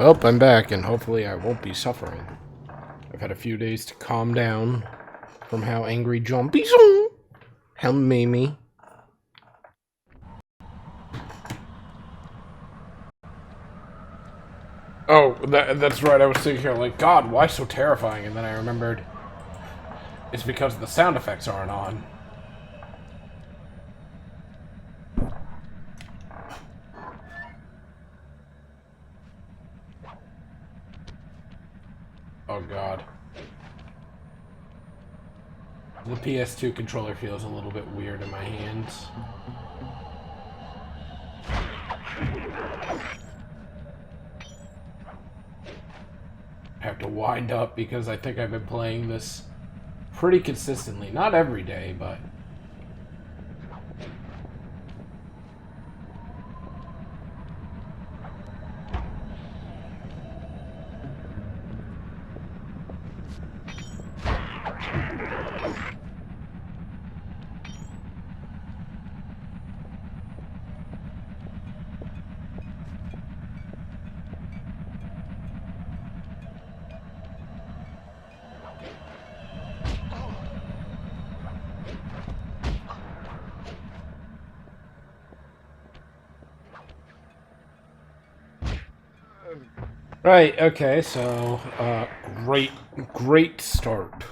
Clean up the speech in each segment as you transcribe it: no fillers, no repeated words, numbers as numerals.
Well, I'm back, and hopefully I won't be suffering. I've had a few days to calm down from how angry Jumpy's how Mimi. Oh, that's right. I was thinking here, like, God, why so terrifying? And then I remembered it's because the sound effects aren't on. Oh, God. The PS2 controller feels a little bit weird in my hands. I have to wind up because I think I've been playing this pretty consistently. Not every day, but... Right, okay, so, great start.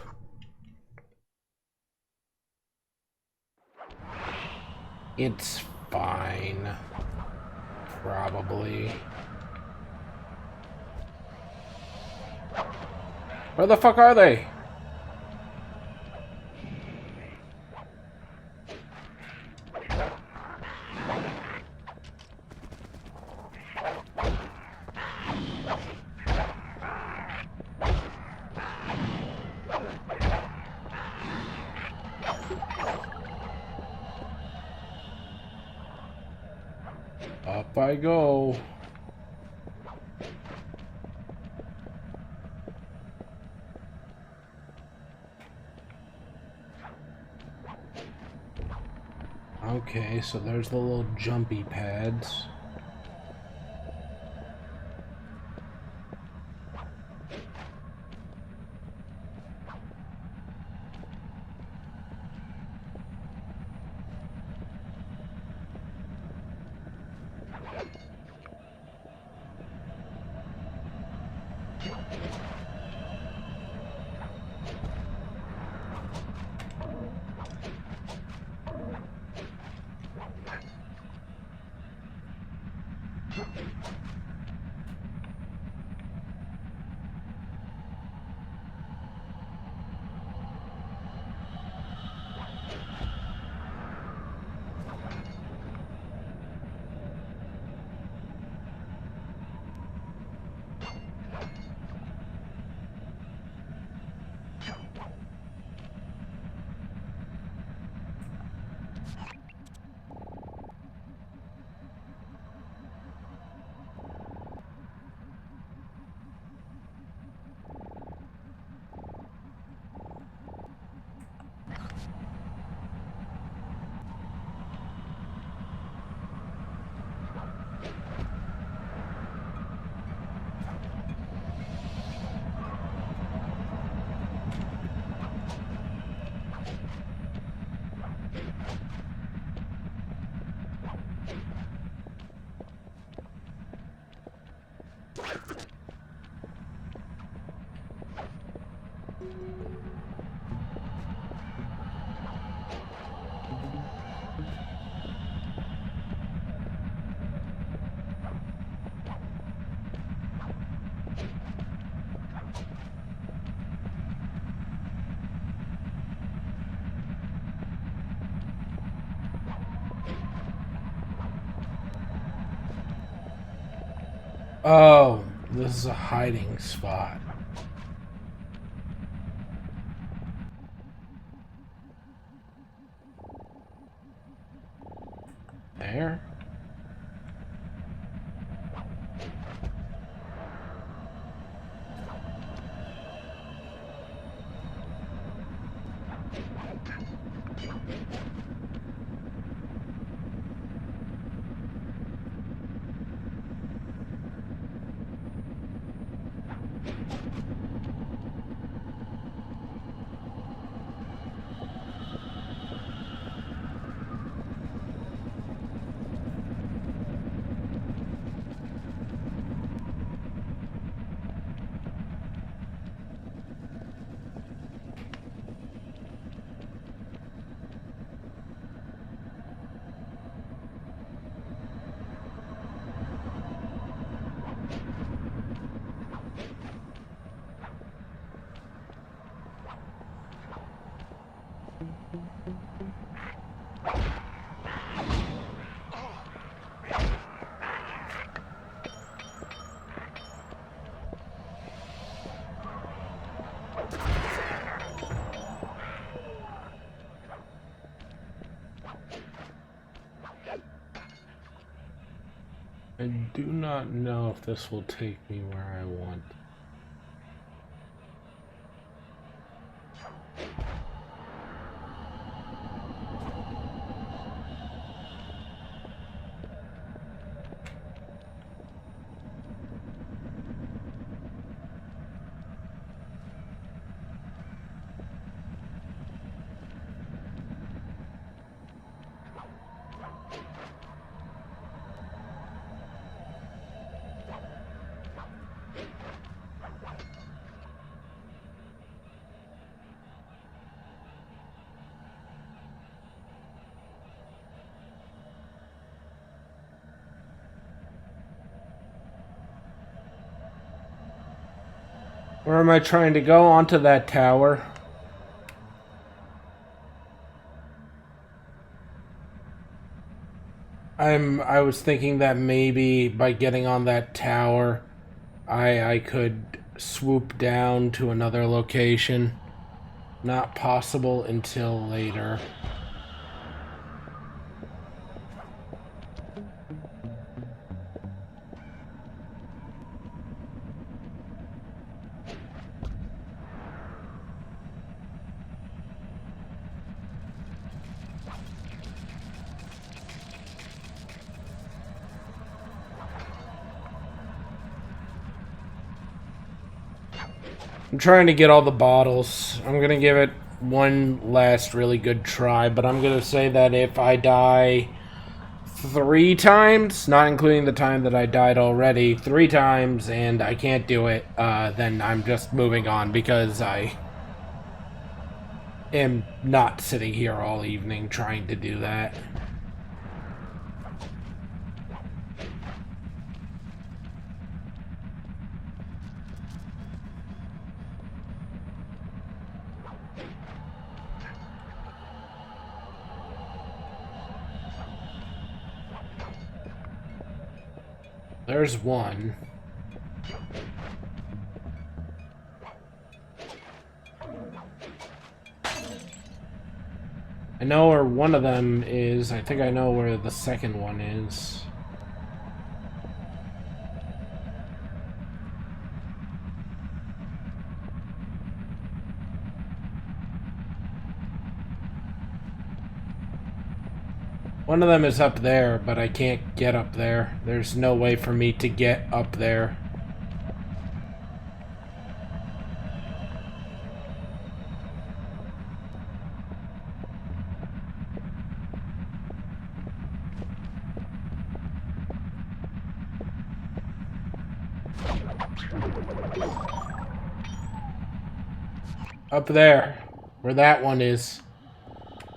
It's fine. Probably. Where the fuck are they? Up I go. Okay, so there's the little jumpy pads. Oh, this is a hiding spot. There? I do not know if this will take me where I want. Where am I trying to go? Onto that tower. I was thinking that maybe by getting on that tower, I could swoop down to another location. Not possible until later. I'm trying to get all the bottles. I'm gonna give it one last really good try, but I'm gonna say that if I die 3 times, not including the time that I died already, 3 times, and I can't do it, then I'm just moving on because I am not sitting here all evening trying to do that. There's one. I know where one of them is. I think I know where the second one is. One of them is up there, but I can't get up there. There's no way for me to get up there. Up there, where that one is.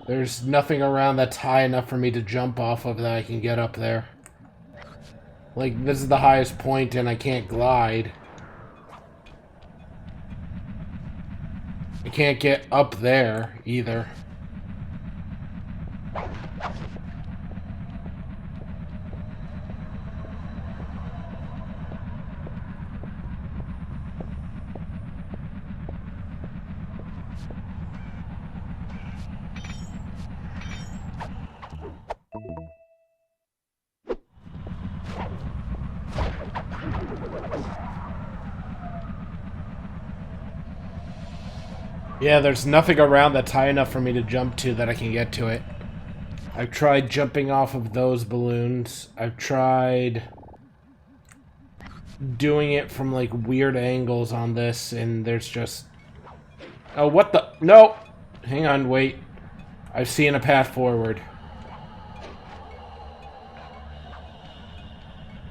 There's nothing around that's high enough for me to jump off of that I can get up there. Like, this is the highest point and I can't glide. I can't get up there, either. Yeah, there's nothing around that's high enough for me to jump to that I can get to it. I've tried jumping off of those balloons. I've tried doing it from, like, weird angles on this, and there's just... Oh, what the... No! Hang on, wait. I've seen a path forward.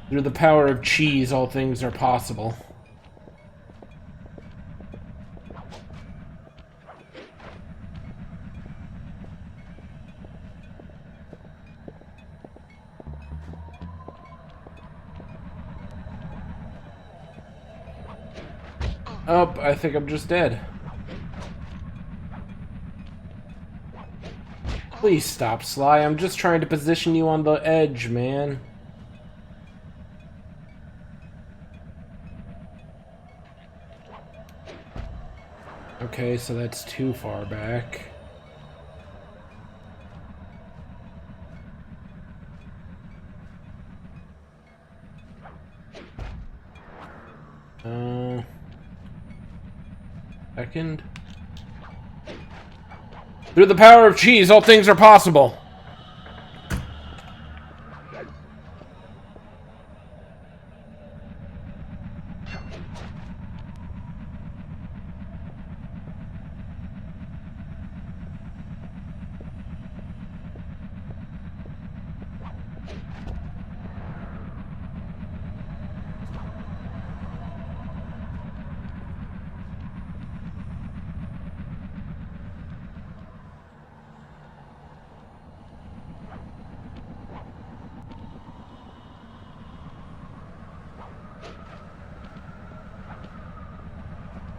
Through the power of cheese, all things are possible. Oh, I think I'm just dead. Please stop, Sly. I'm just trying to position you on the edge, man. Okay, so that's too far back. Second. Through the power of cheese, all things are possible.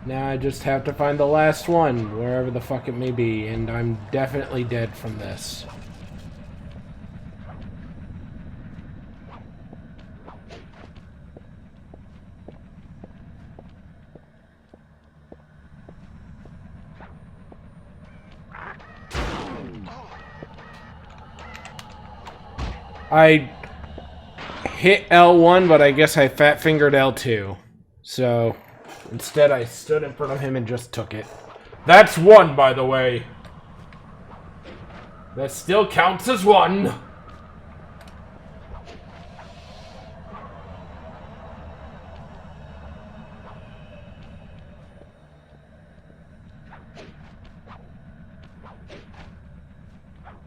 Now I just have to find the last one, wherever the fuck it may be, and I'm definitely dead from this. I hit L1, but I guess I fat-fingered L2. So, instead I stood in front of him and just took it. That's one, by the way. That still counts as one.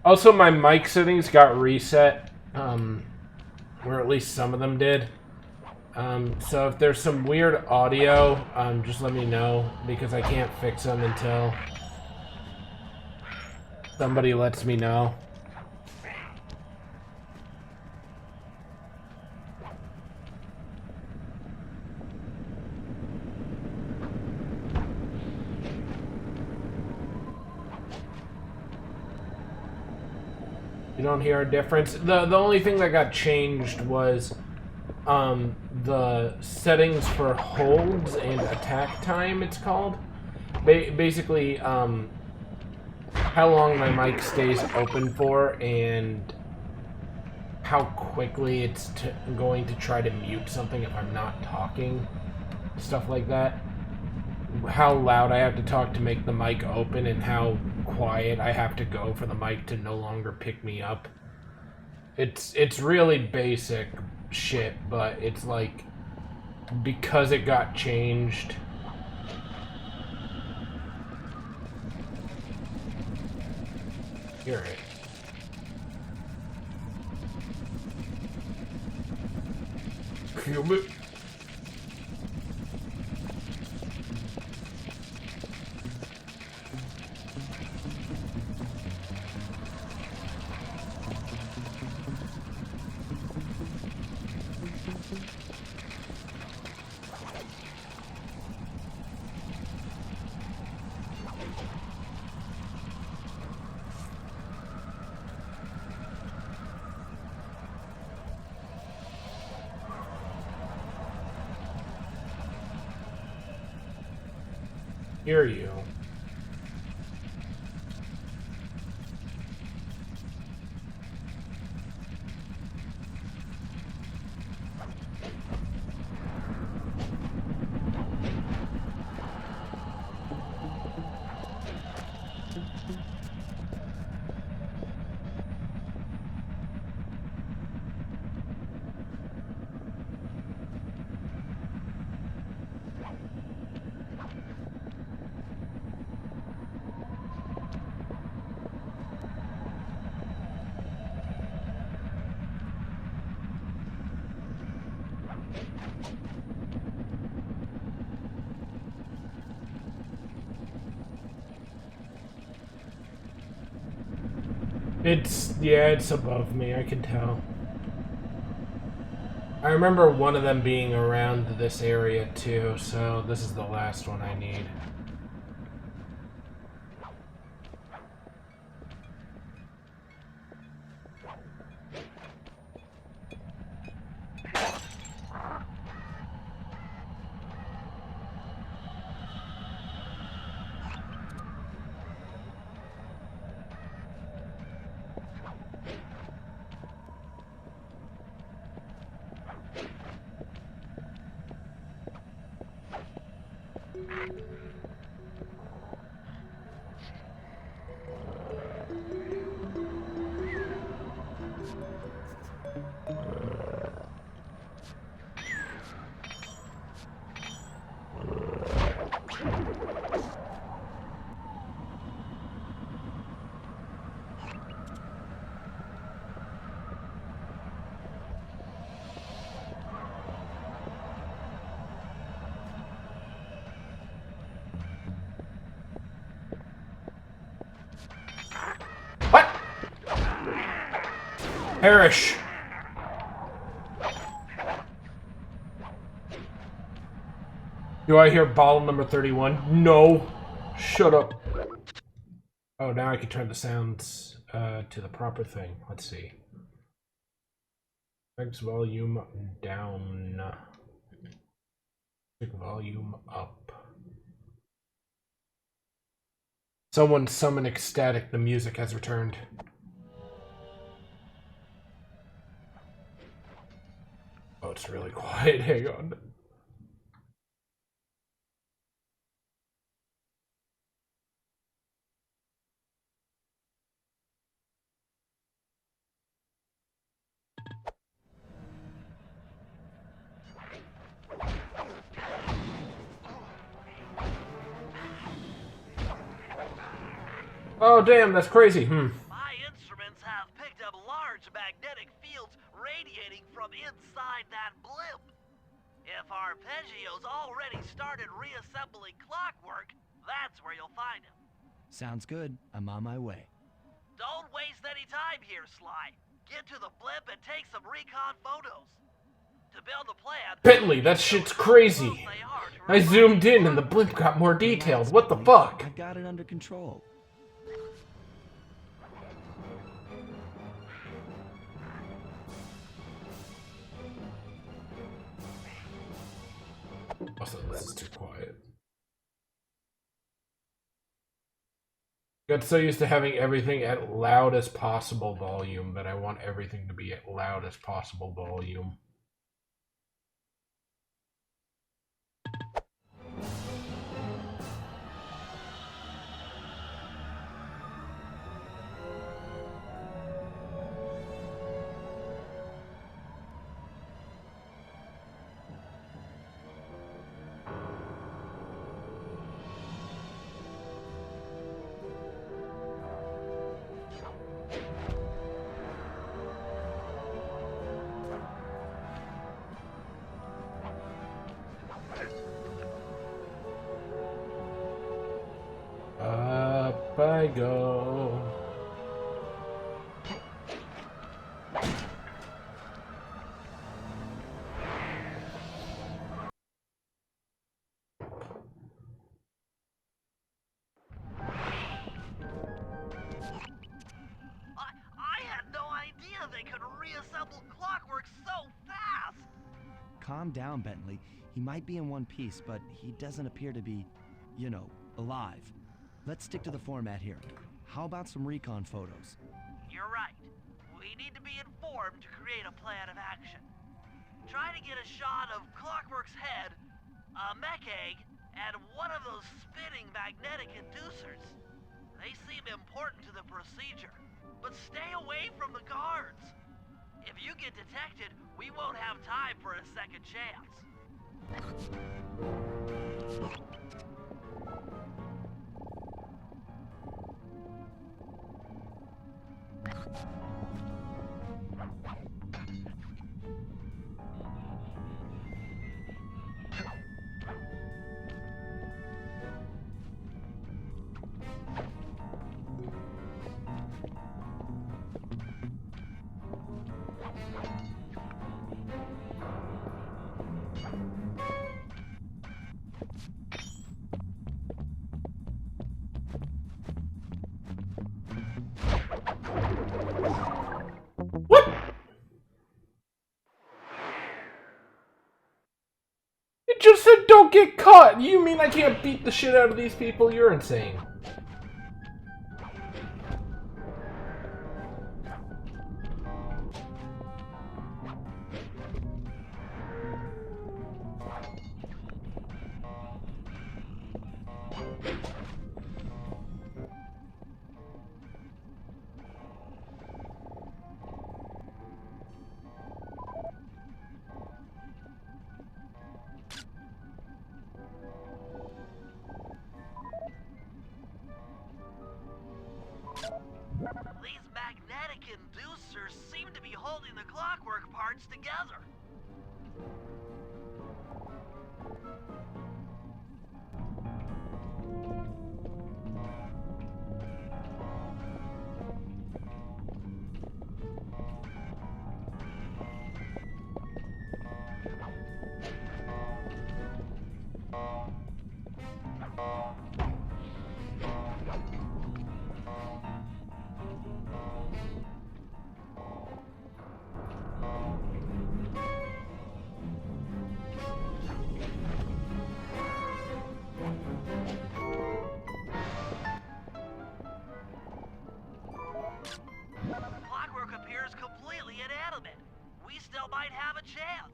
Also, my mic settings got reset. Or at least some of them did. So if there's some weird audio, just let me know, because I can't fix them until somebody lets me know. You don't hear a difference? The only thing that got changed was the settings for holds and attack time, it's called. Basically, how long my mic stays open for and how quickly it's going to try to mute something if I'm not talking. Stuff like that. How loud I have to talk to make the mic open and how quiet I have to go for the mic to no longer pick me up. It's really basic shit, but it's like, because it got changed. Hear it. Kill it. Hear you. It's above me, I can tell. I remember one of them being around this area too, so this is the last one I need. What? Perish. Do I hear bottle number 31? No. Shut up. Oh, now I can turn the sounds to the proper thing. Let's see. Max volume down. Music volume up. Someone summon ecstatic. The music has returned. Oh, it's really quiet. Hang on. Oh, damn, that's crazy. My instruments have picked up large magnetic fields radiating from inside that blimp. If Arpeggio's already started reassembling Clockwerk, that's where you'll find him. Sounds good. I'm on my way. Don't waste any time here, Sly. Get to the blimp and take some recon photos. To build the plan... Bentley, that shit's crazy. I zoomed in and the blimp got more detailed. What the fuck? I got it under control. Also, this is too quiet. Got so used to having everything at loud as possible volume that I want everything to be at loud as possible volume. Up I go. I had no idea they could reassemble Clockwerk so fast! Calm down, Bentley. He might be in one piece, but he doesn't appear to be, you know, alive. Let's stick to the format here. How about some recon photos? You're right. We need to be informed to create a plan of action. Try to get a shot of Clockwerk's head, a mech egg, and one of those spinning magnetic inducers. They seem important to the procedure, but stay away from the guards. If you get detected, we won't have time for a second chance. What? It just said don't get caught. You mean I can't beat the shit out of these people? You're insane. inducers seem to be holding the Clockwerk parts together. Clockwerk appears completely inanimate. We still might have a chance.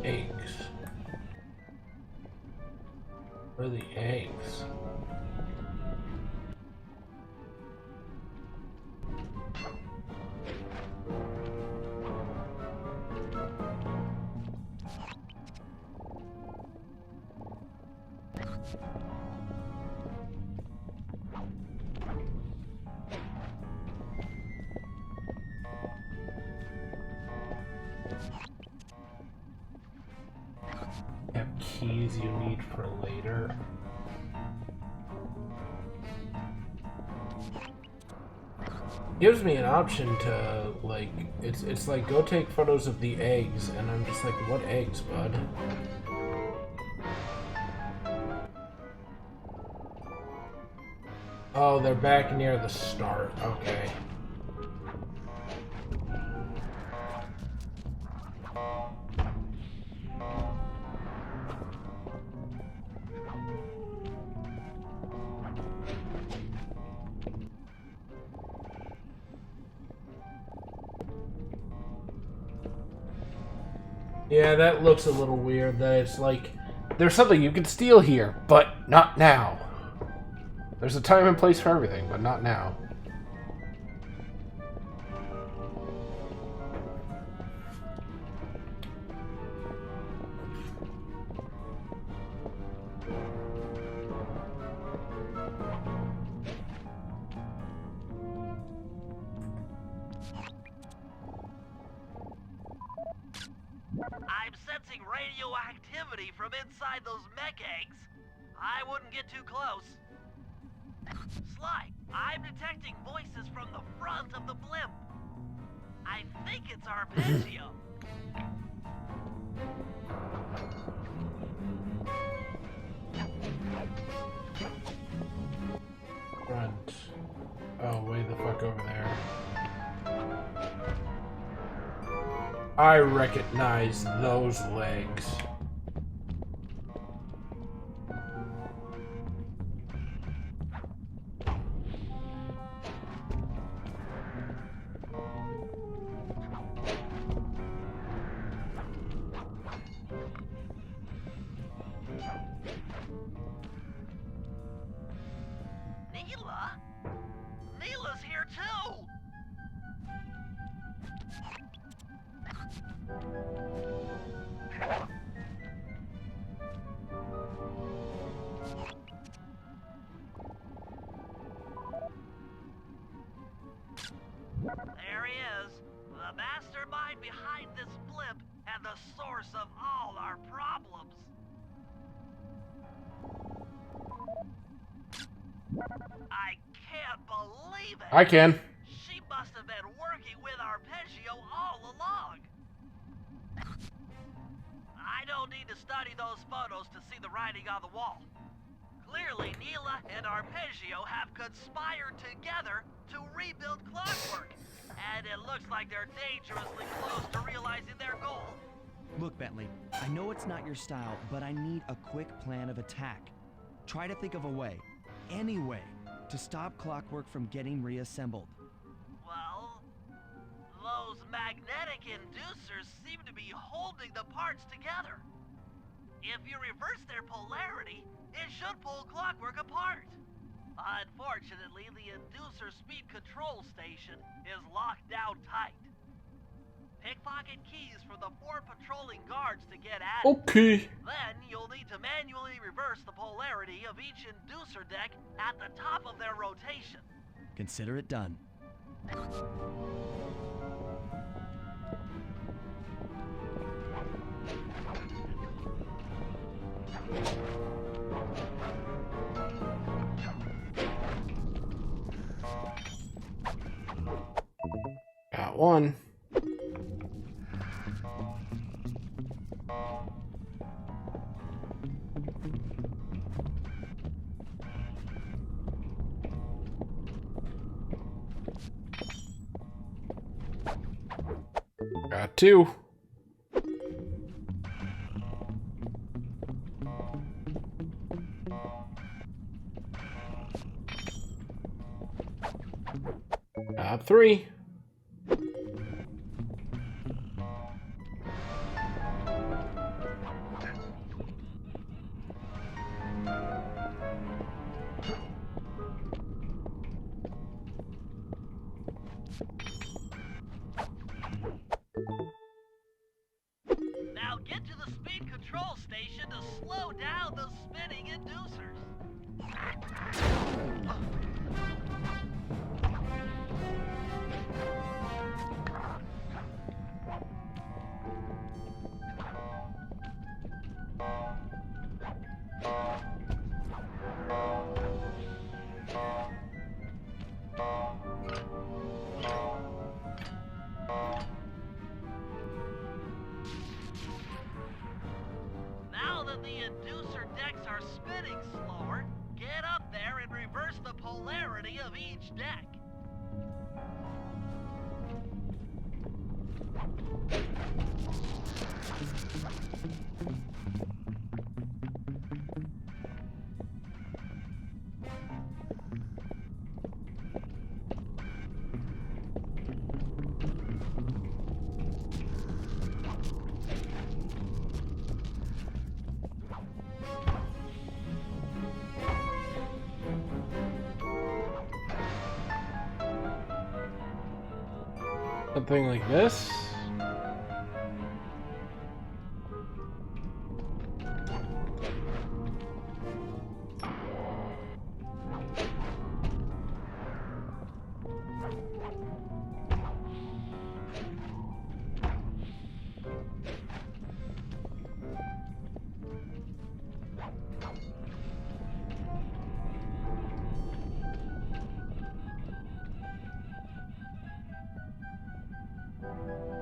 Eggs. Where are the eggs? Have keys you need for later. Gives me an option to like it's like go take photos of the eggs, and I'm just like, what eggs, bud? Oh, they're back near the start. Okay. Yeah, that looks a little weird, that it's like, there's something you can steal here, but not now. There's a time and place for everything, but not now. I'm sensing radioactivity from inside those mech eggs. I wouldn't get too close. Sly, I'm detecting voices from the front of the blimp. I think it's Arpeggio. Front. Oh, way the fuck over there. I recognize those legs. Neela? Neela's here too! There he is, the mastermind behind this blimp and the source of all our problems. I can't believe it! I can. She must have been working with Arpeggio all along. I don't need to study those photos to see the writing on the wall. Clearly, Neela and Arpeggio have conspired together to rebuild Clockwerk. And it looks like they're dangerously close to realizing their goal. Look, Bentley, I know it's not your style, but I need a quick plan of attack. Try to think of a way, any way, to stop Clockwerk from getting reassembled. Well, those magnetic inducers seem to be be holding the parts together. If you reverse their polarity, it should pull Clockwerk apart. Unfortunately, the inducer speed control station is locked down tight. Pickpocket keys for the 4 patrolling guards to get at it. Okay. Then you'll need to manually reverse the polarity of each inducer deck at the top of their rotation. Consider it done. Got one. Got two. Got three. Now get to the speed control station to slow down those spinning inducers. Now that the inducer decks are spinning slower, get up there and reverse the polarity of each deck. Something like this.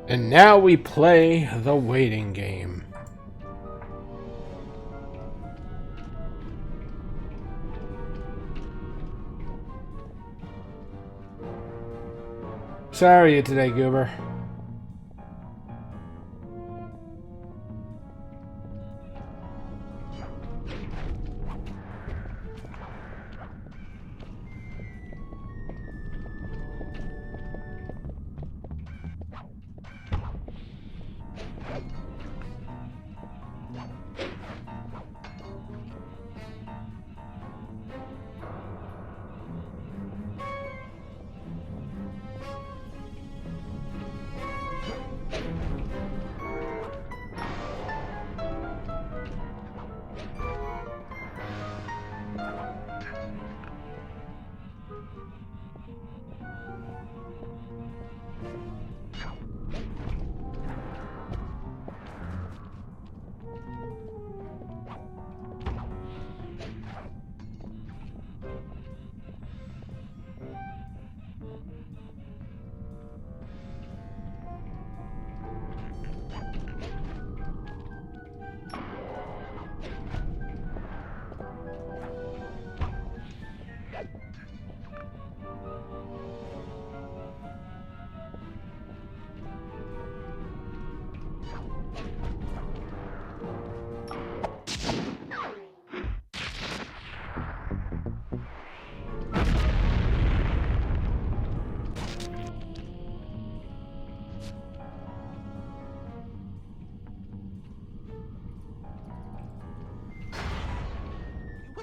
And now we play the waiting game. Sorry today, Goober.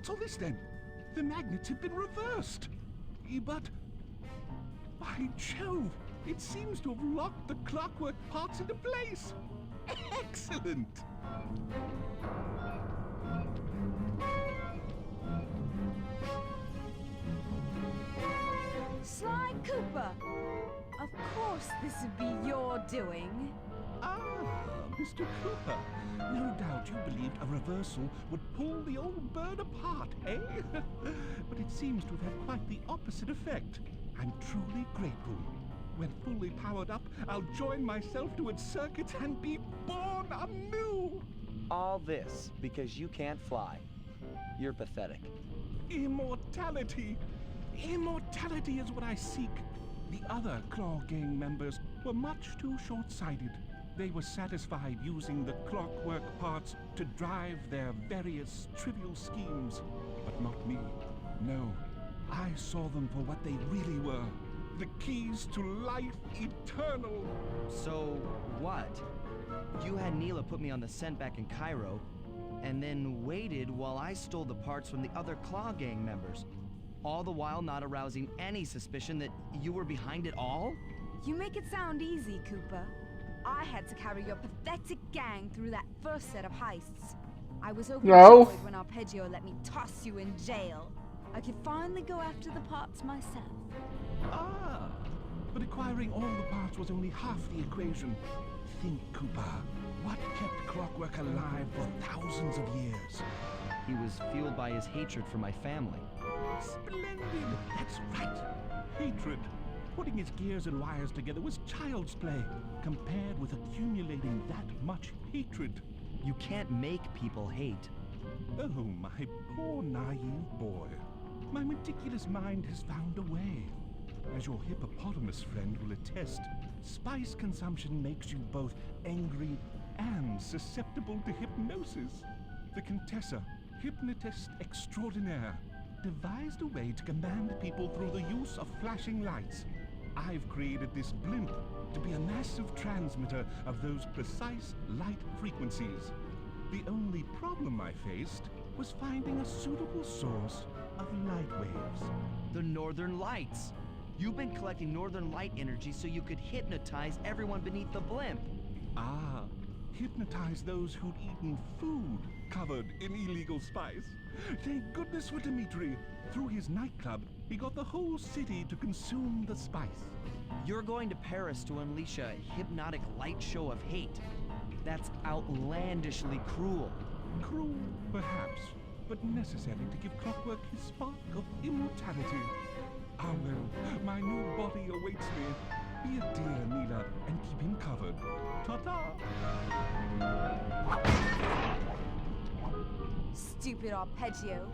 What's all this then? The magnets have been reversed. But... by Jove! It seems to have locked the clockwork parts into place. Excellent! Sly Cooper! Of course this would be your doing. Ah, Mr. Cooper. No doubt you believed a reversal would pull the old bird apart, eh? But it seems to have had quite the opposite effect. I'm truly grateful. When fully powered up, I'll join myself to its circuits and be born anew! All this because you can't fly. You're pathetic. Immortality! Immortality is what I seek. The other Claw Gang members were much too short-sighted. They were satisfied using the clockwork parts to drive their various trivial schemes. But not me. No, I saw them for what they really were. The keys to life eternal. So, what? You had Neela put me on the scent back in Cairo, and then waited while I stole the parts from the other Claw Gang members. All the while not arousing any suspicion that you were behind it all? You make it sound easy, Cooper. I had to carry your pathetic gang through that first set of heists. I was overjoyed when Arpeggio let me toss you in jail. I could finally go after the parts myself. Ah, but acquiring all the parts was only half the equation. Think, Cooper. What kept Clockwerk alive for thousands of years? He was fueled by his hatred for my family. Splendid! That's right. Hatred. Putting his gears and wires together was child's play, compared with accumulating that much hatred. You can't make people hate. Oh, my poor naive boy. My meticulous mind has found a way. As your hippopotamus friend will attest, spice consumption makes you both angry and susceptible to hypnosis. The Contessa, hypnotist extraordinaire, devised a way to command people through the use of flashing lights. I've created this blimp to be a massive transmitter of those precise light frequencies. The only problem I faced was finding a suitable source of light waves. The Northern Lights. You've been collecting Northern Light energy so you could hypnotize everyone beneath the blimp. Ah, hypnotize those who'd eaten food covered in illegal spice. Thank goodness for Dimitri. Through his nightclub, he got the whole city to consume the spice. You're going to Paris to unleash a hypnotic light show of hate. That's outlandishly cruel. Cruel, perhaps, but necessary to give Clockwerk his spark of immortality. Ah well, my new body awaits me. Be a dear, Neela, and keep him covered. Ta-ta! Stupid Arpeggio.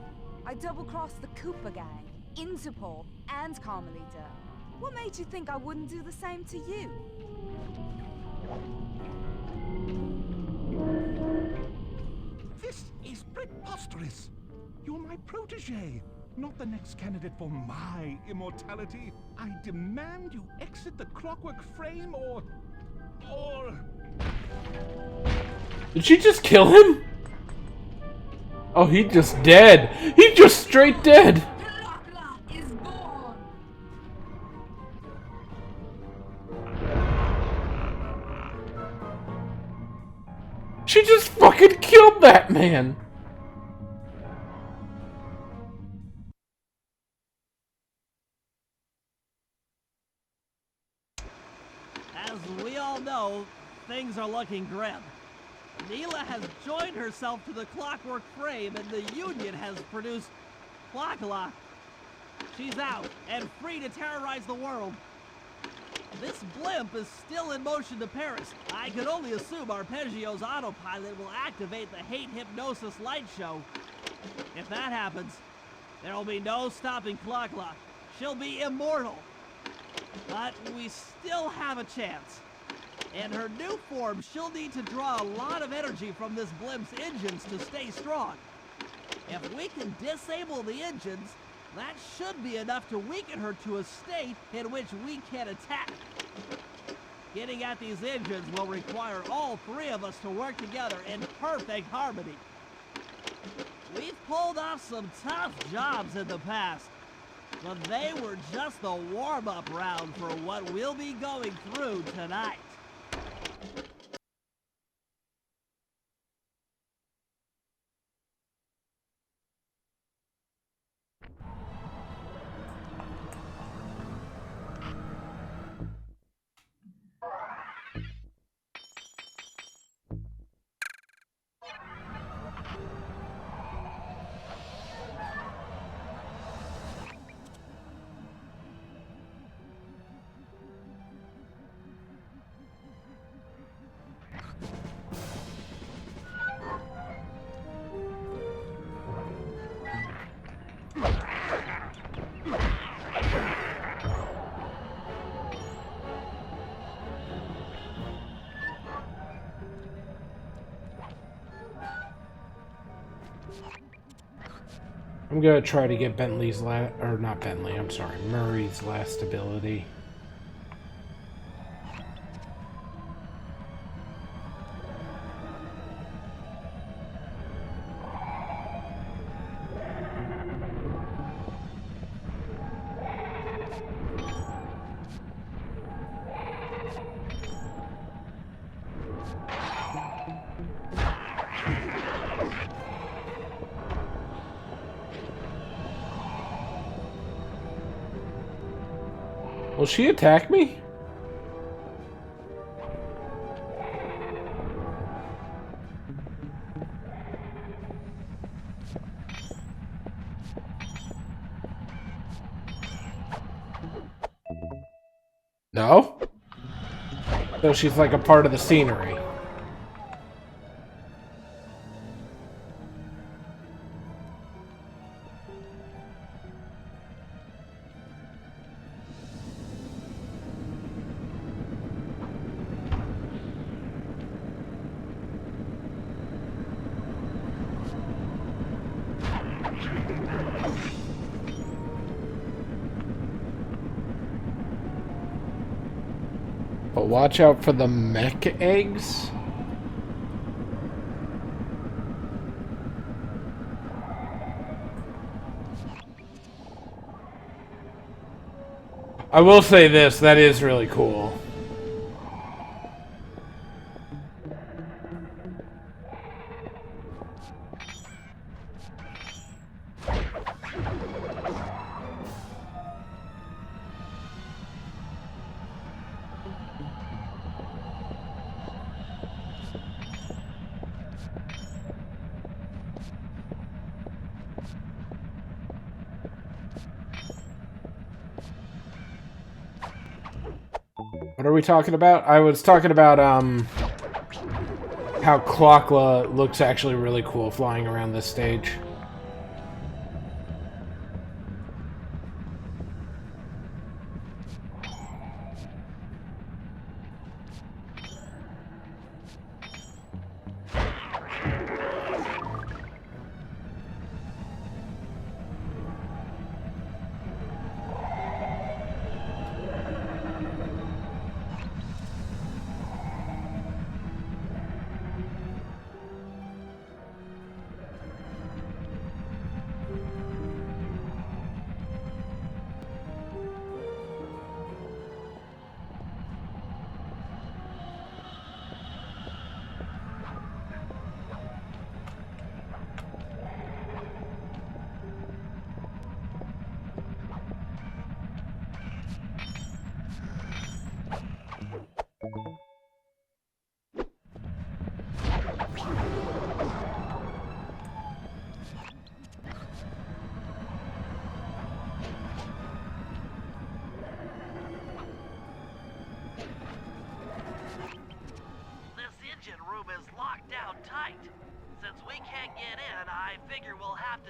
I double-crossed the Cooper gang, Interpol, and Carmelita. What made you think I wouldn't do the same to you? This is preposterous! You're my protege, not the next candidate for my immortality. I demand you exit the Clockwerk frame or... Did she just kill him? Oh, he just dead. He just straight dead. Is born. She just fucking killed that man. As we all know, things are looking grim. Neela has joined herself to the Clockwerk frame, and the Union has produced Clockla. She's out and free to terrorize the world. This blimp is still in motion to Paris. I can only assume Arpeggio's autopilot will activate the hate hypnosis light show. If that happens, there will be no stopping Clockla. She'll be immortal. But we still have a chance. In her new form, she'll need to draw a lot of energy from this blimp's engines to stay strong. If we can disable the engines, that should be enough to weaken her to a state in which we can attack. Getting at these engines will require all three of us to work together in perfect harmony. We've pulled off some tough jobs in the past, but they were just the warm-up round for what we'll be going through tonight. I'm gonna try to get Bentley's or not Bentley, I'm sorry, Murray's last ability. Will she attack me? No? So she's like a part of the scenery. But watch out for the mech eggs. I will say this, that is really cool. What are we talking about? I was talking about, how Clockwerk looks actually really cool flying around this stage.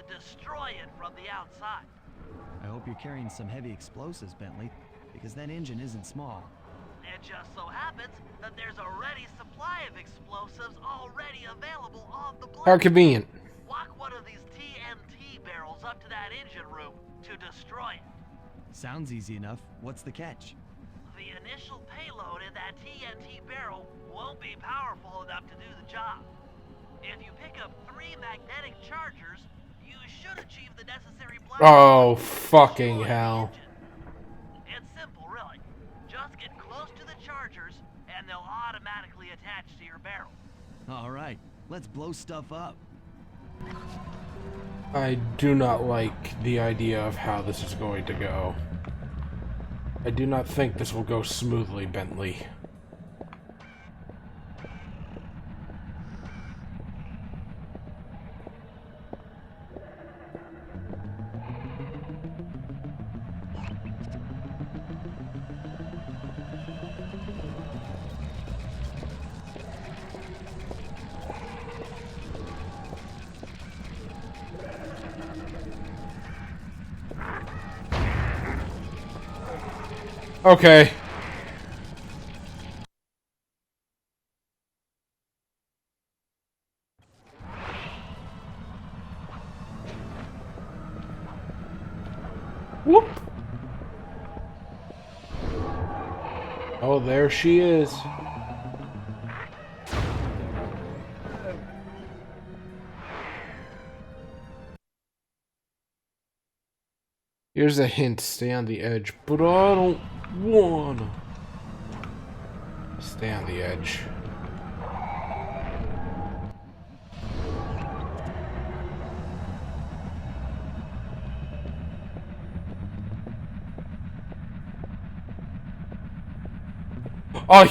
Destroy it from the outside. I hope you're carrying some heavy explosives, Bentley, because that engine isn't small. It just so happens that there's a ready supply of explosives already available on the planet. How convenient. Walk one of these TNT barrels up to that engine room to destroy it. Sounds easy enough. What's the catch? The initial payload in that TNT barrel won't be powerful enough to do the job. If you pick up 3 magnetic chargers, you should achieve the necessary blast Oh, to fucking destroy the hell. engine. It's simple, really. Just get close to the chargers, and they'll automatically attach to your barrel. All right, let's blow stuff up. I do not like the idea of how this is going to go. I do not think this will go smoothly, Bentley. Okay. Whoop. Oh, there she is. Here's a hint, stay on the edge, but I don't wanna stay on the edge. Oh,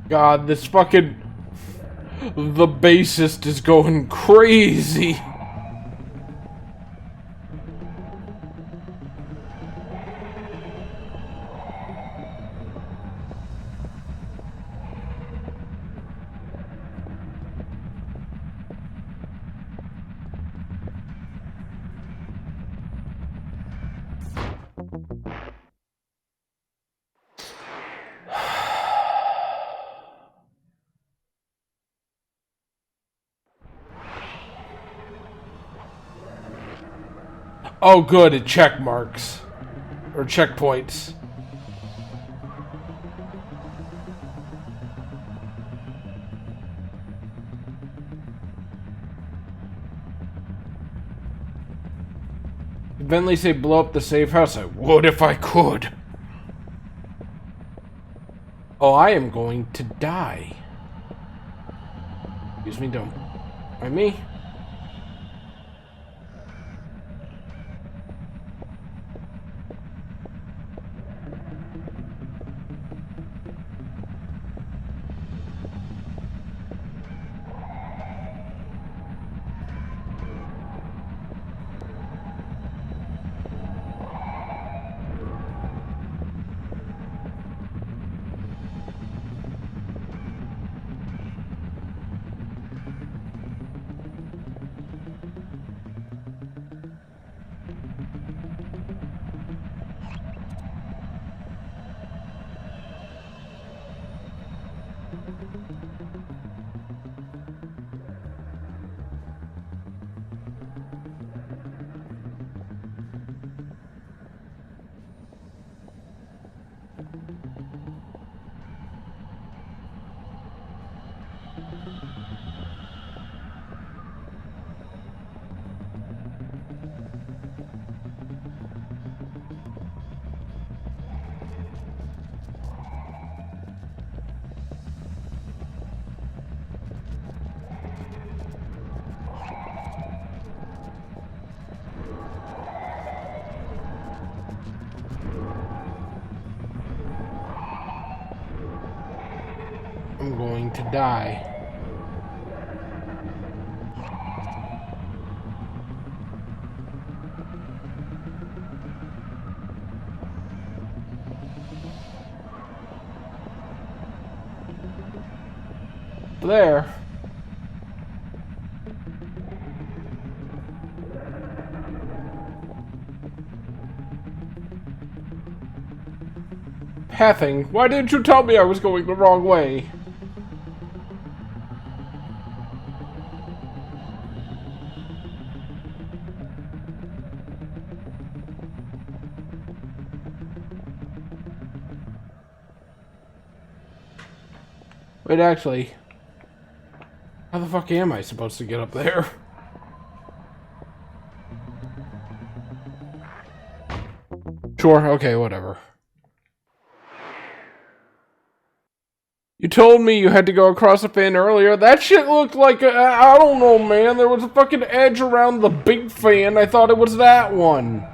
God, this fucking... The bassist is going crazy. Oh, good, it check marks. Or checkpoints. Did Bentley say blow up the safe house? I would if I could. Oh, I am going to die. Excuse me, don't mind me. I'm going to die. There. Pathing. Why didn't you tell me I was going the wrong way? Wait, actually, how the fuck am I supposed to get up there? Sure, okay, whatever. You told me you had to go across a fan earlier. That shit looked like I don't know, man. There was a fucking edge around the big fan. I thought it was that one.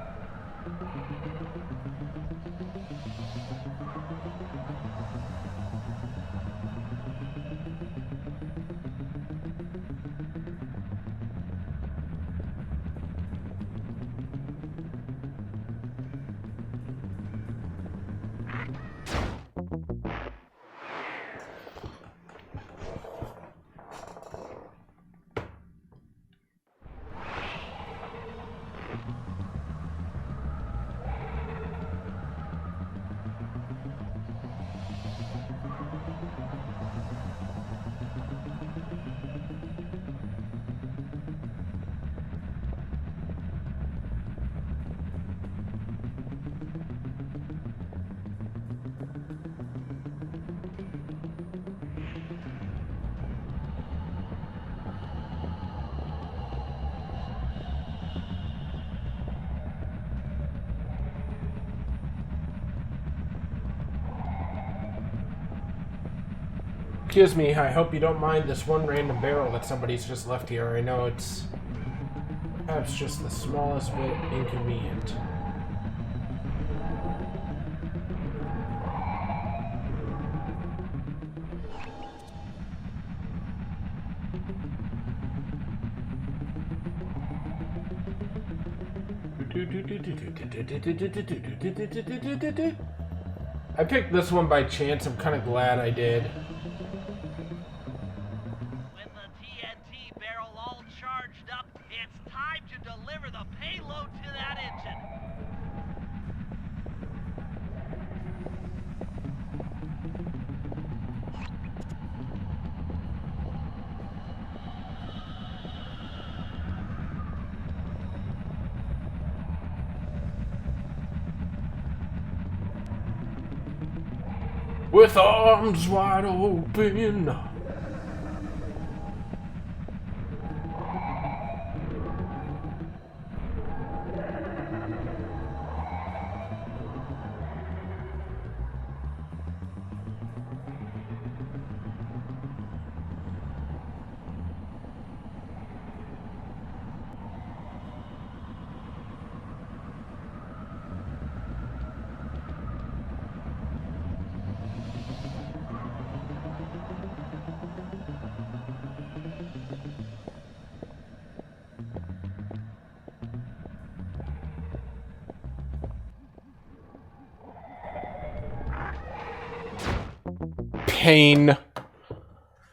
Excuse me, I hope you don't mind this one random barrel that somebody's just left here. I know it's perhaps just the smallest bit inconvenient. I picked this one by chance. I'm kind of glad I did. With the TNT barrel all charged up, it's time to deliver the payload to that engine. with arms wide open. Pain.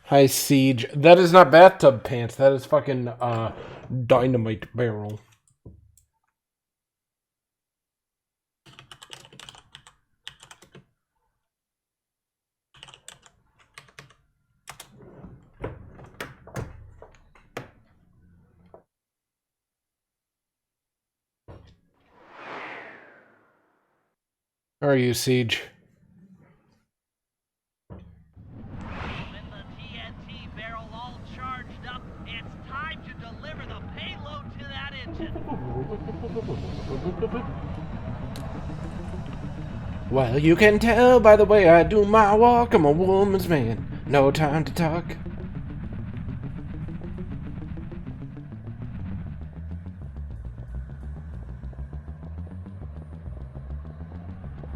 Hi, Siege. That is not bathtub pants. That is fucking dynamite barrel. How are you, Siege? With the TNT barrel all charged up, it's time to deliver the payload to that engine. Well, you can tell by the way I do my walk, I'm a woman's man. No time to talk.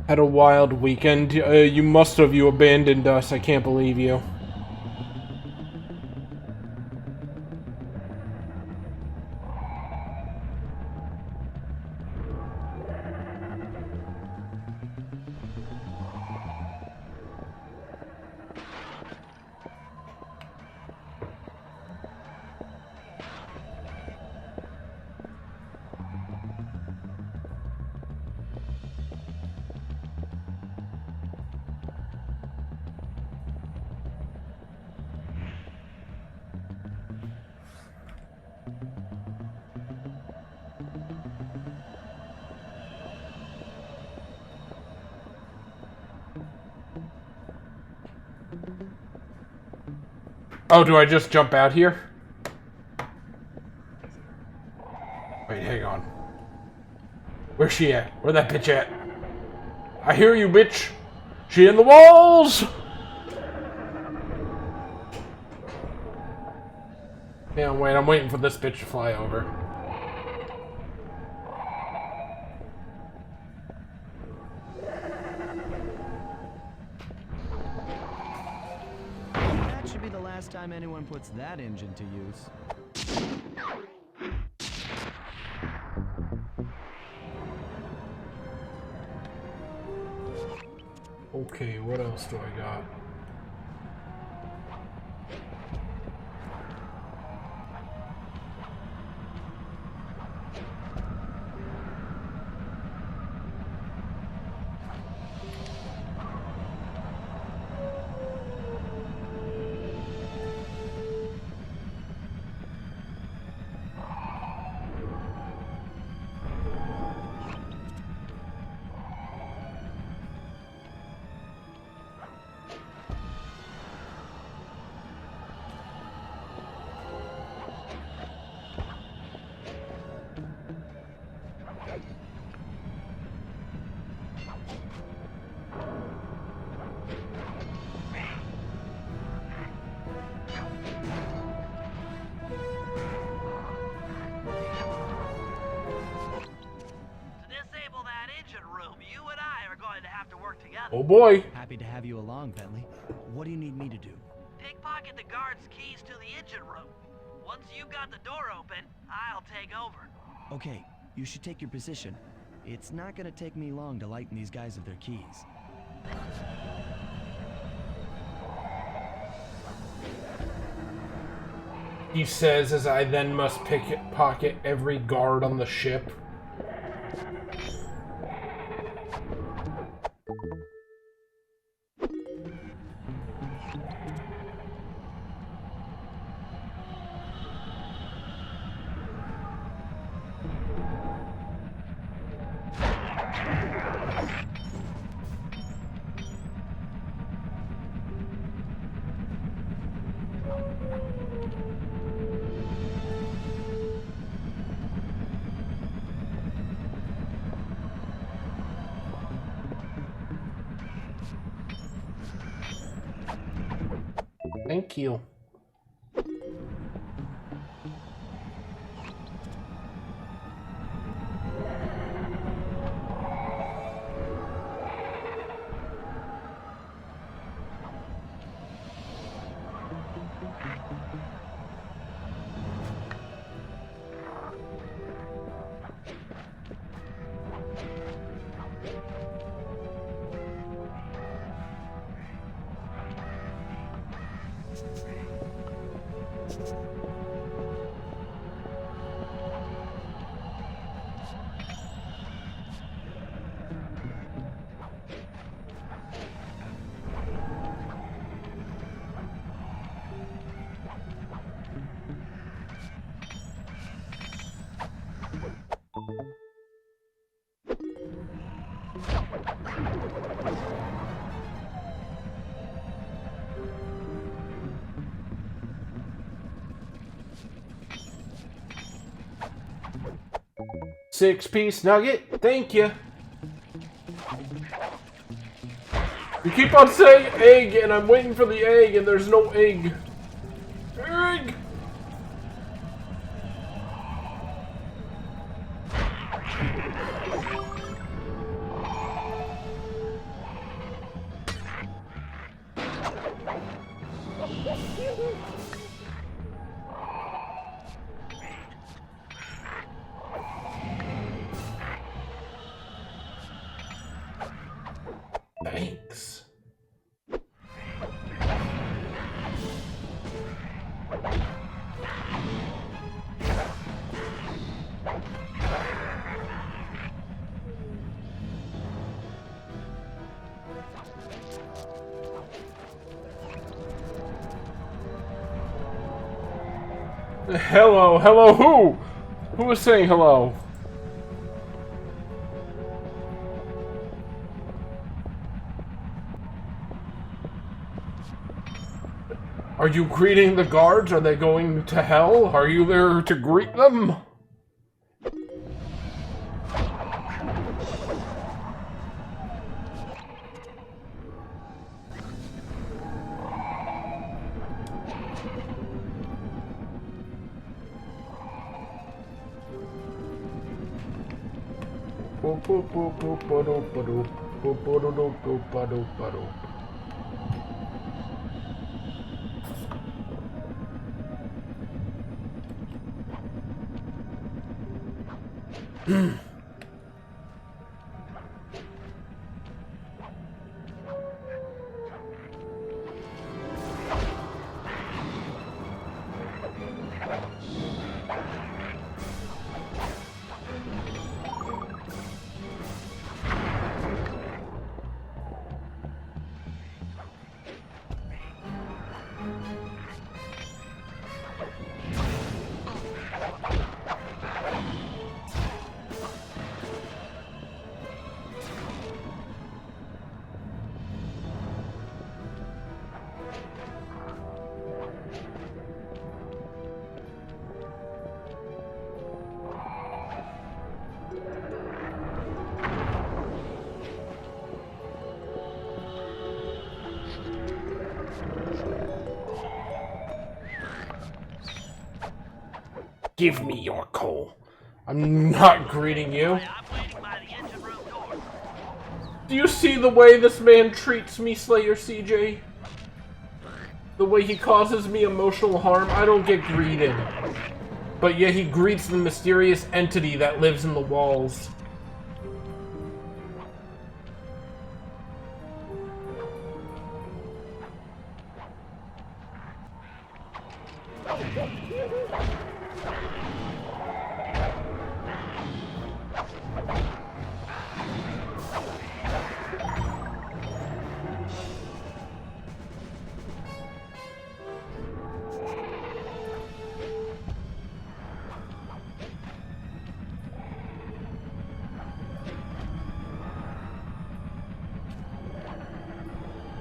Had a wild weekend. You must have. You abandoned us. I can't believe you. Oh, do I just jump out here? Wait, hang on. Where's she at? Where that bitch at? I hear you, bitch. She in the walls! Yeah, wait, I'm waiting for this bitch to fly over. That should be the last time anyone puts that engine to use. Okay, what else do I got? Oh boy. Happy to have you along, Bentley. What do you need me to do? Pickpocket the guard's keys to the engine room. Once you've got the door open, I'll take over. Okay, you should take your position. It's not gonna take me long to lighten these guys of their keys. He says as I then must pickpocket every guard on the ship. Thank you. Six-piece nugget, thank you. You keep on saying egg, and I'm waiting for the egg, and there's no egg. Egg! Thanks. Hello, hello, who? Who is saying hello? Are you greeting the guards? Are they going to hell? Are you there to greet them? Give me your coal. I'm not greeting you. I'm waiting by the engine room door. Do you see the way this man treats me, Slayer CJ? The way he causes me emotional harm? I don't get greeted. But yet he greets the mysterious entity that lives in the walls.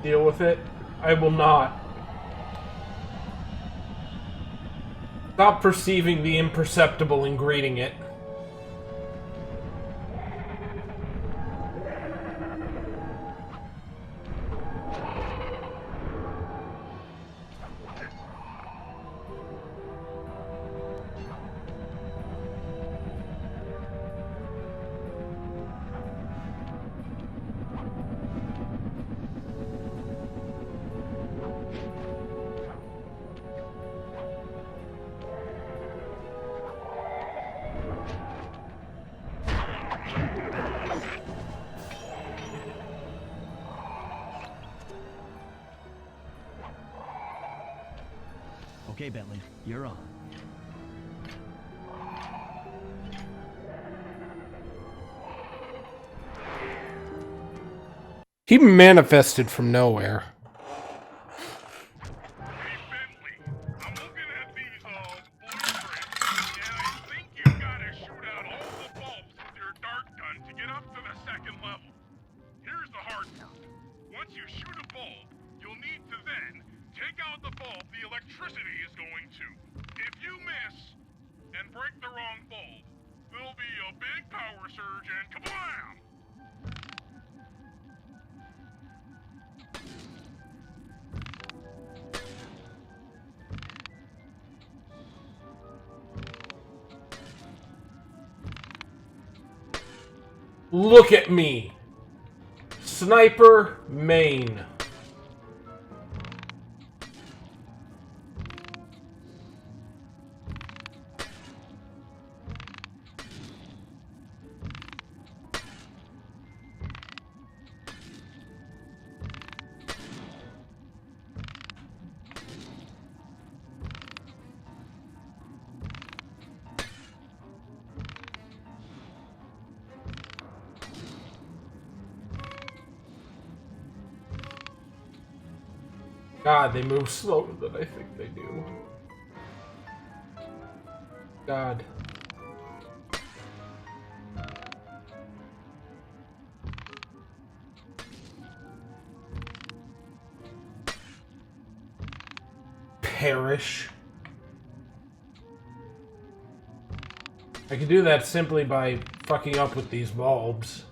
Deal with it. I will not. Stop perceiving the imperceptible and greeting it. Okay, Bentley, you're on. He manifested from nowhere. Hey, Bentley, I'm looking at these, blueprints, and I think you've got to shoot out all the bulbs with your dart gun to get up to the second level. Here's the hard part. Once you shoot a bulb, you'll need to then take out the bulb the electricity is going to. If you miss and break the wrong bulb, there'll be a big power surge and kablam! Look at me! Sniper main. God, they move slower than I think they do. God. Perish. I can do that simply by fucking up with these bulbs.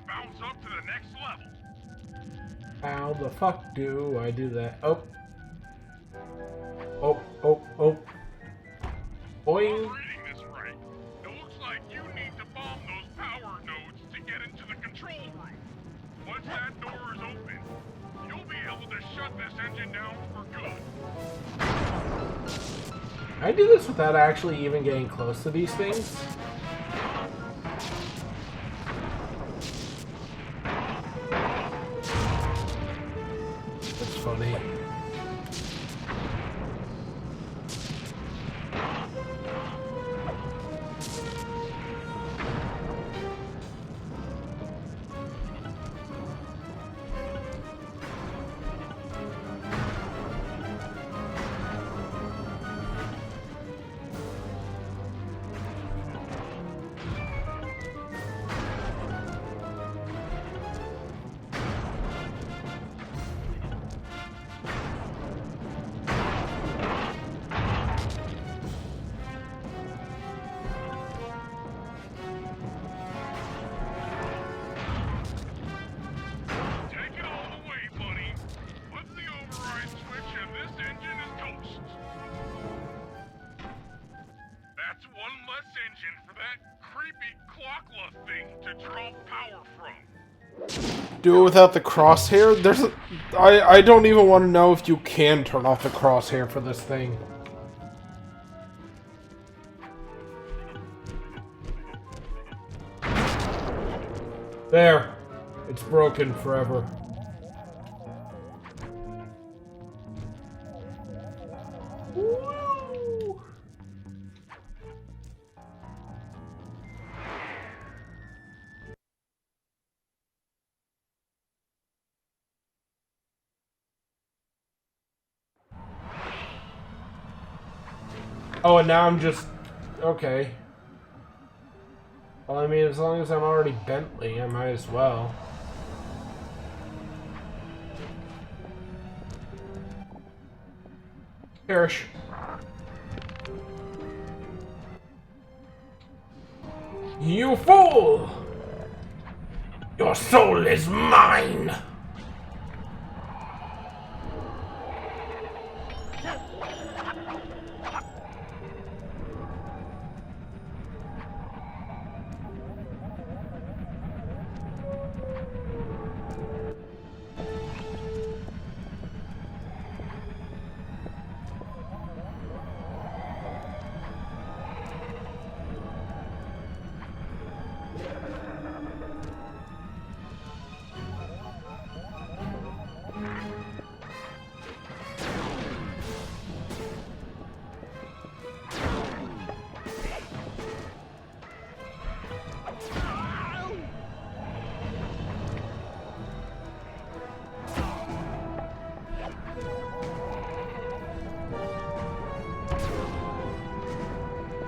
Bounce up to the next level. How the fuck do I do that? Oh. Oh, oh, oh. Boing. I'm reading this right. It looks like you need to bomb those power nodes to get into the control room. Once that door is open, you'll be able to shut this engine down for good. Can I do this without actually even getting close to these things? That's funny. Do it without the crosshair? I don't even want to know if you can turn off the crosshair for this thing. There. It's broken forever. Woo! Oh, and now I'm just... Okay. Well, I mean, as long as I'm already Bentley, I might as well. Perish. You fool! Your soul is mine!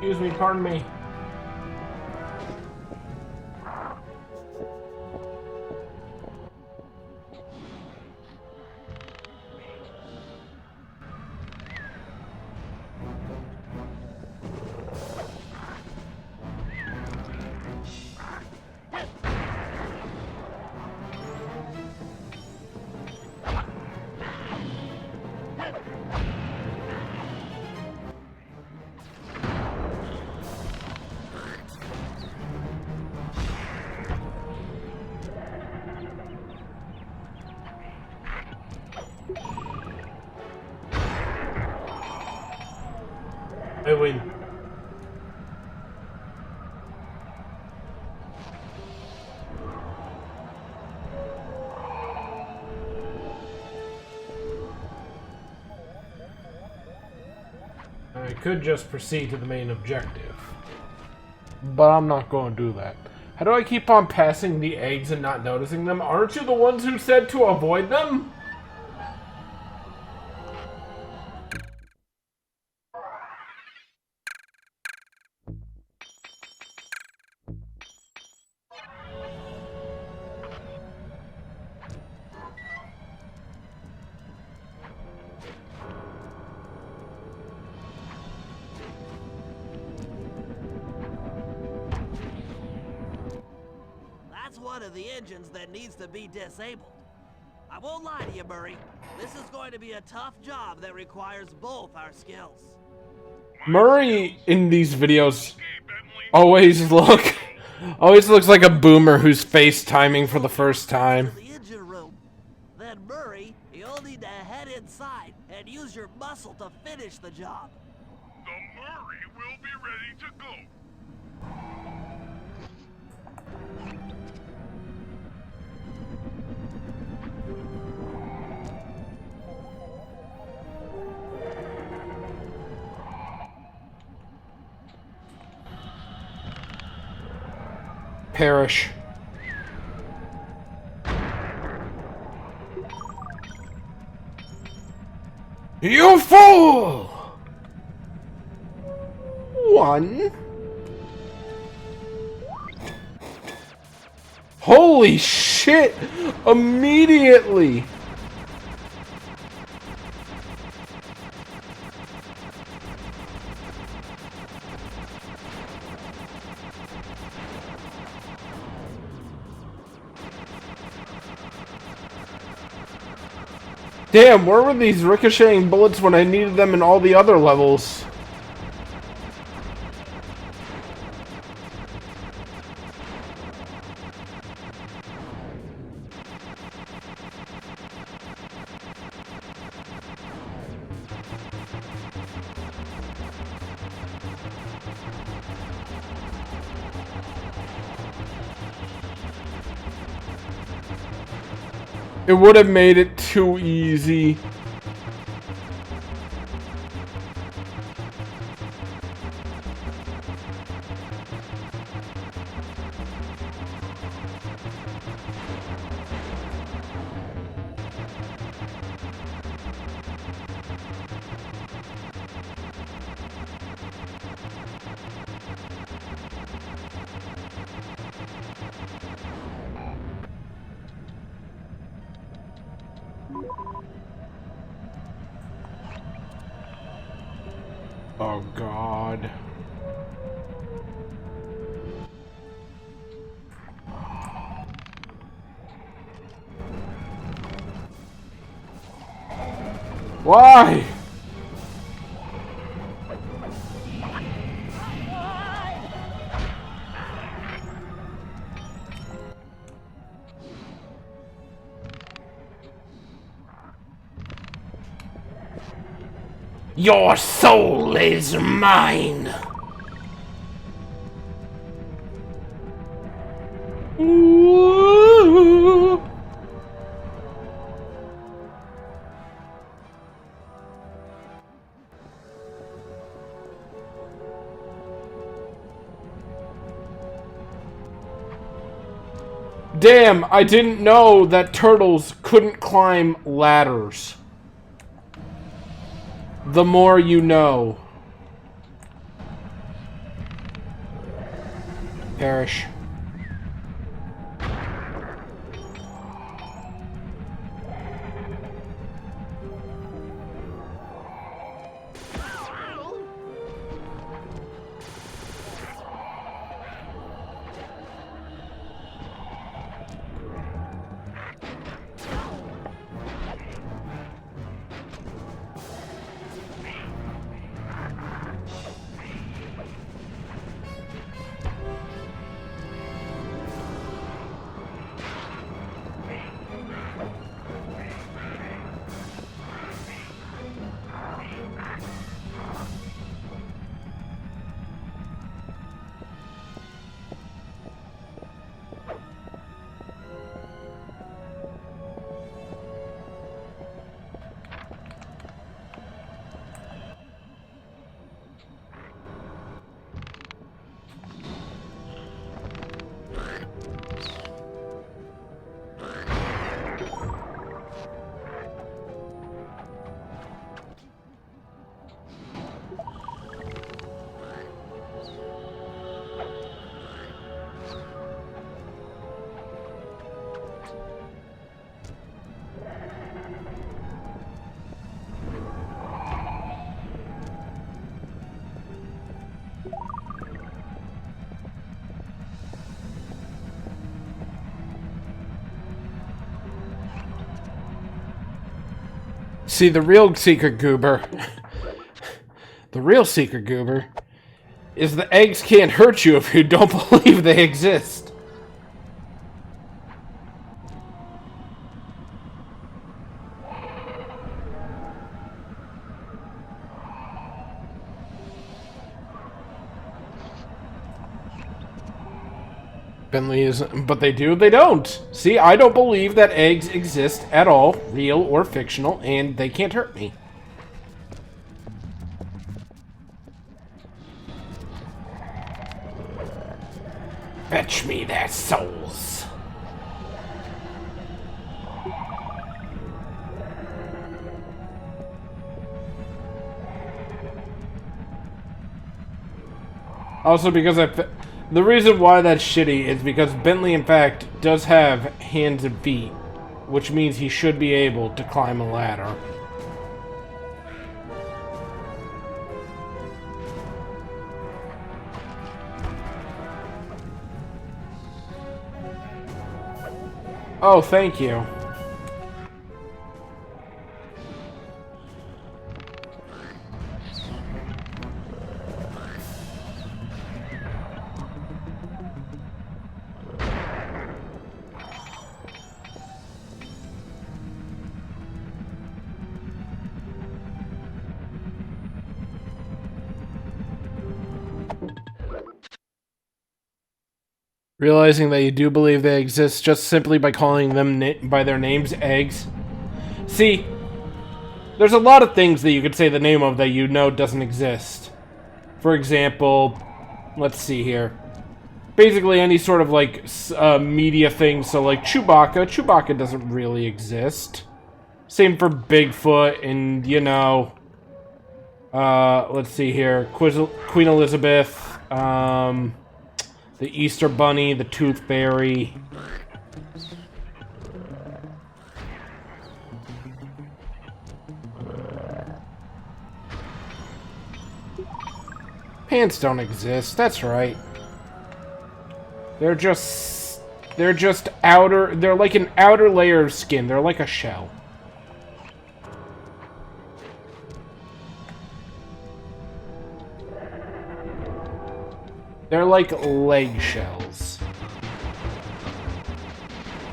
Excuse me, pardon me. I win. I could just proceed to the main objective. But I'm not going to do that. How do I keep on passing the eggs and not noticing them? Aren't you the ones who said to avoid them? That's one of the engines that needs to be disabled. I won't lie to you, Murray. This is going to be a tough job that requires both our skills. Murray in these videos always looks like a boomer who's FaceTiming for the first time. The engine room. Then Murray, you'll need to head inside and use your muscle to finish the job. The Murray will be ready to go. Perish. You fool! One. Holy shit! Immediately! Damn, where were these ricocheting bullets when I needed them in all the other levels? It would have made it too easy. Oh God. Why? Your soul is mine. Ooh. Damn, I didn't know that turtles couldn't climb ladders. The more you know. perish. See, the real secret goober, the real secret goober, is the eggs can't hurt you if you don't believe they exist. Bentley is, but they do, they don't. See, I don't believe that eggs exist at all, real or fictional, and they can't hurt me. Fetch me their souls. Also, because the reason why that's shitty is because Bentley, in fact, does have hands and feet, which means he should be able to climb a ladder. Oh, thank you. Realizing that you do believe they exist just simply by calling them by their names, eggs. See, there's a lot of things that you could say the name of that you know doesn't exist. For example, let's see here. Basically any sort of like media thing, so like Chewbacca. Chewbacca doesn't really exist. Same for Bigfoot and, you know, let's see here. Queen Elizabeth, the Easter Bunny, the Tooth Fairy. Pants don't exist, that's right. They're just outer, they're like an outer layer of skin. They're like a shell. They're like leg shells.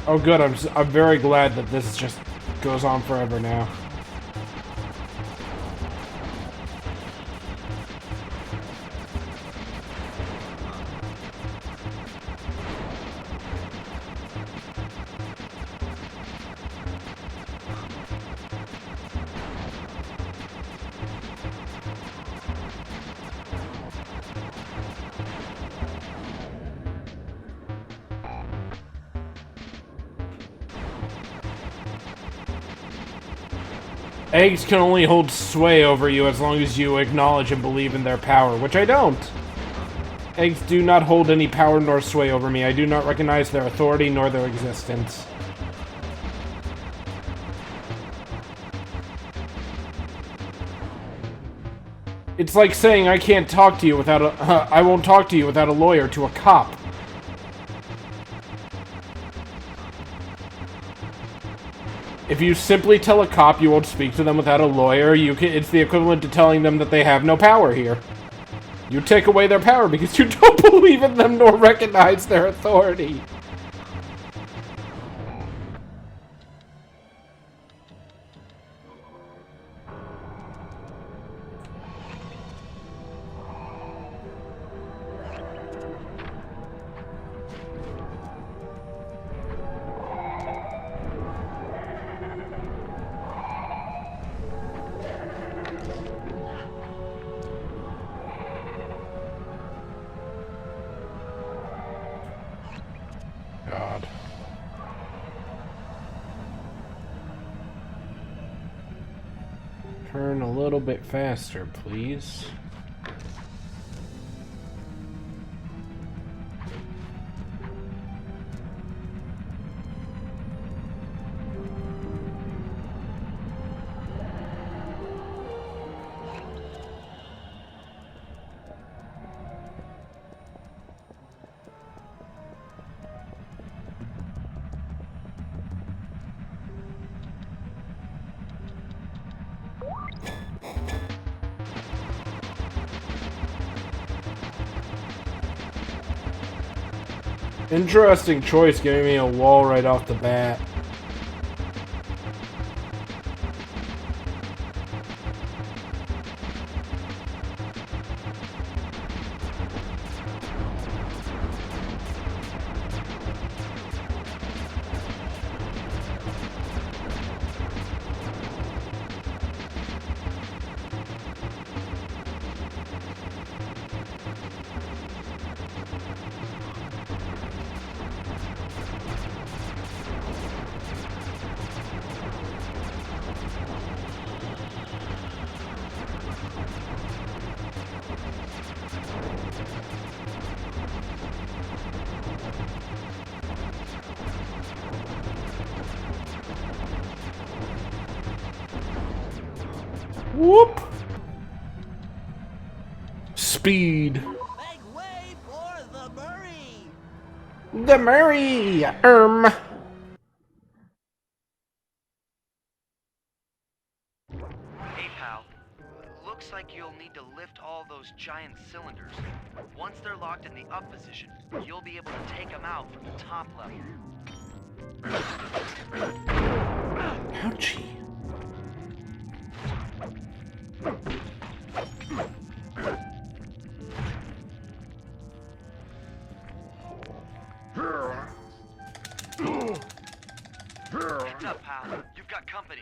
Oh good, I'm very glad that this just goes on forever now. Eggs can only hold sway over you as long as you acknowledge and believe in their power, which I don't. Eggs do not hold any power nor sway over me. I do not recognize their authority nor their existence. It's like saying I can't talk to you without a... I won't talk to you without a lawyer to a cop. If you simply tell a cop you won't speak to them without a lawyer, it's the equivalent to telling them that they have no power here. You take away their power because you don't believe in them nor recognize their authority. God. Turn a little bit faster, please. Interesting choice, giving me a wall right off the bat. Whoop! Speed. Make way for the Murray! The Murray! Hey, pal. Looks like you'll need to lift all those giant cylinders. Once they're locked in the up position, you'll be able to take them out from the top level. Ouchie. Heads up, pal. You've got company.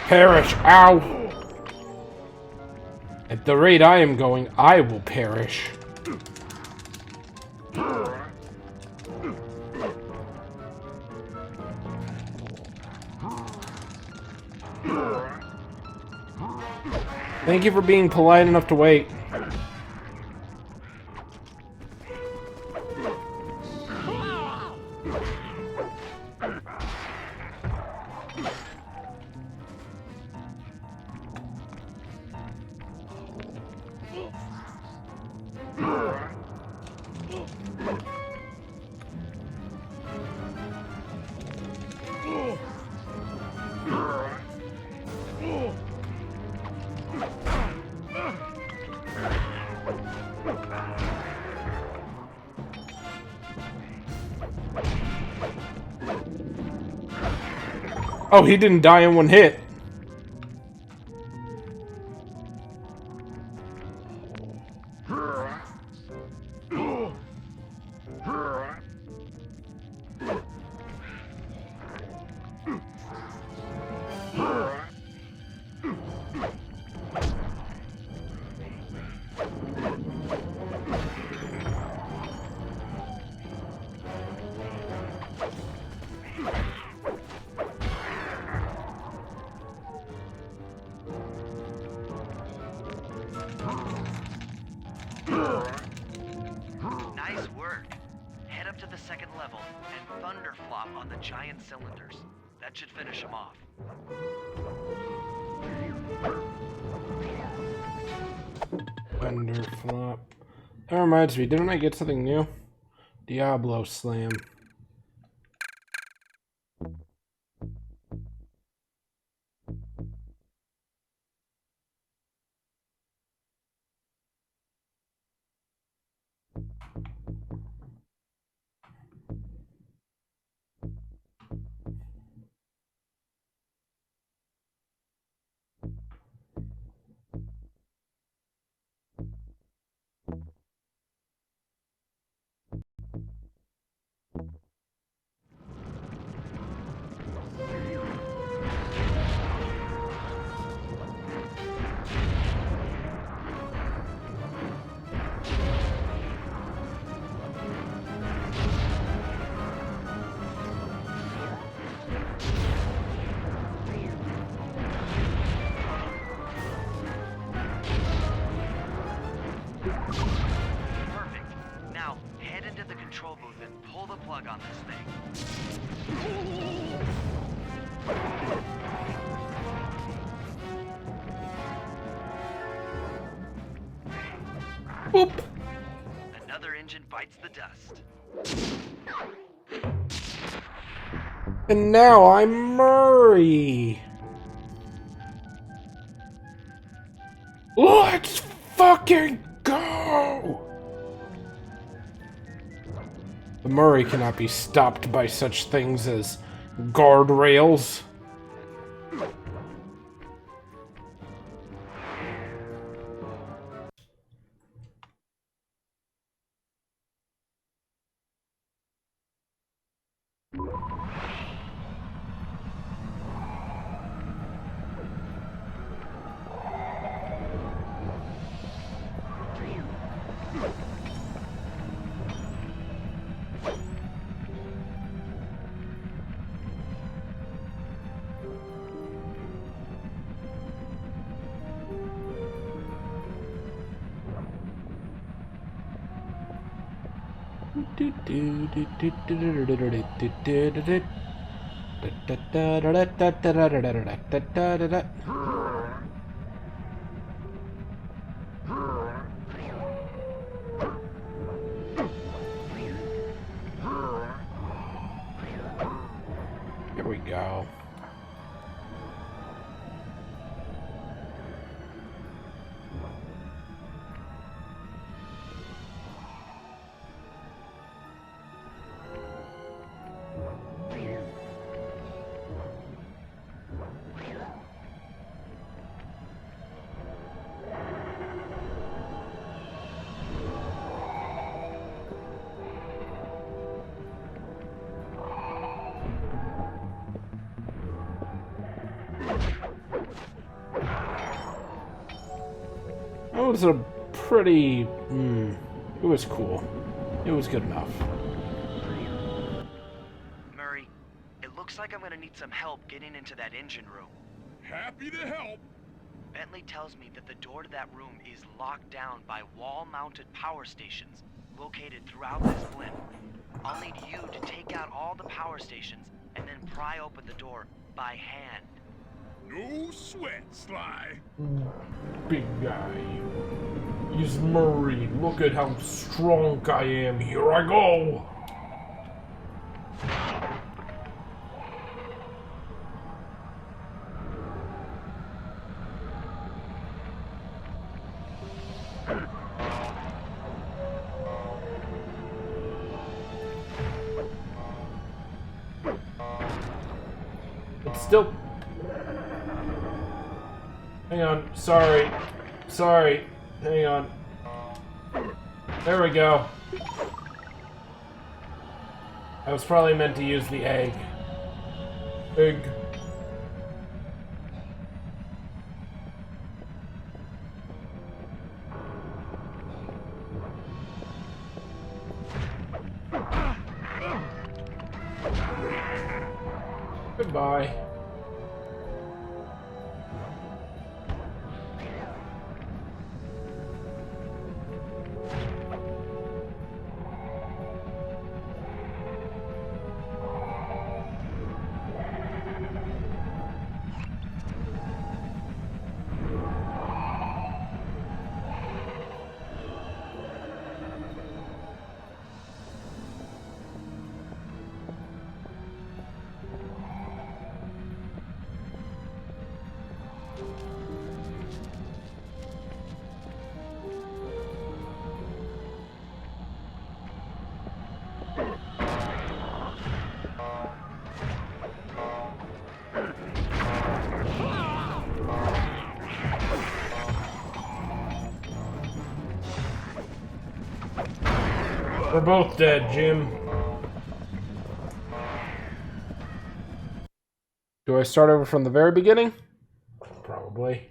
Perish! Ow! At the rate I am going, I will perish. Thank you for being polite enough to wait. Oh, he didn't die in one hit. Nice work. Head up to the second level and thunderflop on the giant cylinders. That should finish them off. Thunderflop. That reminds me, didn't I get something new? Diablo Slam. Perfect. Now, head into the control booth and pull the plug on this thing. Boop! Another engine bites the dust. And now I'm Murray! Let's fucking go! The Murray cannot be stopped by such things as guardrails. Here we go. That was a pretty... it was cool. It was good enough. Murray, it looks like I'm gonna need some help getting into that engine room. Happy to help. Bentley tells me that the door to that room is locked down by wall-mounted power stations located throughout this blimp. I'll need you to take out all the power stations and then pry open the door by hand. No sweat, Sly. Big guy. He's Murray. Look at how strong I am. Here I go. It's still... Hang on. Sorry. Sorry. Hang on. There we go. I was probably meant to use the egg. Egg. Goodbye. We're both dead, Jim. Do I start over from the very beginning? Probably.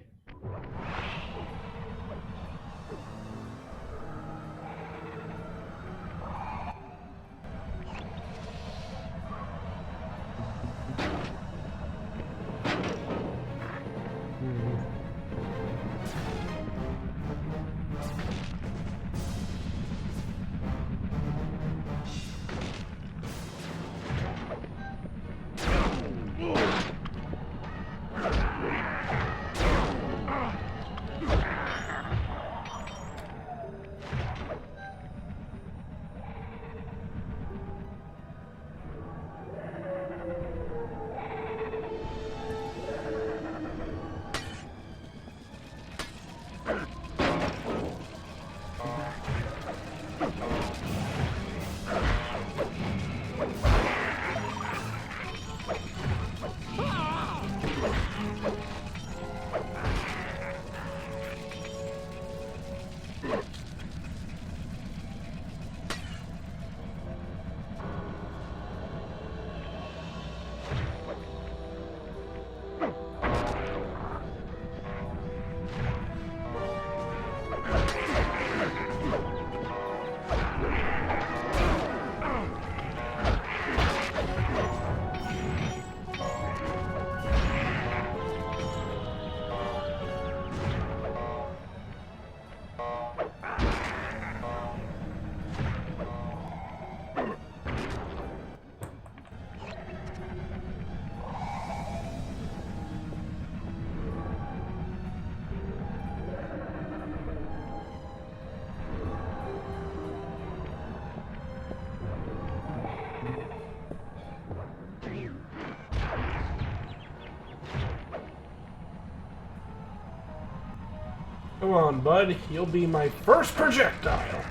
Come on, bud. You'll be my first projectile.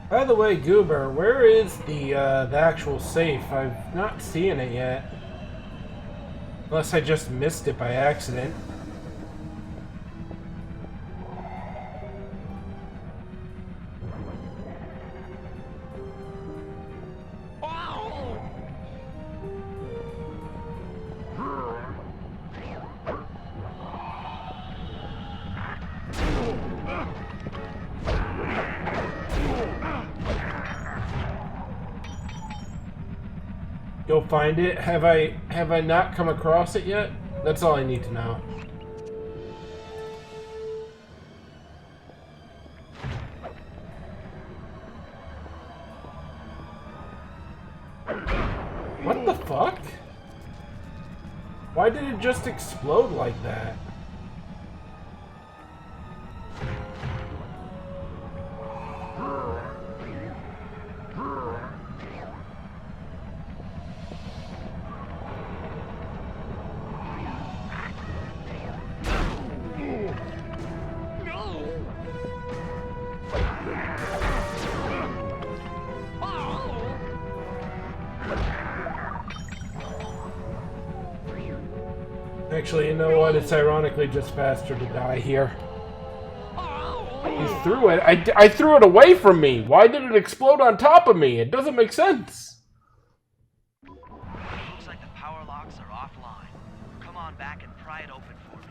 By the way, Goober, where is the actual safe? I've not seen it yet. Unless I just missed it by accident. Go find it. Have I not come across it yet? That's all I need to know. What the fuck? Why did it just explode like that? Actually, you know what? It's ironically just faster to die here. He threw it. I threw it away from me. Why did it explode on top of me? It doesn't make sense. Looks like the power locks are offline. Come on back and pry it open for me.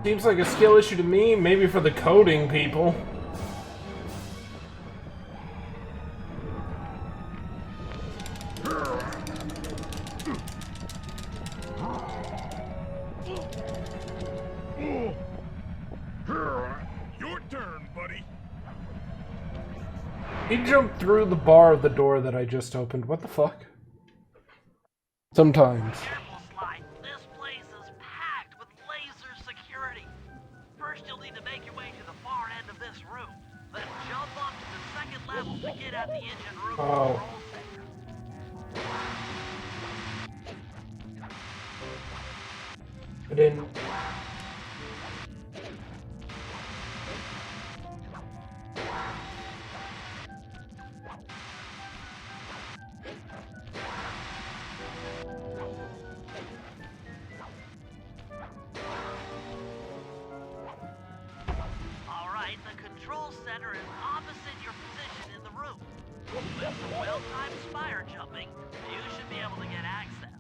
Seems like a skill issue to me, maybe for the coding people. Your turn, buddy. He jumped through the bar of the door that I just opened. What the fuck? Sometimes. Careful, Sly. This place is packed with laser security. First, you'll need to make your way to the far end of this room. Then jump up to the second level to get at the engine room Oh. control center. I didn't. Alright, the control center is opposite your position in the room. With some well-timed spire jumping, you should be able to get access.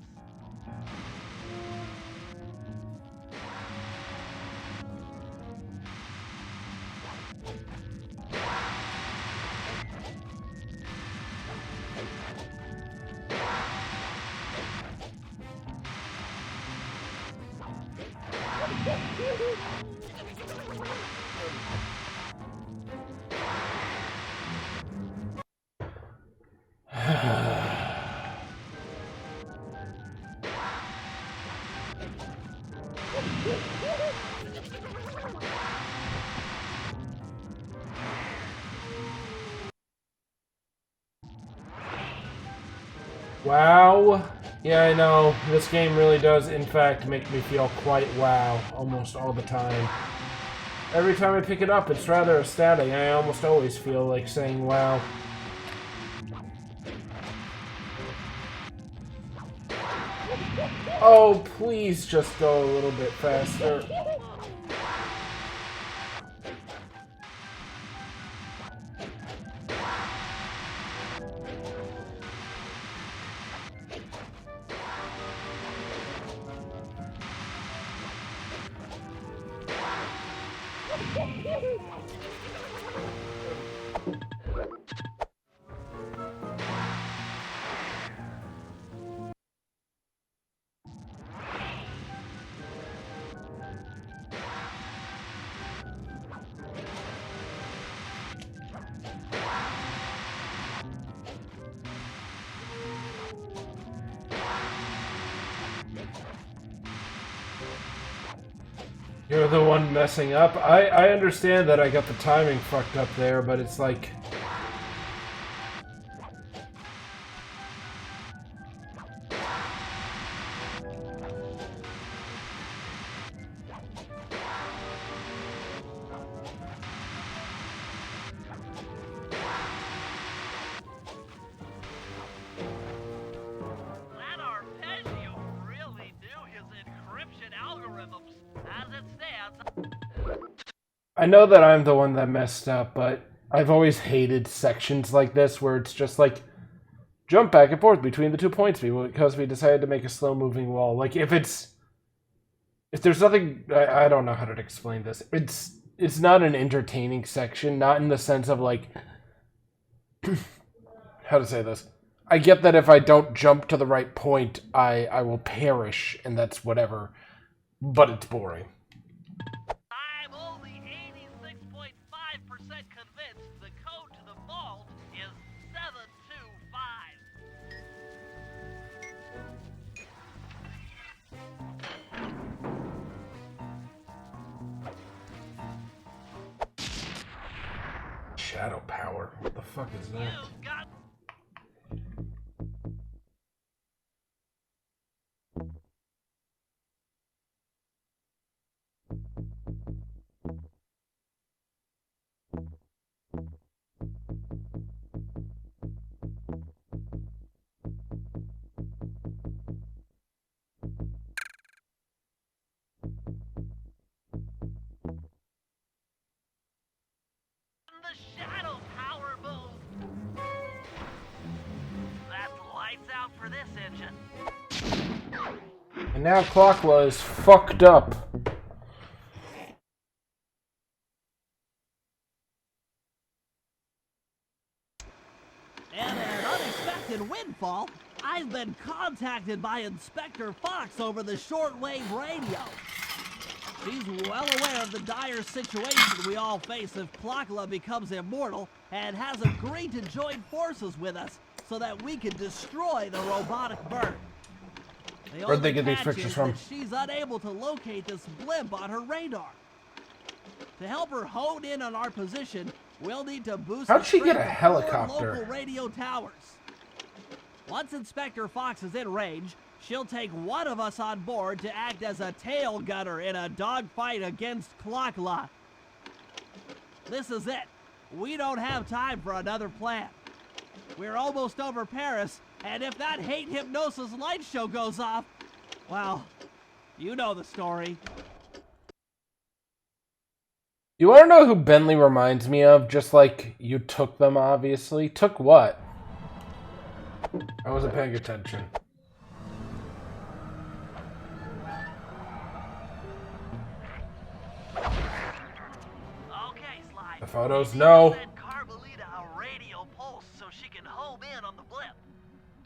Wow. Yeah, I know. This game really does, in fact, make me feel quite wow almost all the time. Every time I pick it up, it's rather ecstatic. I almost always feel like saying wow. Oh, please just go a little bit faster. You're the one messing up. I understand that I got the timing fucked up there, but it's like... That Arpeggio really knew his encryption algorithms. As it stands, I know that I'm the one that messed up, but I've always hated sections like this where it's just like, jump back and forth between the 2 points because we decided to make a slow-moving wall. Like, if there's nothing... I don't know how to explain this. It's not an entertaining section, not in the sense of, like... how to say this? I get that if I don't jump to the right point, I will perish, and that's whatever. But it's boring. I'm only 86.5% convinced the code to the vault is 725. Shadow power? What the fuck is that? You've got for this engine. And now Clockwerk is fucked up. And an unexpected windfall. I've been contacted by Inspector Fox over the shortwave radio. She's well aware of the dire situation we all face if Clockwerk becomes immortal and has agreed to join forces with us so that we can destroy the robotic bird. Where'd they get these pictures from? That she's unable to locate this blimp on her radar. To help her hone in on our position, we'll need to boost How'd she get a the strength of 4 helicopter? local radio towers. Once Inspector Fox is in range, she'll take one of us on board to act as a tail gunner in a dogfight against Clockwerk. This is it. We don't have time for another plan. We're almost over Paris, and if that hate hypnosis light show goes off, well, you know the story. You want to know who Bentley reminds me of? Just like you took them, obviously. Took what? I wasn't paying attention. Okay, Sly. The photos, no. Send Carmelita a radio pulse so she can home in on the blimp.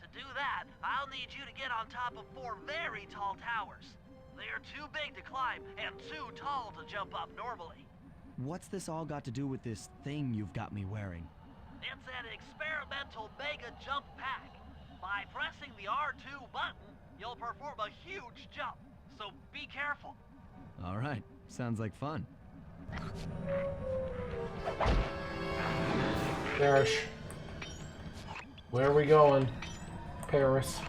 To do that, I'll need you to get on top of 4 very tall towers. They are too big to climb and too tall to jump up normally. What's this all got to do with this thing you've got me wearing? It's an experimental mega jump pack. By pressing the R2 button, you'll perform a huge jump, so be careful. All right, sounds like fun. Paris. Where are we going? Paris.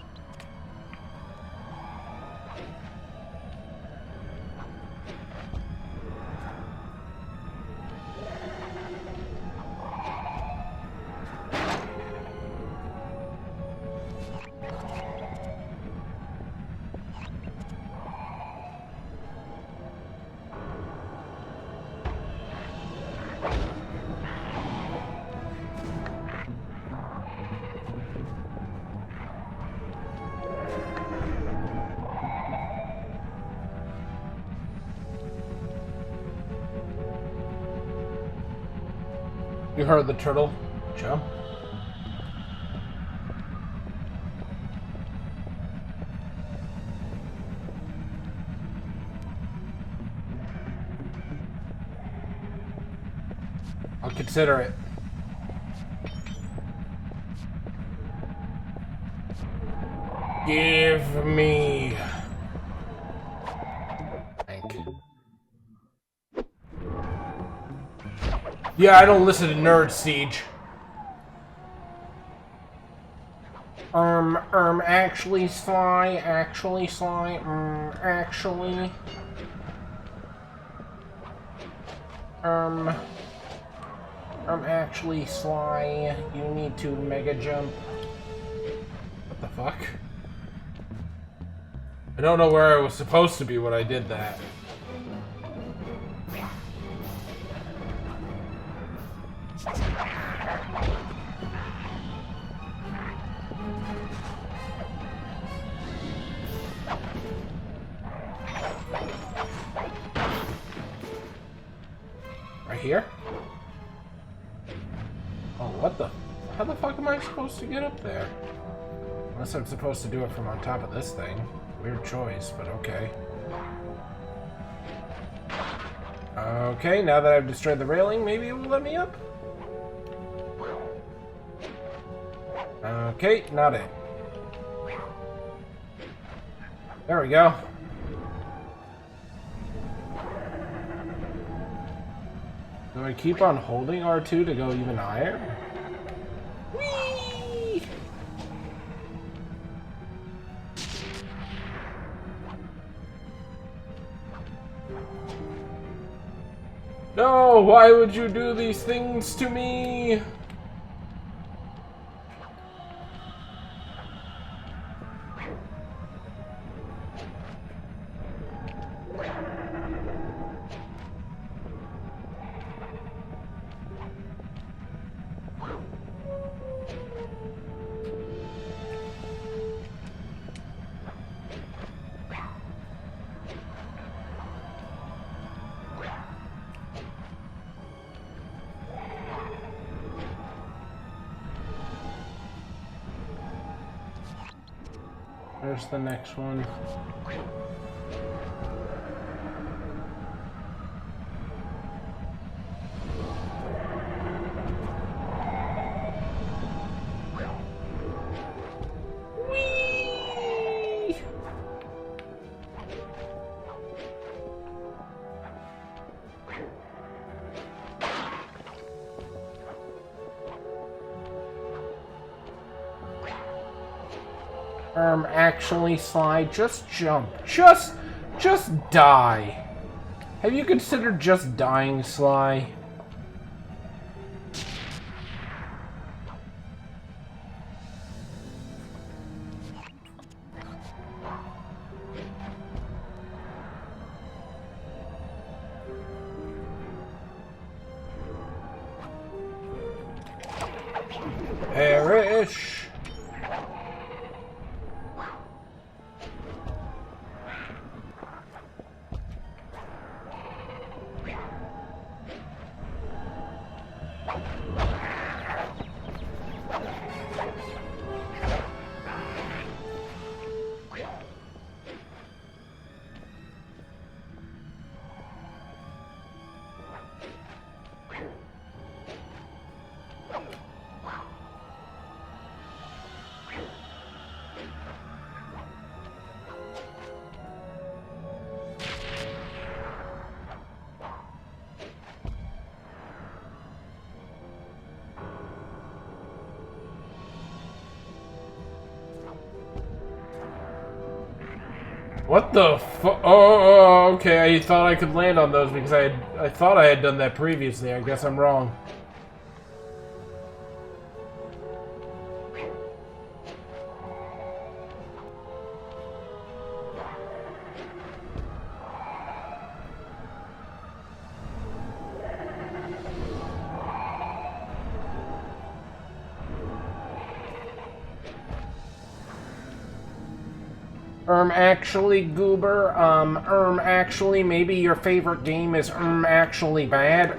You heard the turtle jump? I'll consider it. Give me... Thank you. Yeah, I don't listen to Nerd Siege. Actually, Sly, actually, Sly, you need to mega jump. What the fuck? I don't know where I was supposed to be when I did that. Right here? Oh, what the? How the fuck am I supposed to get up there? Unless I'm supposed to do it from on top of this thing. Weird choice, but okay. Okay, now that I've destroyed the railing, maybe it will let me up? Okay, not it. There we go. Do I keep on holding R2 to go even higher? Whee! No, why would you do these things to me? There's the next one. Actually, Sly, just jump. Just die. Have you considered just dying, Sly? Perish. What the fu- Oh, okay. I thought I could land on those because I thought I had done that previously. I guess I'm wrong. Actually, Goober, actually, maybe your favorite game is, actually bad,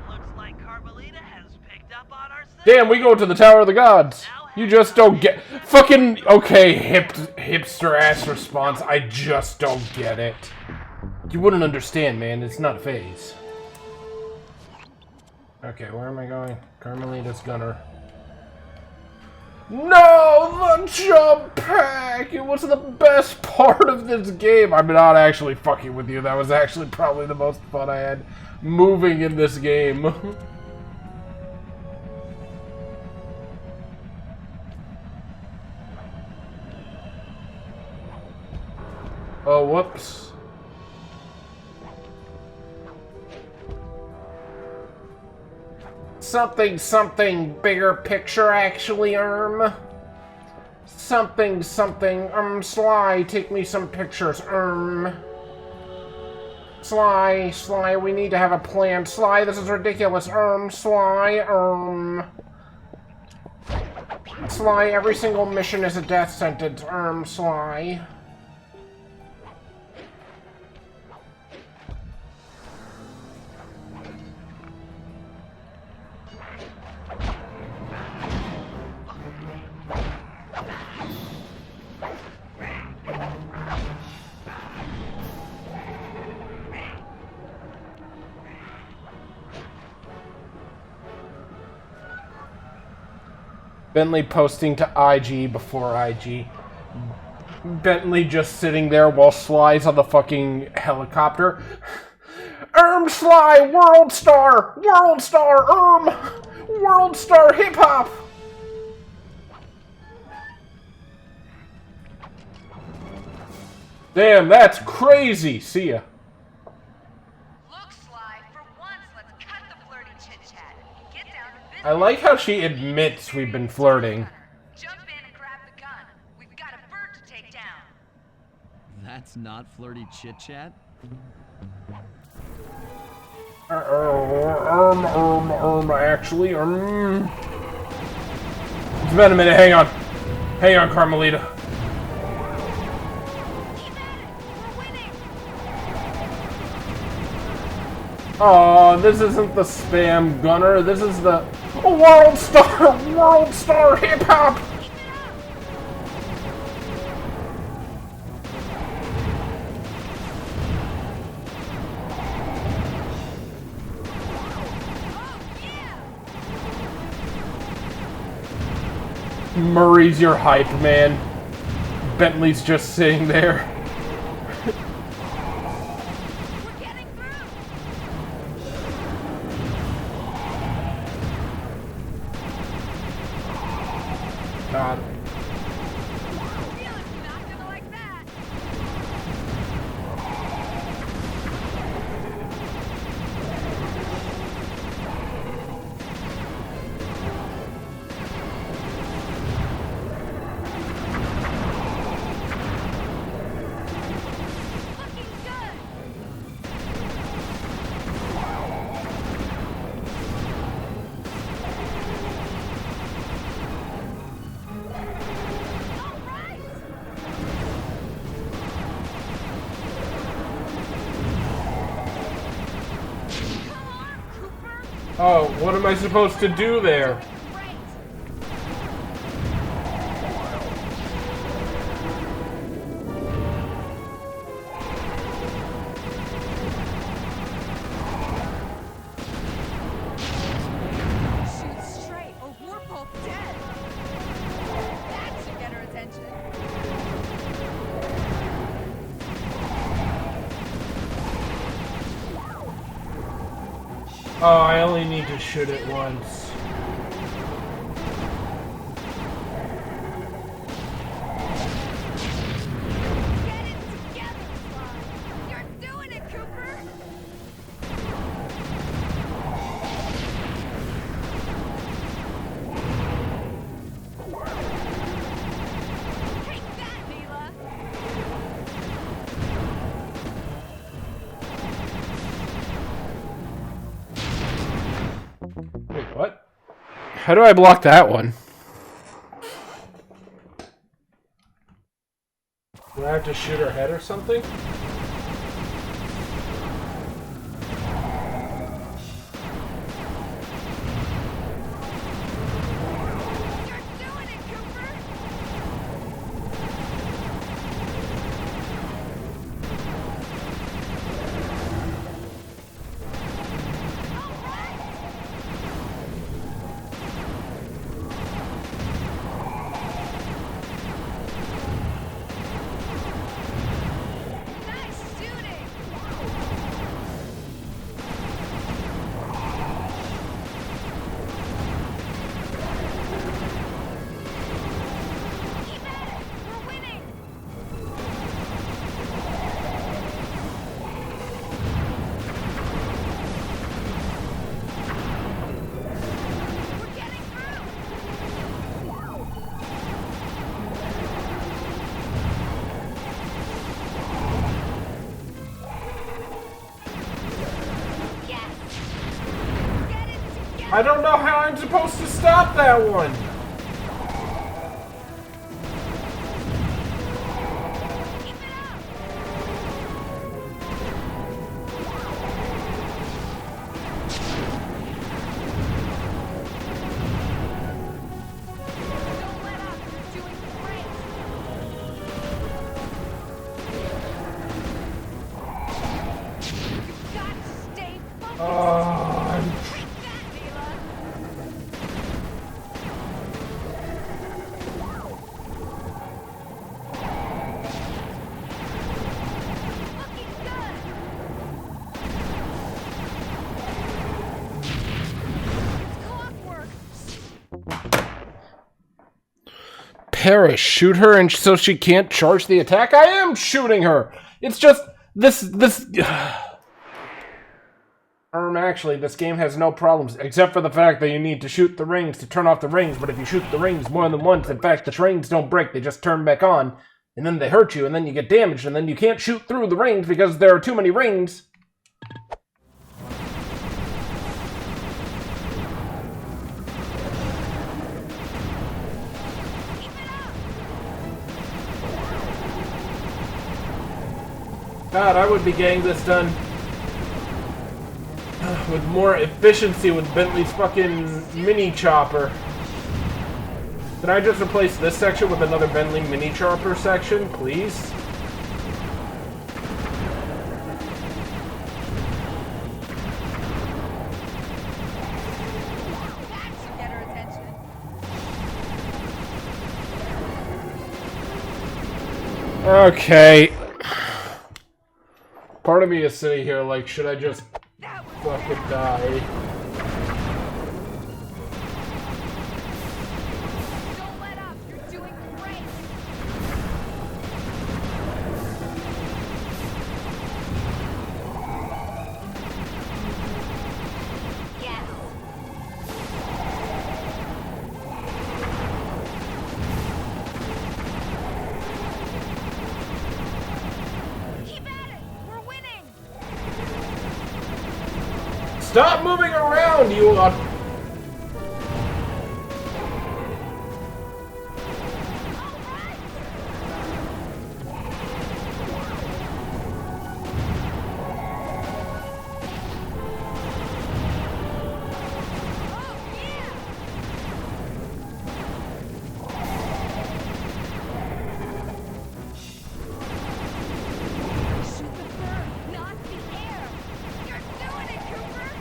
Looks like Carmelita has picked up on our signal. Damn, we go to the Tower of the Gods. You just don't get... Fucking... Okay, hipster-ass response. I just don't get it. You wouldn't understand, man. It's not a phase. Okay, where am I going? Carmelita's Gunner. No! The jump pack! It was the best part of this game. I'm not actually fucking with you. That was actually probably the most fun I had moving in this game. Oh, whoops. Something, bigger picture, actually, Something, Sly, take me some pictures, Sly, we need to have a plan. Sly, this is ridiculous, Sly, Sly, every single mission is a death sentence, Sly. Bentley posting to IG before IG. Bentley just sitting there while Sly's on the fucking helicopter. Sly, World Star, World Star Hip Hop. Damn, that's crazy. See ya. I like how she admits we've been flirting. Jump in and grab the gun. We've got a bird to take down. That's not flirty chit-chat? Actually, It's been a minute, hang on. Hang on, Carmelita. Oh, this isn't the spam gunner. This is the world star hip hop. Murray's your hype man. Bentley's just sitting there. We're getting through. God. Felix, not gonna like that. Looking good. All right. Come on, Cooper. Oh, what am I supposed to do there? Great. Shoot straight or we're both dead. That should get her attention. Oh, I only need to shoot it once. Get it together, Sly. You're doing it, Cooper. Take that, Mila. Wait, what? How do I block that one? Do I have to shoot her head or something? You're doing it, Cooper. All right. Nice shooting. Keep at it. We're winning. We're getting through. Yes. Get it together. I don't know how I'm supposed to stop that one. Keep it up. Don't let up. You're doing great. You've got to stay focused. I'm Take that, Mila. Looking good. It's Clockwerk. Paris, shoot her and so she can't charge the attack? I am shooting her! It's just this actually, this game has no problems, except for the fact that you need to shoot the rings to turn off the rings, but if you shoot the rings more than once, in fact, the rings don't break, they just turn back on, and then they hurt you, and then you get damaged, and then you can't shoot through the rings because there are too many rings. God, I would be getting this done. with more efficiency with Bentley's fucking mini chopper. Can I just replace this section with another Bentley mini chopper section, please? Okay. Part of me is sitting here like, should I just fucking die? Don't let up. You're doing great. Yes. Keep at it. We're winning. Stop moving around, you Shoot the bird, not the air. You're doing it, Cooper.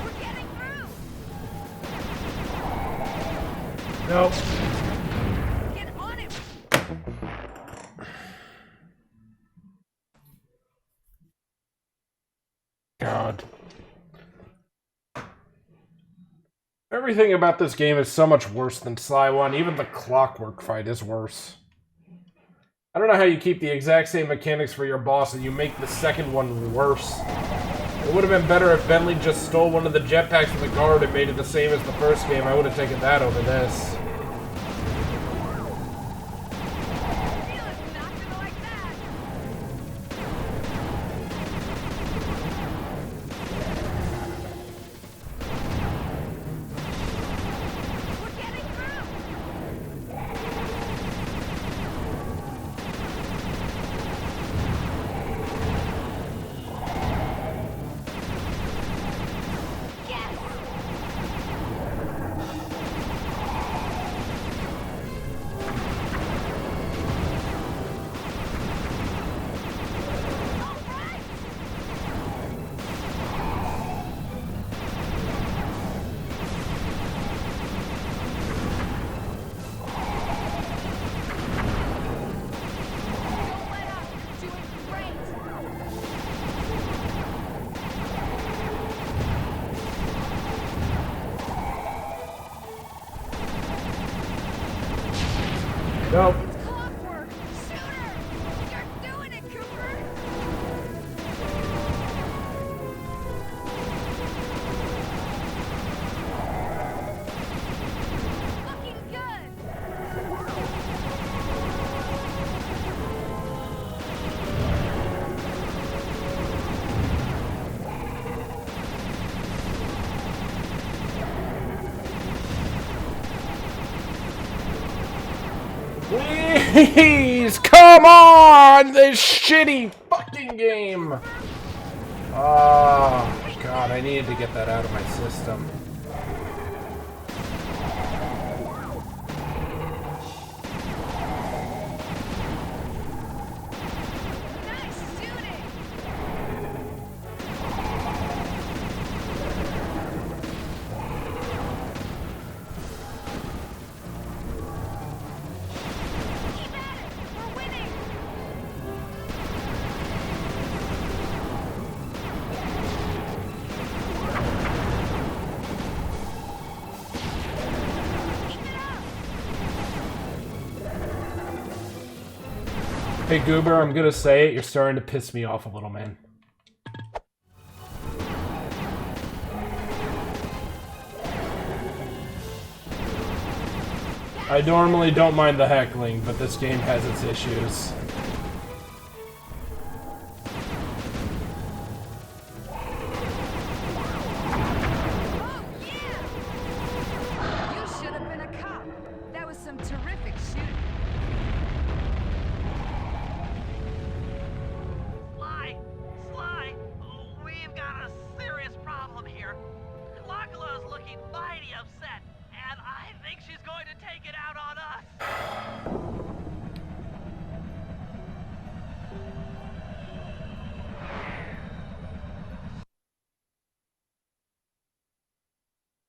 We're getting through. Nope. Get on it. God. Everything about this game is so much worse than Sly 1. Even the Clockwerk fight is worse. I don't know how you keep the exact same mechanics for your boss and you make the second one worse. It would have been better if Bentley just stole one of the jetpacks from the guard and made it the same as the first game. I would have taken that over this. Feeling not gonna like that. We're getting through. Yes. All right. Don't let up. You're doing great. Nope. It's Clockwerk. Shoot her. You're doing it, Cooper. Looking good. Please, come on! This shitty fucking game! Oh, God, I needed to get that out of my system. Nice shooting. Keep at it. We're winning. Keep it up. Hey, Goober, I'm gonna say it. You're starting to piss me off a little, man. I normally don't mind the heckling, but this game has its issues. Oh, yeah! You should have been a cop. That was some terrific to take it out on us.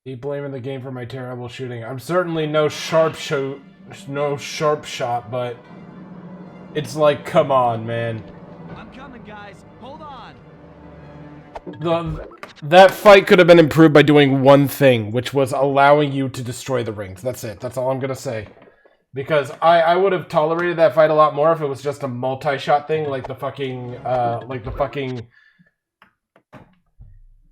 Keep blaming the game for my terrible shooting. I'm certainly no sharp shot, but it's like, come on, man. I'm coming, guys. Hold on. That fight could have been improved by doing one thing, which was allowing you to destroy the rings. That's it. That's all I'm gonna say. Because I would have tolerated that fight a lot more if it was just a multi-shot thing, like the fucking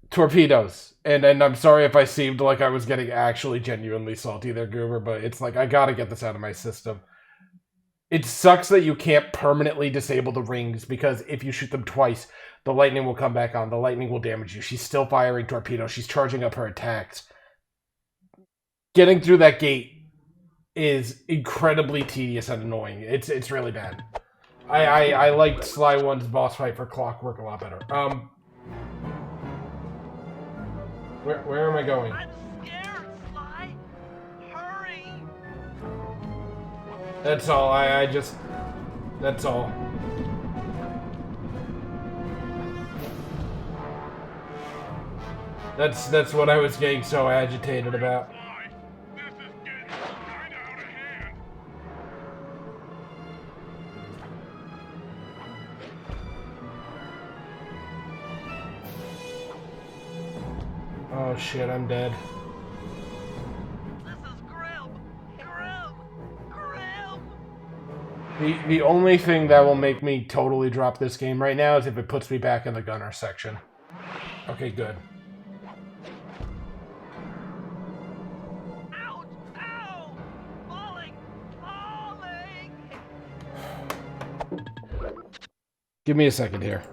torpedoes. And I'm sorry if I seemed like I was getting actually genuinely salty there, Goober, but it's like, I gotta get this out of my system. It sucks that you can't permanently disable the rings, because if you shoot them twice, the lightning will come back on. The lightning will damage you. She's still firing torpedoes. She's charging up her attacks. Getting through that gate is incredibly tedious and annoying. It's really bad. I liked Sly 1's boss fight for Clockwerk a lot better. Where am I going? I'm scared, Sly. Hurry. That's all. That's all. That's what I was getting so agitated about. This is getting kind of out of hand. Oh shit, I'm dead. This is grim. Grim. The only thing that will make me totally drop this game right now is if it puts me back in the gunner section. Okay, good. Ouch! Ow! Falling! Give me a second here.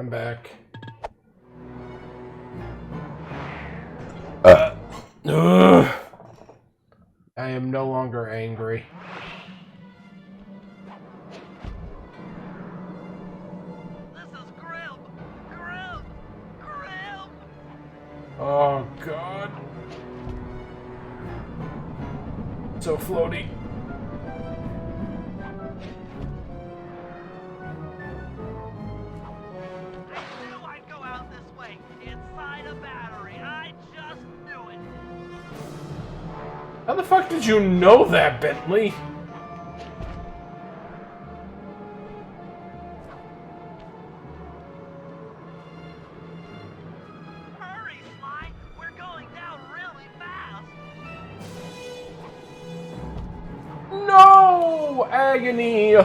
I'm back. I am no longer angry. This is grim! Grim! Grim! Oh, God. So floaty. I knew I'd go out this way, inside a battery. I just knew it. How the fuck did you know that, Bentley? Hurry, Sly! We're going down really fast! No! Agony!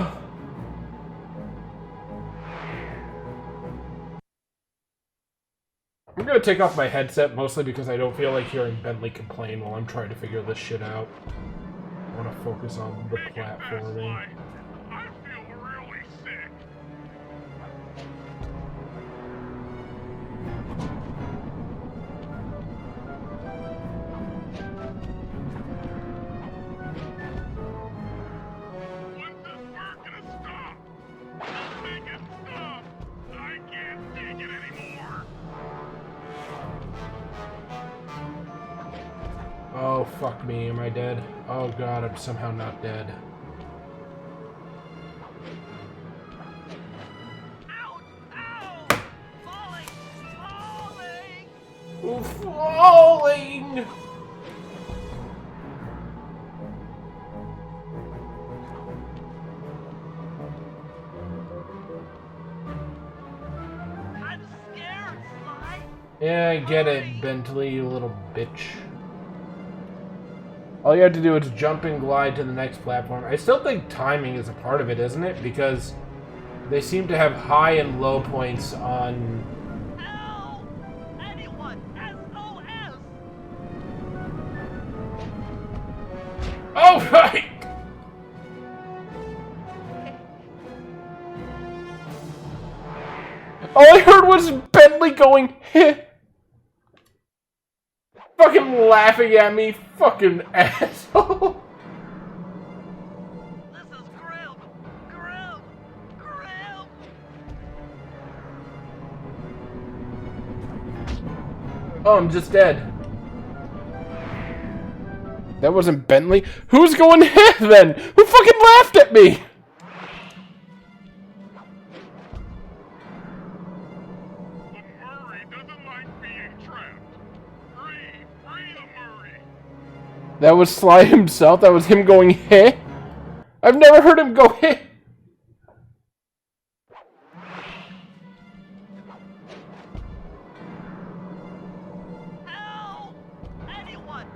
I'm gonna take off my headset mostly because I don't feel like hearing Bentley complain while I'm trying to figure this shit out. I want to focus on the platforming. I feel really sick. When's this work gonna stop? Just make it stop! I can't take it anymore! Oh, fuck me. Am I dead? Oh, God, I'm somehow not dead. Ouch! Ow! Falling! Falling! Falling! I'm scared, Sly! Yeah, I get it, Bentley, you little bitch. All you have to do is jump and glide to the next platform. I still think timing is a part of it, isn't it? Because they seem to have high and low points on... Help! Anyone! SOS! Oh, right! All I heard was Bentley going, heh. Fucking laughing at me, fucking asshole. This is grim! Grim! Grim! Oh, I'm just dead. That wasn't Bentley. Who's going heh then? Who fucking laughed at me? That was Sly himself? That was him going heh? I've never heard him go heh. Help! Anyone!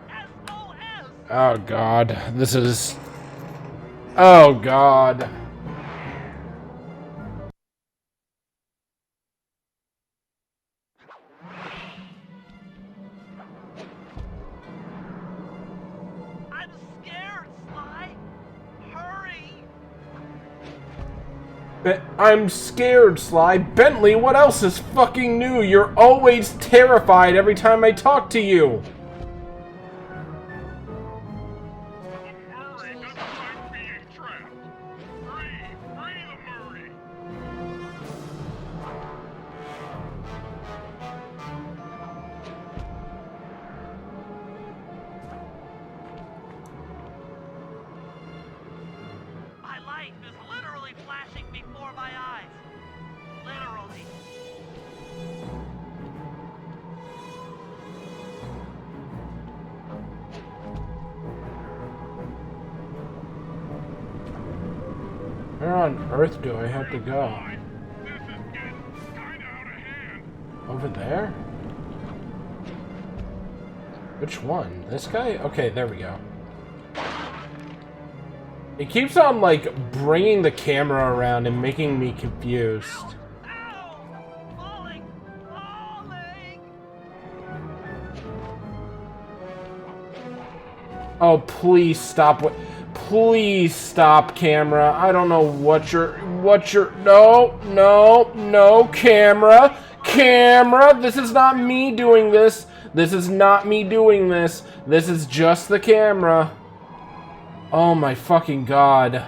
SOS! Oh God, this is... Oh God. I'm scared, Sly! Hurry! I'm scared, Sly. Bentley, what else is fucking new? You're always terrified every time I talk to you. Murray doesn't like being trapped. Free the Murray. My life is literally flashing before my eyes. Literally. Where on earth do I have to go? This is getting kinda out of hand. Over there? Which one? This guy? Okay, there we go. It keeps on, like, bringing the camera around and making me confused. Ow! Falling! Falling! Oh, please stop. Please stop, camera. I don't know what you're... No, camera. Camera! This is not me doing this. This is not me doing this. This is just the camera. Oh my fucking god.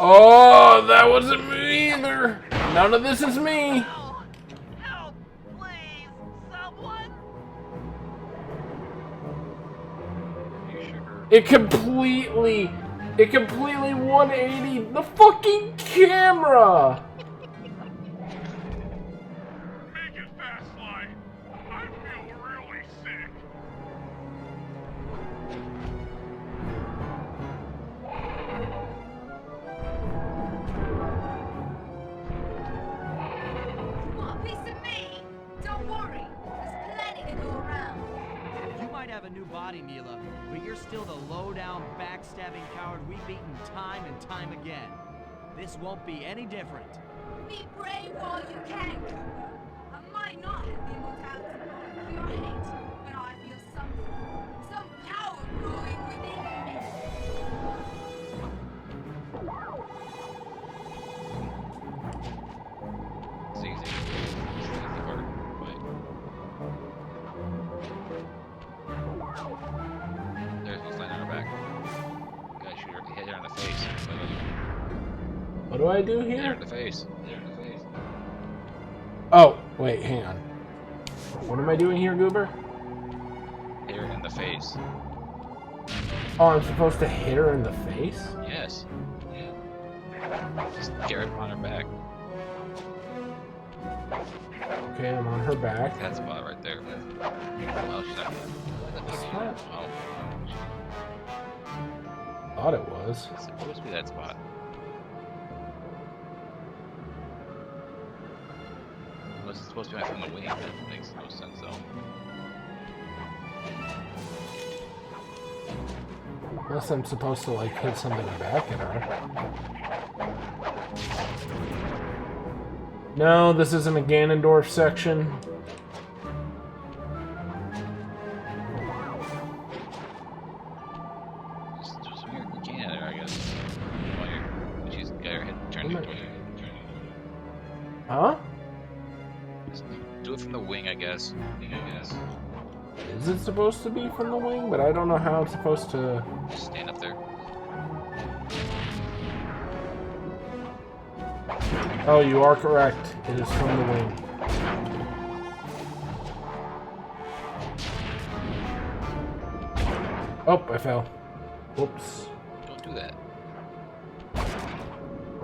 Oh, that wasn't me either. None of this is me. Help, please, someone. It completely 180 the fucking camera. Make it fast, Sly. I feel really sick. You want a piece of me? Don't worry. There's plenty to go around. You might have a new body, Neela, but you're still the low-down, backstabbing coward we've beaten time and time again. This won't be any different. Be brave while you can, Cooper. I might not have the immortality of pure hate, but I feel something. Some power growing within me. It's easy. It's the easy part. But there's one standing on her back. Gotta shoot her, hit her in the face. What do I do Hit her here? in the face. Hit her in the face. Oh, wait, hang on. What am I doing here, Goober? Hit her in the face. Oh, I'm supposed to hit her in the face? Yes. Yeah. Just get right on her back. Okay, I'm on her back. That spot right there. Oh, she's not. Spot? Oh. Thought it was. It's supposed to be that spot. It was supposed to be from the wing. That makes no sense though. Unless I'm supposed to, like, hit something back at her. No, this isn't a Ganondorf section. Just do some weird can there, I guess. While she's got her head turned into Huh? Just do it from the wing, I guess. Is it supposed to be from the wing? But I don't know how it's supposed to... Just stand up there. Oh, you are correct. It is from the wing. Oh, I fell. Whoops. Don't do that.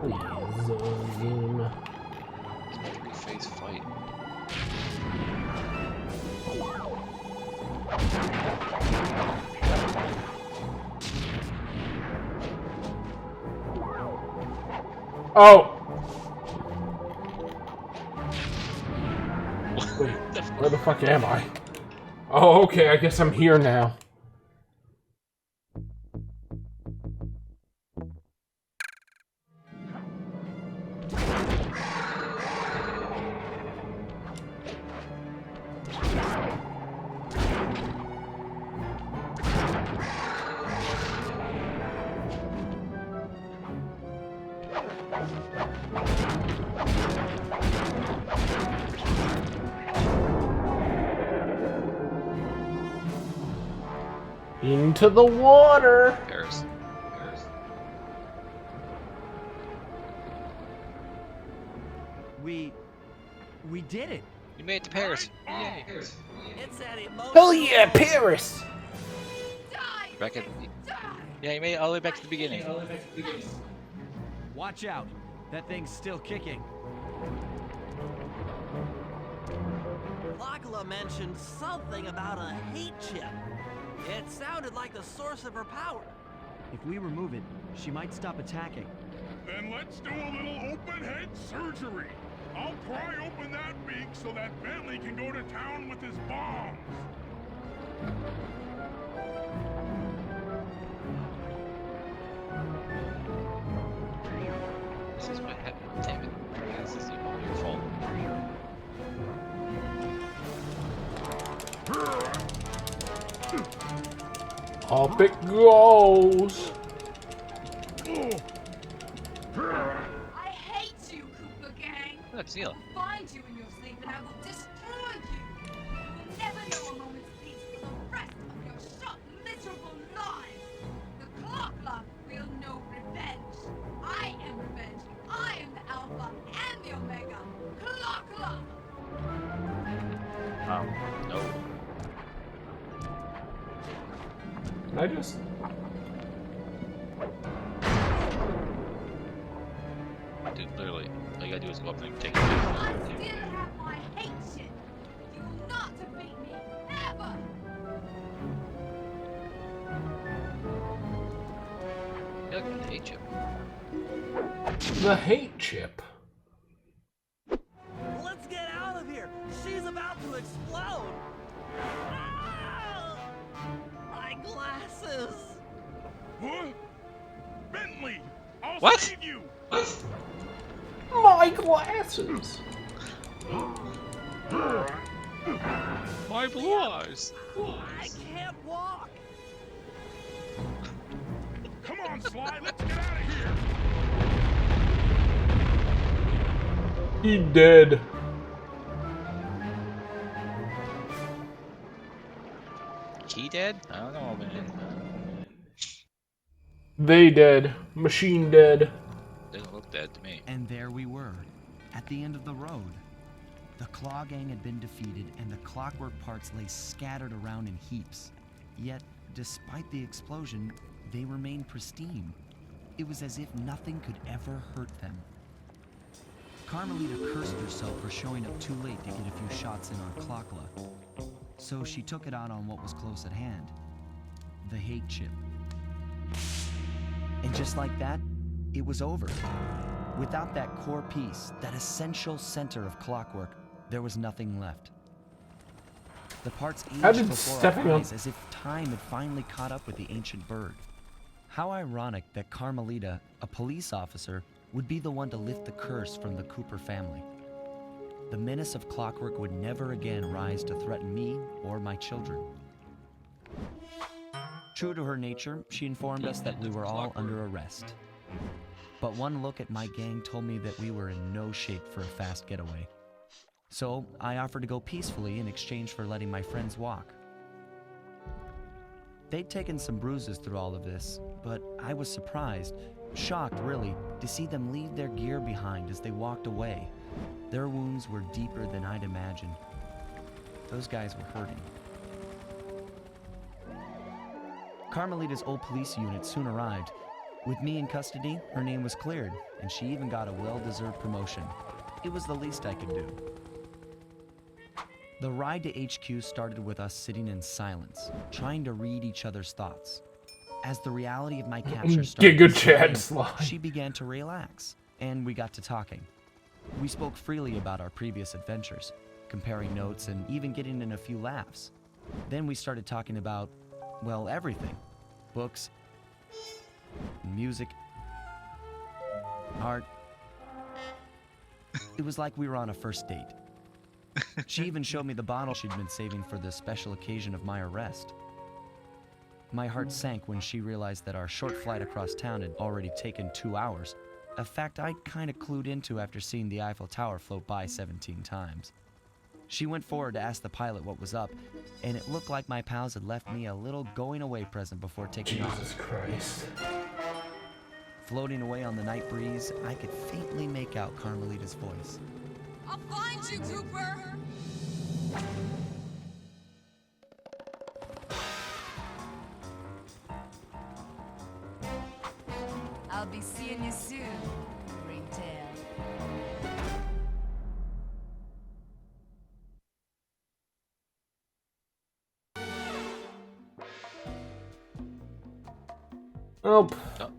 Please, game. It's a three-phase fight. Oh! Wait, where the fuck am I? Oh, okay, I guess I'm here now. Into the water! Paris. We did it. You made it to Paris. Yay. It's that emotional. Hell yeah, Paris! Die! Back at. Die! Yeah, you made it all the way back to the beginning. Watch out. That thing's still kicking. Lachlan mentioned something about a hate chip. It sounded like the source of her power. If we remove it, she might stop attacking. Then let's do a little open head surgery. I'll pry open that beak so that Bentley can go to town with his bombs. This is what happened. Damn it. This is all your fault. Up it goes. I hate you, Cooper Gang. That's Neil. I'll find you in your sleep and I will destroy you. You will never know a moment's peace for the rest of your short, miserable lives. The Clockwerk will know revenge. I am revenge. I am the Alpha and the Omega. Clockwerk! No. Can I just... Dude, literally, all you gotta do is go up there and take it. I still have my hate shit. You will not defeat me, ever! Yeah, look at the hate chip. The hate chip. Let's get out of here! She's about to explode! Ah! My glasses! What? Bentley! I'll What? save you! My glasses. My blue eyes. I can't walk! Come on, Sly, let's get out of here! He dead. He dead? I don't know, man. They dead. Machine dead. Doesn't look dead to me. And there we were, at the end of the road. The Claw Gang had been defeated, and the Clockwerk parts lay scattered around in heaps. Yet, despite the explosion, they remained pristine. It was as if nothing could ever hurt them. Carmelita cursed herself for showing up too late to get a few shots in on Clockla. So she took it out on what was close at hand, the hate chip. And just like that, it was over. Without that core piece, that essential center of Clockwerk, there was nothing left. The parts How aged did before stepping our on- eyes as if time had finally caught up with the ancient bird. How ironic that Carmelita, a police officer, would be the one to lift the curse from the Cooper family. The menace of Clockwerk would never again rise to threaten me or my children. True to her nature, she informed us that we were all under arrest. But one look at my gang told me that we were in no shape for a fast getaway. So I offered to go peacefully in exchange for letting my friends walk. They'd taken some bruises through all of this, but I was surprised, shocked really, to see them leave their gear behind as they walked away. Their wounds were deeper than I'd imagined. Those guys were hurting. Carmelita's old police unit soon arrived. With me in custody, her name was cleared, and she even got a well-deserved promotion. It was the least I could do. The ride to HQ started with us sitting in silence, trying to read each other's thoughts. As the reality of my capture started Giga to Chad sink in, Sly. she began to relax, and we got to talking. We spoke freely about our previous adventures, comparing notes and even getting in a few laughs. Then we started talking about, well, everything. Books, music, art. It was like we were on a first date. She even showed me the bottle she'd been saving for the special occasion of my arrest. My heart sank when she realized that our short flight across town had already taken 2 hours, a fact I'd kind of clued into after seeing the Eiffel Tower float by 17 times. She went forward to ask the pilot what was up, and it looked like my pals had left me a little going-away present before taking off. Jesus Christ. Floating away on the night breeze, I could faintly make out Carmelita's voice. I'll find you, Cooper! I'll be seeing you soon, Ringtail. Oh.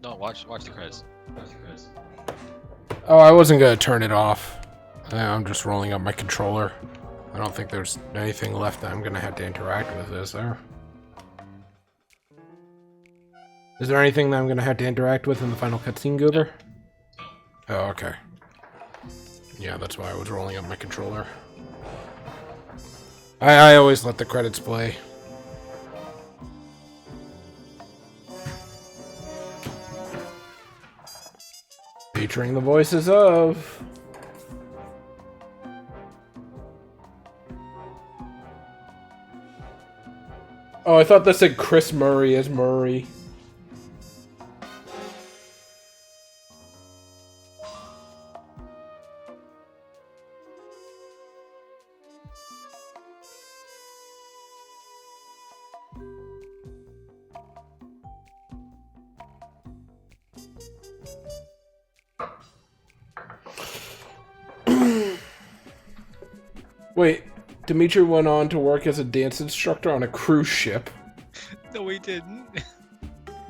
No, watch the credits. Oh, I wasn't gonna turn it off. I'm just rolling up my controller. I don't think there's anything left that I'm gonna have to interact with, is there? Is there anything that I'm gonna have to interact with in the final cutscene, Goober? Oh, okay. Yeah, that's why I was rolling up my controller. I always let the credits play. Featuring the voices of... Oh, I thought that said Chris Murray as Murray. Wait, Dimitri went on to work as a dance instructor on a cruise ship. No, he didn't.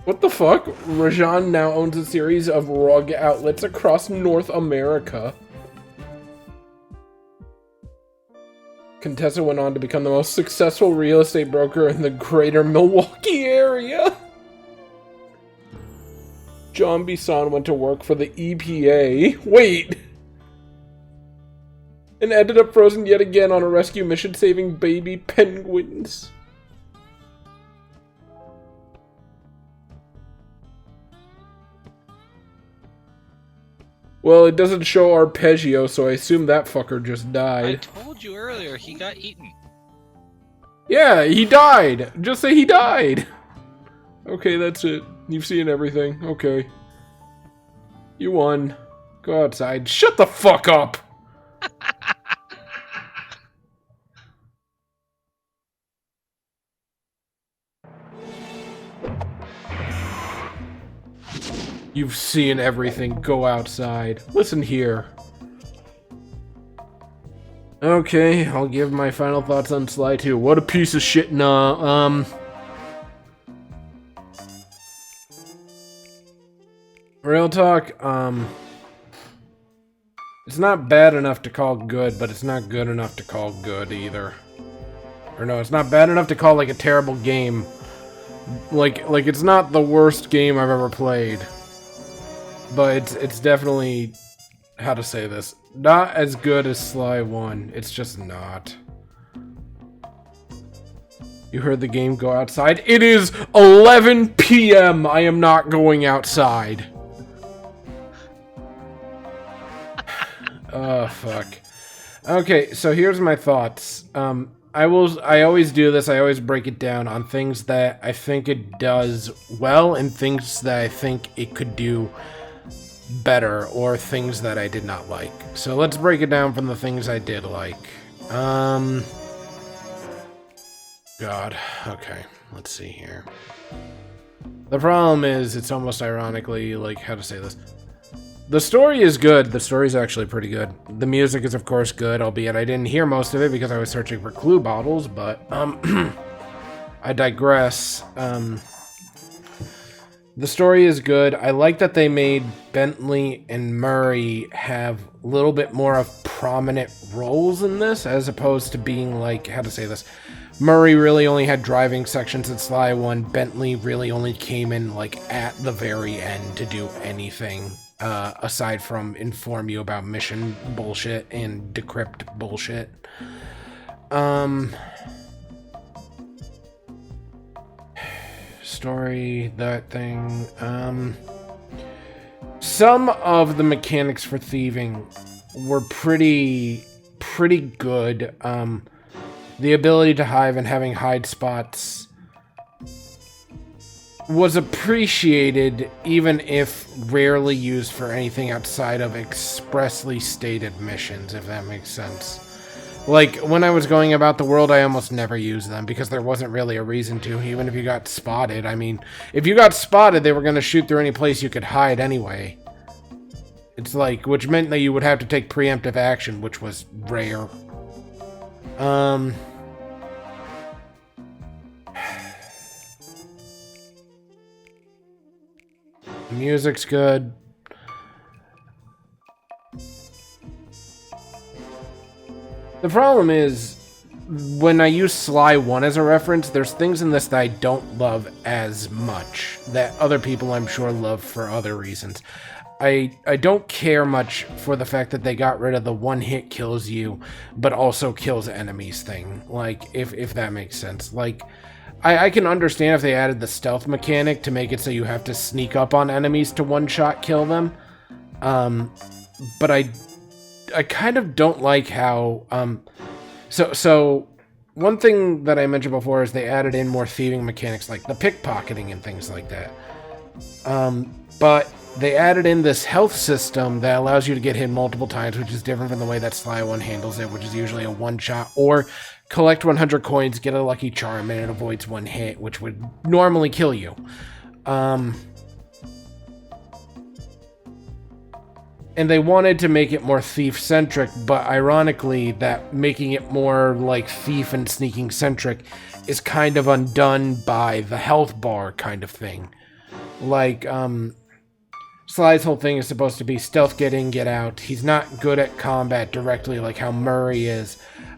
What the fuck? Rajan now owns a series of rug outlets across North America. Contessa went on to become the most successful real estate broker in the greater Milwaukee area. John Bisson went to work for the EPA. Wait! And ended up frozen yet again on a rescue mission saving baby penguins. Well, it doesn't show Arpeggio, so I assume that fucker just died. I told you earlier, he got eaten. Yeah, he died! Just say he died! Okay, that's it. You've seen everything. Okay. You won. Go outside. Shut the fuck up! You've seen everything. Go outside. Listen here. Okay, I'll give my final thoughts on Sly 2. What a piece of shit. Nah, real talk, it's not bad enough to call good, but it's not good enough to call good either. Or no, it's not bad enough to call like a terrible game. Like it's not the worst game I've ever played. But it's definitely, how to say this, not as good as Sly 1. It's just not. You heard the game, go outside. It is 11 p.m. I am not going outside. Oh, fuck. Okay, so here's my thoughts. I always do this. I always break it down on things that I think it does well and things that I think it could do better, or things that I did not like. So let's break it down from the things I did like. God. Okay, let's see here. The problem is, it's almost ironically, like, how to say this. The story is good. The story's actually pretty good. The music is, of course, good, albeit I didn't hear most of it because I was searching for clue bottles, but, I digress. The story is good. I like that they made Bentley and Murray have a little bit more of prominent roles in this, as opposed to being like, how to say this, Murray really only had driving sections in Sly 1, Bentley really only came in like at the very end to do anything, aside from inform you about mission bullshit and decrypt bullshit. Story, that thing. Some of the mechanics for thieving were pretty good. The ability to hide and having hide spots was appreciated, even if rarely used for anything outside of expressly stated missions, if that makes sense. Like, when I was going about the world, I almost never used them, because there wasn't really a reason to, even if you got spotted. I mean, if you got spotted, they were going to shoot through any place you could hide anyway. It's like, which meant that you would have to take preemptive action, which was rare. The music's good. The problem is, when I use Sly 1 as a reference, there's things in this that I don't love as much, that other people I'm sure love for other reasons. I don't care much for the fact that they got rid of the one hit kills you, but also kills enemies thing, like, if that makes sense. Like, I can understand if they added the stealth mechanic to make it so you have to sneak up on enemies to one-shot kill them, But I kind of don't like how so one thing that I mentioned before is they added in more thieving mechanics like the pickpocketing and things like that. But they added in this health system that allows you to get hit multiple times, which is different from the way that Sly 1 handles it, which is usually a one-shot, or collect 100 coins, get a lucky charm, and it avoids one hit, which would normally kill you. And they wanted to make it more thief-centric, but ironically, that making it more like thief and sneaking-centric is kind of undone by the health bar kind of thing. Like, Sly's whole thing is supposed to be stealth, get in, get out. He's not good at combat directly like how Murray is.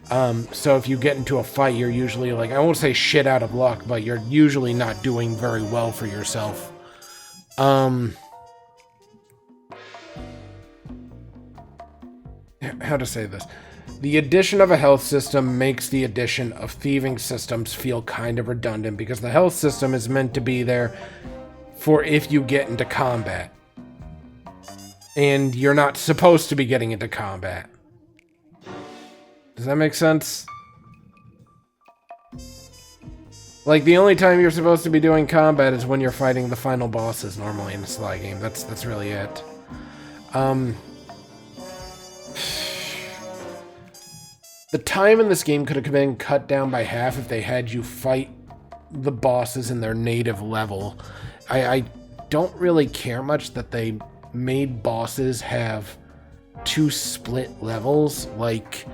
So if you get into a fight, you're usually like, I won't say shit out of luck, but you're usually not doing very well for yourself. How to say this? The addition of a health system makes the addition of thieving systems feel kind of redundant because the health system is meant to be there for if you get into combat. And you're not supposed to be getting into combat. Does that make sense? Like, the only time you're supposed to be doing combat is when you're fighting the final bosses normally in a Sly game. That's really it. The time in this game could have been cut down by half if they had you fight the bosses in their native level. I don't really care much that they made bosses have 2 split levels, like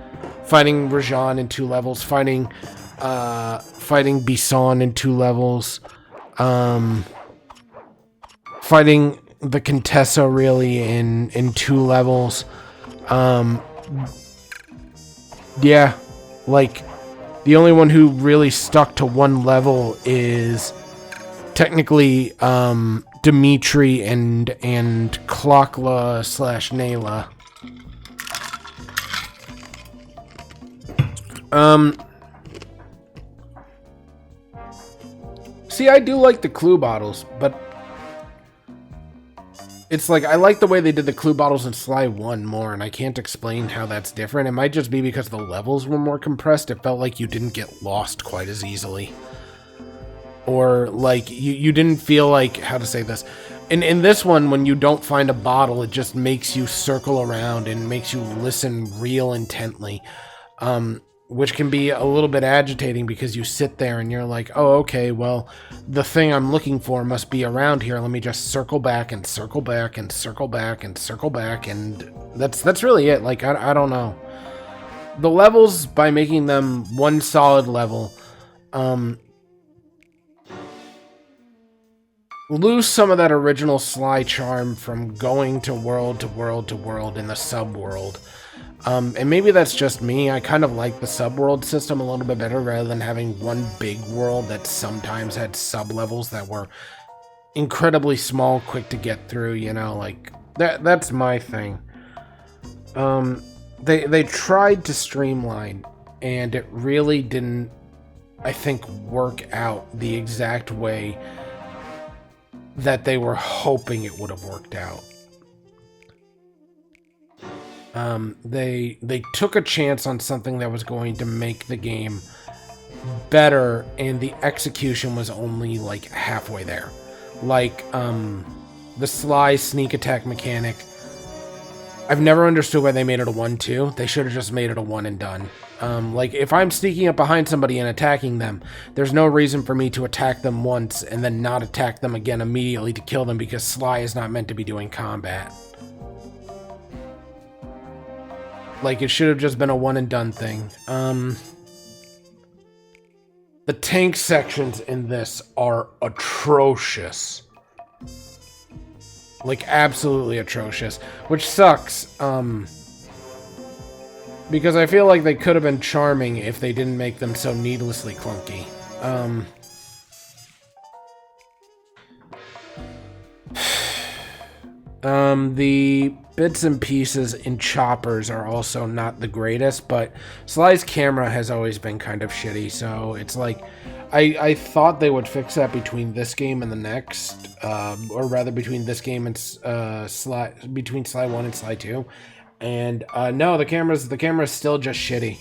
fighting Rajan in 2 levels, fighting Bison in 2 levels, fighting the Contessa really in 2 levels. Yeah, like the only one who really stuck to 1 level is technically Dimitri and Klokla/Nayla. See, I do like the clue bottles, but it's like, I like the way they did the clue bottles in Sly 1 more, and I can't explain how that's different. It might just be because the levels were more compressed. It felt like you didn't get lost quite as easily. Or, like, you didn't feel like, how to say this? In this one, when you don't find a bottle, it just makes you circle around and makes you listen real intently. Which can be a little bit agitating because you sit there and you're like, oh, okay, well, the thing I'm looking for must be around here. Let me just circle back and circle back and circle back and circle back. And that's really it. Like, I don't know. The levels, by making them one solid level, lose some of that original Sly charm from going to world to world to world in the sub-world. And maybe that's just me. I kind of like the sub-world system a little bit better rather than having one big world that sometimes had sub-levels that were incredibly small, quick to get through, you know, like, that's my thing. They tried to streamline, and it really didn't, I think, work out the exact way that they were hoping it would have worked out. They took a chance on something that was going to make the game better, and the execution was only like halfway there. Like, the Sly sneak attack mechanic, I've never understood why they made it a 1-2. They should have just made it a 1 and done. Like, if I'm sneaking up behind somebody and attacking them, there's no reason for me to attack them once and then not attack them again immediately to kill them, because Sly is not meant to be doing combat. Like, it should have just been a 1 and done thing. The tank sections in this are atrocious. Like, absolutely atrocious. Which sucks, because I feel like they could have been charming if they didn't make them so needlessly clunky. The bits and pieces in choppers are also not the greatest, but Sly's camera has always been kind of shitty, so it's like I thought they would fix that between this game and the next, or rather between this game and between Sly 1 and Sly 2. And no, the camera's still just shitty,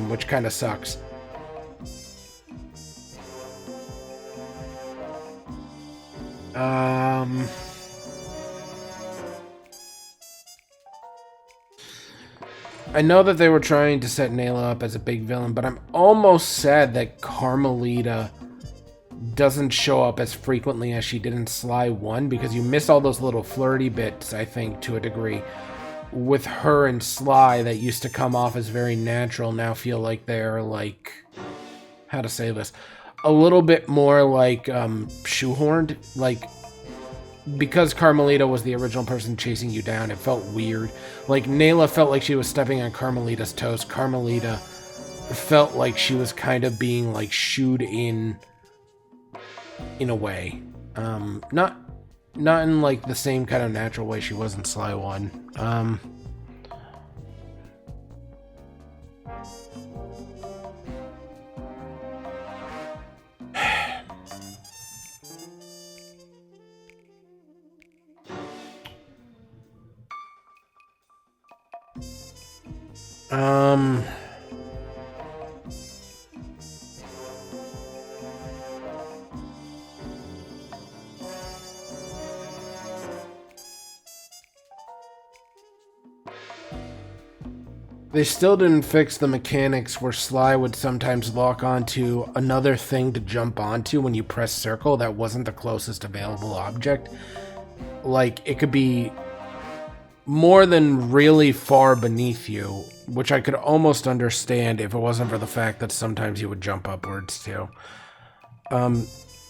which kind of sucks. I know that they were trying to set Nayla up as a big villain, but I'm almost sad that Carmelita doesn't show up as frequently as she did in Sly 1, because you miss all those little flirty bits, I think, to a degree, with her and Sly that used to come off as very natural, now feel like they're, like, how to say this, a little bit more, like, shoehorned, like, because Carmelita was the original person chasing you down, it felt weird. Like, Nayla felt like she was stepping on Carmelita's toes. Carmelita felt like she was kind of being, like, shooed in a way. Not in, like, the same kind of natural way she was in Sly 1. They still didn't fix the mechanics where Sly would sometimes lock onto another thing to jump onto when you press circle that wasn't the closest available object. Like, it could be more than really far beneath you, which I could almost understand if it wasn't for the fact that sometimes you would jump upwards too. The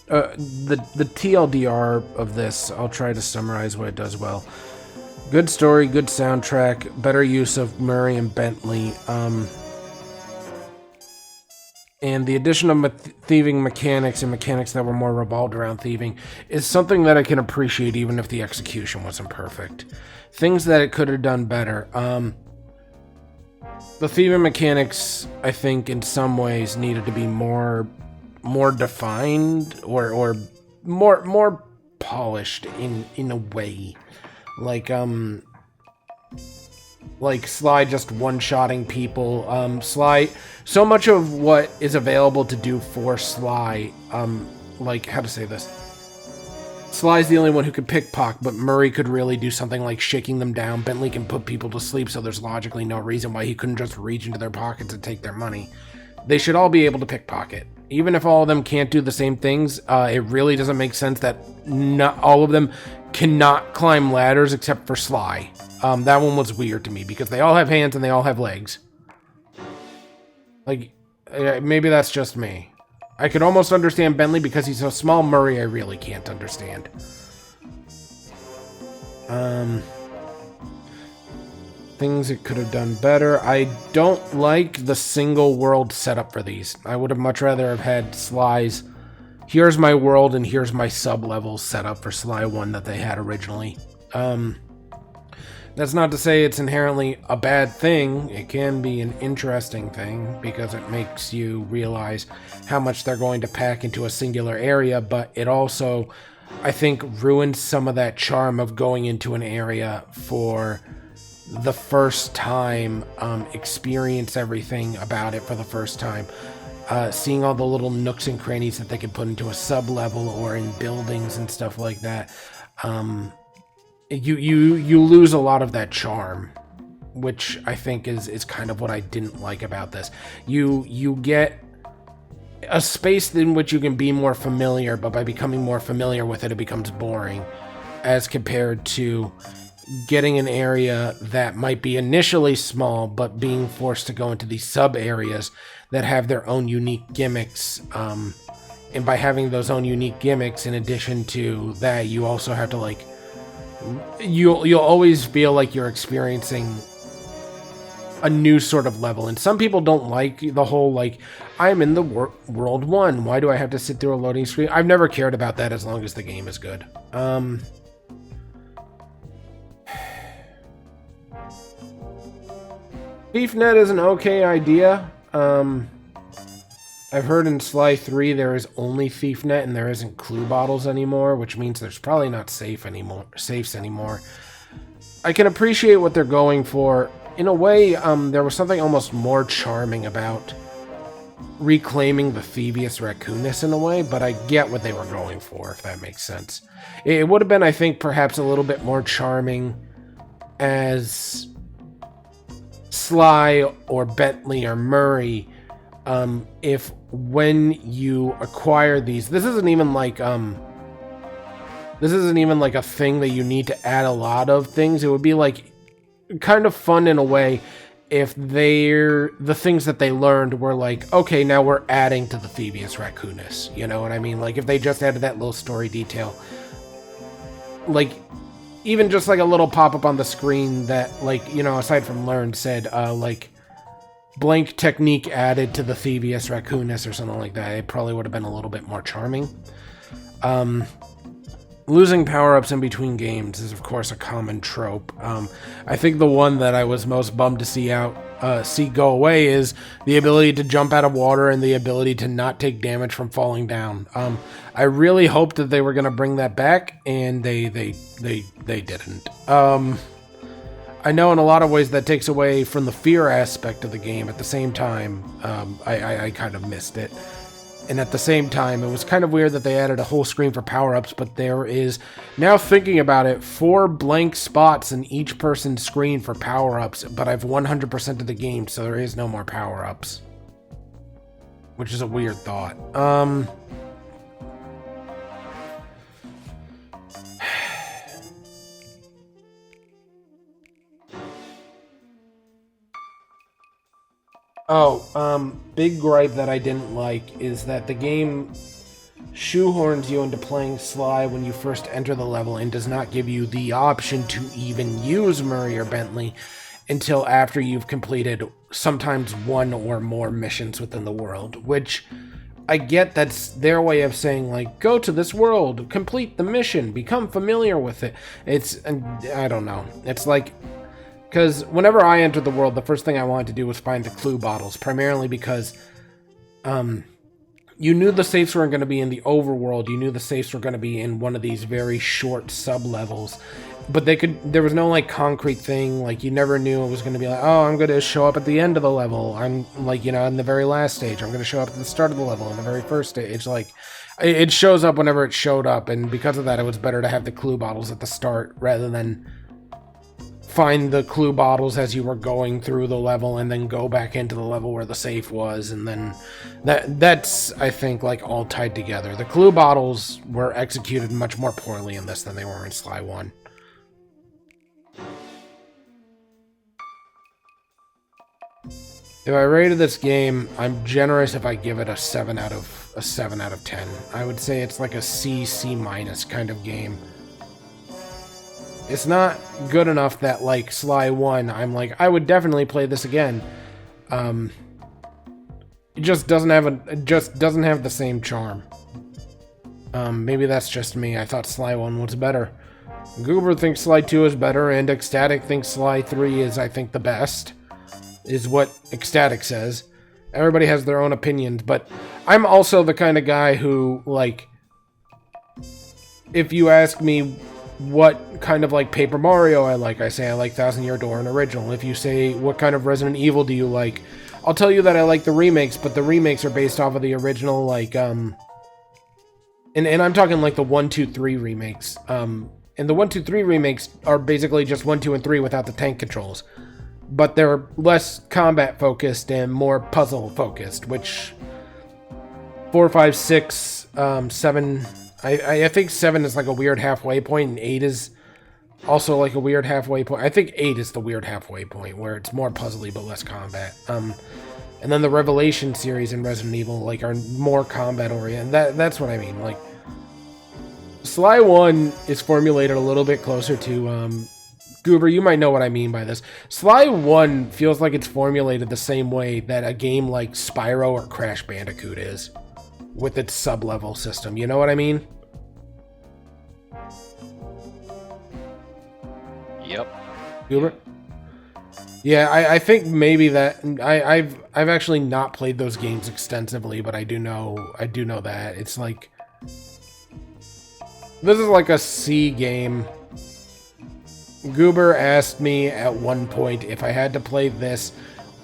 TLDR of this, I'll try to summarize what it does well. Good story, good soundtrack, better use of Murray and Bentley, and the addition of thieving mechanics and mechanics that were more revolved around thieving is something that I can appreciate even if the execution wasn't perfect. Things that it could have done better. The thieving mechanics, I think, in some ways needed to be more defined or more polished in a way. Like Sly just one-shotting people. Sly, so much of what is available to do for Sly, like, how to say this? Sly's the only one who could pickpocket, but Murray could really do something like shaking them down. Bentley can put people to sleep, so there's logically no reason why he couldn't just reach into their pockets and take their money. They should all be able to pickpocket. Even if all of them can't do the same things, it really doesn't make sense that not all of them cannot climb ladders except for Sly. That one was weird to me because they all have hands and they all have legs. Like, maybe that's just me. I could almost understand Bentley because he's so small. Murray, I really can't understand. Things it could have done better. I don't like the single world setup for these. I would have much rather have had Sly's here's my world and here's my sub-levels set up for Sly 1 that they had originally. That's not to say it's inherently a bad thing. It can be an interesting thing because it makes you realize how much they're going to pack into a singular area, but it also, I think, ruins some of that charm of going into an area for the first time, experience everything about it for the first time. Seeing all the little nooks and crannies that they can put into a sub-level or in buildings and stuff like that. You lose a lot of that charm, which I think is kind of what I didn't like about this. You get a space in which you can be more familiar, but by becoming more familiar with it, it becomes boring, as compared to getting an area that might be initially small, but being forced to go into these sub-areas that have their own unique gimmicks. And by having those own unique gimmicks, in addition to that, you also have to, like, you'll always feel like you're experiencing a new sort of level. And some people don't like the whole, like, I'm in the world 1. Why do I have to sit through a loading screen? I've never cared about that as long as the game is good. ThiefNet is an okay idea. I've heard in Sly 3 there is only ThiefNet and there isn't clue bottles anymore, which means there's probably not safes anymore. I can appreciate what they're going for. In a way, there was something almost more charming about reclaiming the Thievius Raccoonus in a way, but I get what they were going for, if that makes sense. It would have been, I think, perhaps a little bit more charming as Sly or Bentley or Murray, if when you acquire these, this isn't even like a thing that you need to add a lot of things. It would be like kind of fun in a way if the things that they learned were like, okay, now we're adding to the Thievius Raccoonus. You know what I mean? Like if they just added that little story detail, like even just like a little pop-up on the screen that, like, you know, aside from learned, said like blank technique added to the Thievius Raccoonus or something like that, it probably would have been a little bit more charming. Losing power-ups in between games is, of course, a common trope. I think the one that I was most bummed to see go away is the ability to jump out of water and the ability to not take damage from falling down. I really hoped that they were going to bring that back, and they didn't. I know in a lot of ways that takes away from the fear aspect of the game. At the same time, I kind of missed it. And at the same time, it was kind of weird that they added a whole screen for power-ups, but there is, now thinking about it, 4 blank spots in each person's screen for power-ups, but I've 100% of the game, so there is no more power-ups. Which is a weird thought. Big gripe that I didn't like is that the game shoehorns you into playing Sly when you first enter the level and does not give you the option to even use Murray or Bentley until after you've completed sometimes 1 or more missions within the world, which I get that's their way of saying, like, go to this world, complete the mission, become familiar with it. I don't know. It's like, because whenever I entered the world, the first thing I wanted to do was find the clue bottles, primarily because you knew the safes weren't going to be in the overworld. You knew the safes were going to be in one of these very short sub-levels. But there was no, like, concrete thing. Like, you never knew it was going to be like, oh, I'm going to show up at the end of the level. I'm, like, you know, in the very last stage. I'm going to show up at the start of the level in the very first stage. Like, it shows up whenever it showed up. And because of that, it was better to have the clue bottles at the start rather than find the clue bottles as you were going through the level and then go back into the level where the safe was, and then that's I think like all tied together. The clue bottles were executed much more poorly in this than they were in Sly 1. If I rated this game, I'm generous if I give it a 7 out of 10. I would say it's like a C minus kind of game. It's not good enough that, like, Sly 1, I'm like, I would definitely play this again. It just doesn't have the same charm. Maybe that's just me. I thought Sly 1 was better. Goober thinks Sly 2 is better, and Ecstatic thinks Sly 3 is, I think, the best, is what Ecstatic says. Everybody has their own opinions, but I'm also the kind of guy who, like, if you ask me what kind of, like, Paper Mario I say I like Thousand Year Door and Original. If you say, what kind of Resident Evil do you like, I'll tell you that I like the remakes, but the remakes are based off of the original, like, and I'm talking, like, the 1, 2, 3 remakes. And the 1, 2, 3 remakes are basically just 1, 2, and 3 without the tank controls. But they're less combat-focused and more puzzle-focused, which 4, 5, 6, 7... I think 7 is like a weird halfway point, and 8 is also like a weird halfway point. I think 8 is the weird halfway point, where it's more puzzly but less combat. And then the Revelation series in Resident Evil, like, are more combat-oriented. That's what I mean. Like, Sly 1 is formulated a little bit closer to, Goober, you might know what I mean by this. Sly 1 feels like it's formulated the same way that a game like Spyro or Crash Bandicoot is, with its sub-level system. You know what I mean? Yep. Goober? Yeah, I think maybe that I've actually not played those games extensively, but I do know that it's like this is like a C game. Goober asked me at one point if I had to play this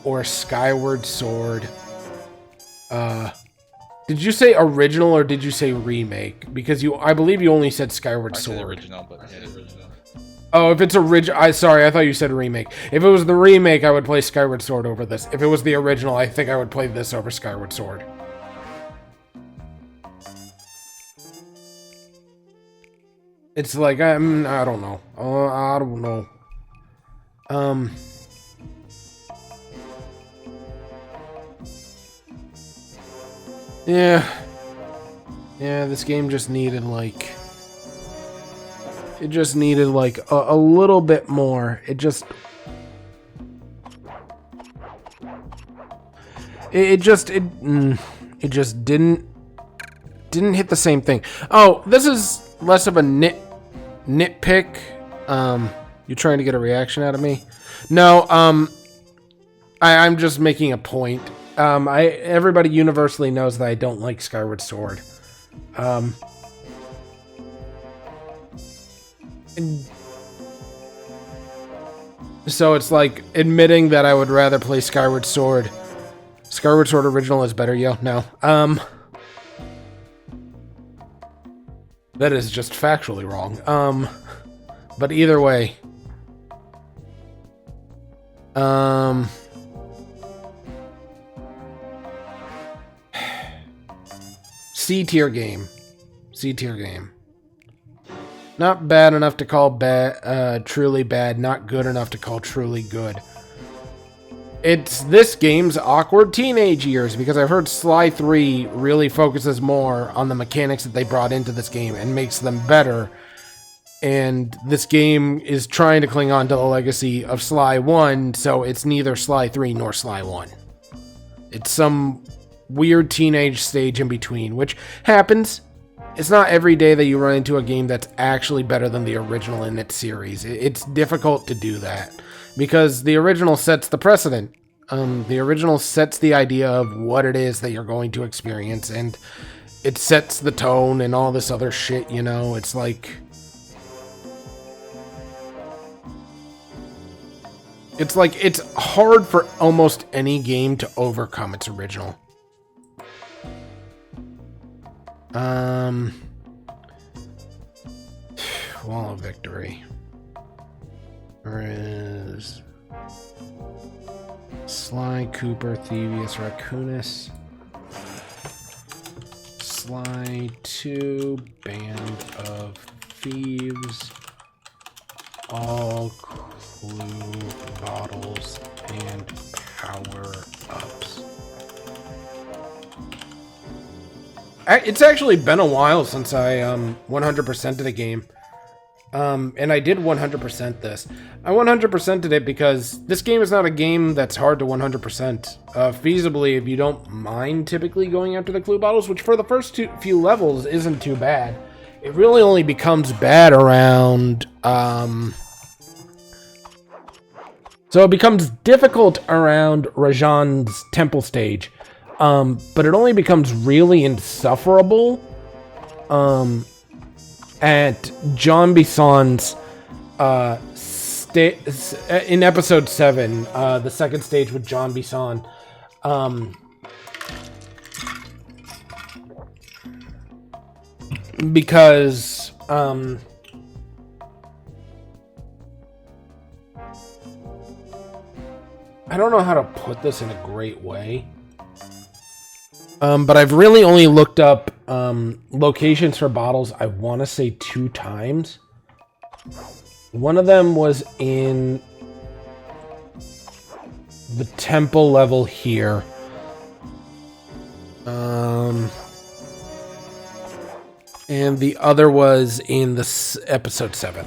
or Skyward Sword. Did you say original or did you say remake? Because I believe you only said Skyward I said Sword. original, but yeah, original. Oh, if it's original, sorry, I thought you said remake. If it was the remake, I would play Skyward Sword over this. If it was the original, I think I would play this over Skyward Sword. It's like, I don't know. I don't know. Yeah. Yeah, this game just needed, like... It just needed, like, a little bit more. It just... It just didn't hit the same thing. Oh, this is less of a nitpick. You trying to get a reaction out of me? No, I'm just making a point. Everybody universally knows that I don't like Skyward Sword. So it's like admitting that I would rather play Skyward Sword. Skyward Sword original is better, yo. No. That is just factually wrong. But either way. C tier game. C tier game. Not bad enough to call truly bad, not good enough to call truly good. It's this game's awkward teenage years, because I've heard Sly 3 really focuses more on the mechanics that they brought into this game and makes them better. And this game is trying to cling on to the legacy of Sly 1, so it's neither Sly 3 nor Sly 1. It's some weird teenage stage in between, which happens. It's not every day that you run into a game that's actually better than the original in its series. It's difficult to do that because the original sets the precedent. The original sets the idea of what it is that you're going to experience, and it sets the tone and all this other shit, you know? It's like... it's hard for almost any game to overcome its original. Wall of Victory. There is Sly, Cooper, Thieves, Raccoonus. Sly 2, Band of Thieves. All clue bottles and power-ups. It's actually been a while since I 100%ed a game. And I did 100% this. I 100%ed it because this game is not a game that's hard to 100%. Feasibly, if you don't mind typically going after the clue bottles, which for the first few levels isn't too bad. It really only becomes bad around... So it becomes difficult around Rajan's temple stage. But it only becomes really insufferable at John Bisson's in episode 7, the second stage with John Bisson. Because I don't know how to put this in a great way. But I've really only looked up locations for bottles, I want to say 2 times. One of them was in the temple level here. And the other was in this episode 7.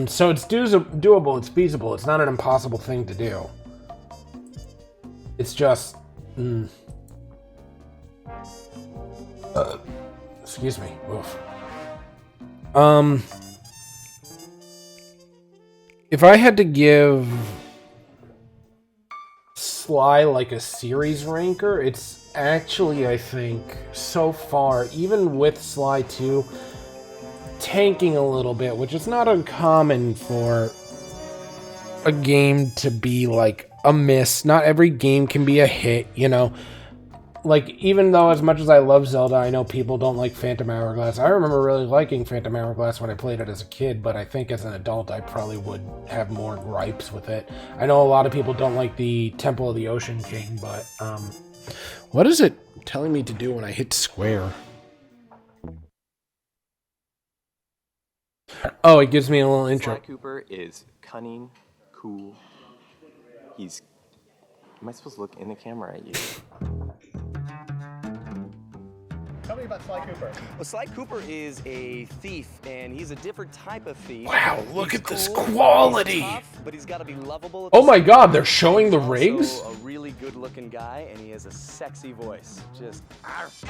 So it's doable, it's feasible, it's not an impossible thing to do. It's just... excuse me. Oof. If I had to give Sly like a series ranker, it's actually, I think, so far, even with Sly 2, tanking a little bit, which is not uncommon for a game to be like a miss. Not every game can be a hit, you know. Like, even though as much as I love Zelda, I know people don't like Phantom Hourglass. I remember really liking Phantom Hourglass when I played it as a kid, but I think as an adult I probably would have more gripes with it. I know a lot of people don't like the Temple of the Ocean King, but, what is it telling me to do when I hit square? Oh, it gives me a little intro. Sly Cooper is cunning, cool. He's... Am I supposed to look in the camera at you? Tell me about Sly Cooper. Well, Sly Cooper is a thief, and he's a different type of thief. Wow, look He's at this cool, quality! He's tough, but he's got to be lovable. Oh my god, they're showing the rigs? He's also a really good-looking guy, and he has a sexy voice. Just... arf.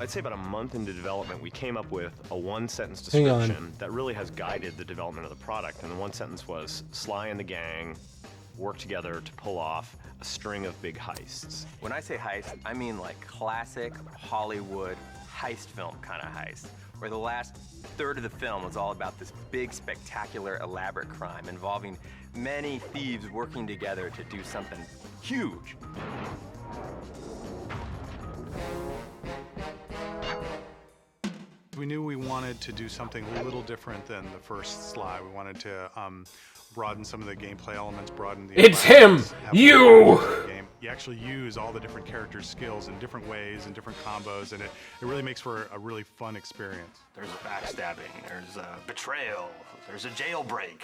I'd say about a month into development, we came up with a one-sentence Hang on. description that really has guided the development of the product. And the one sentence was, Sly and the gang work together to pull off a string of big heists. When I say heist, I mean like classic Hollywood heist film kind of heist, where the last third of the film was all about this big, spectacular, elaborate crime involving many thieves working together to do something huge. We knew we wanted to do something a little different than the first Sly. We wanted to broaden some of the gameplay elements, broaden the... It's him! You! Game. You actually use all the different characters' skills in different ways and different combos, and it really makes for a really fun experience. There's backstabbing, there's betrayal, there's a jailbreak.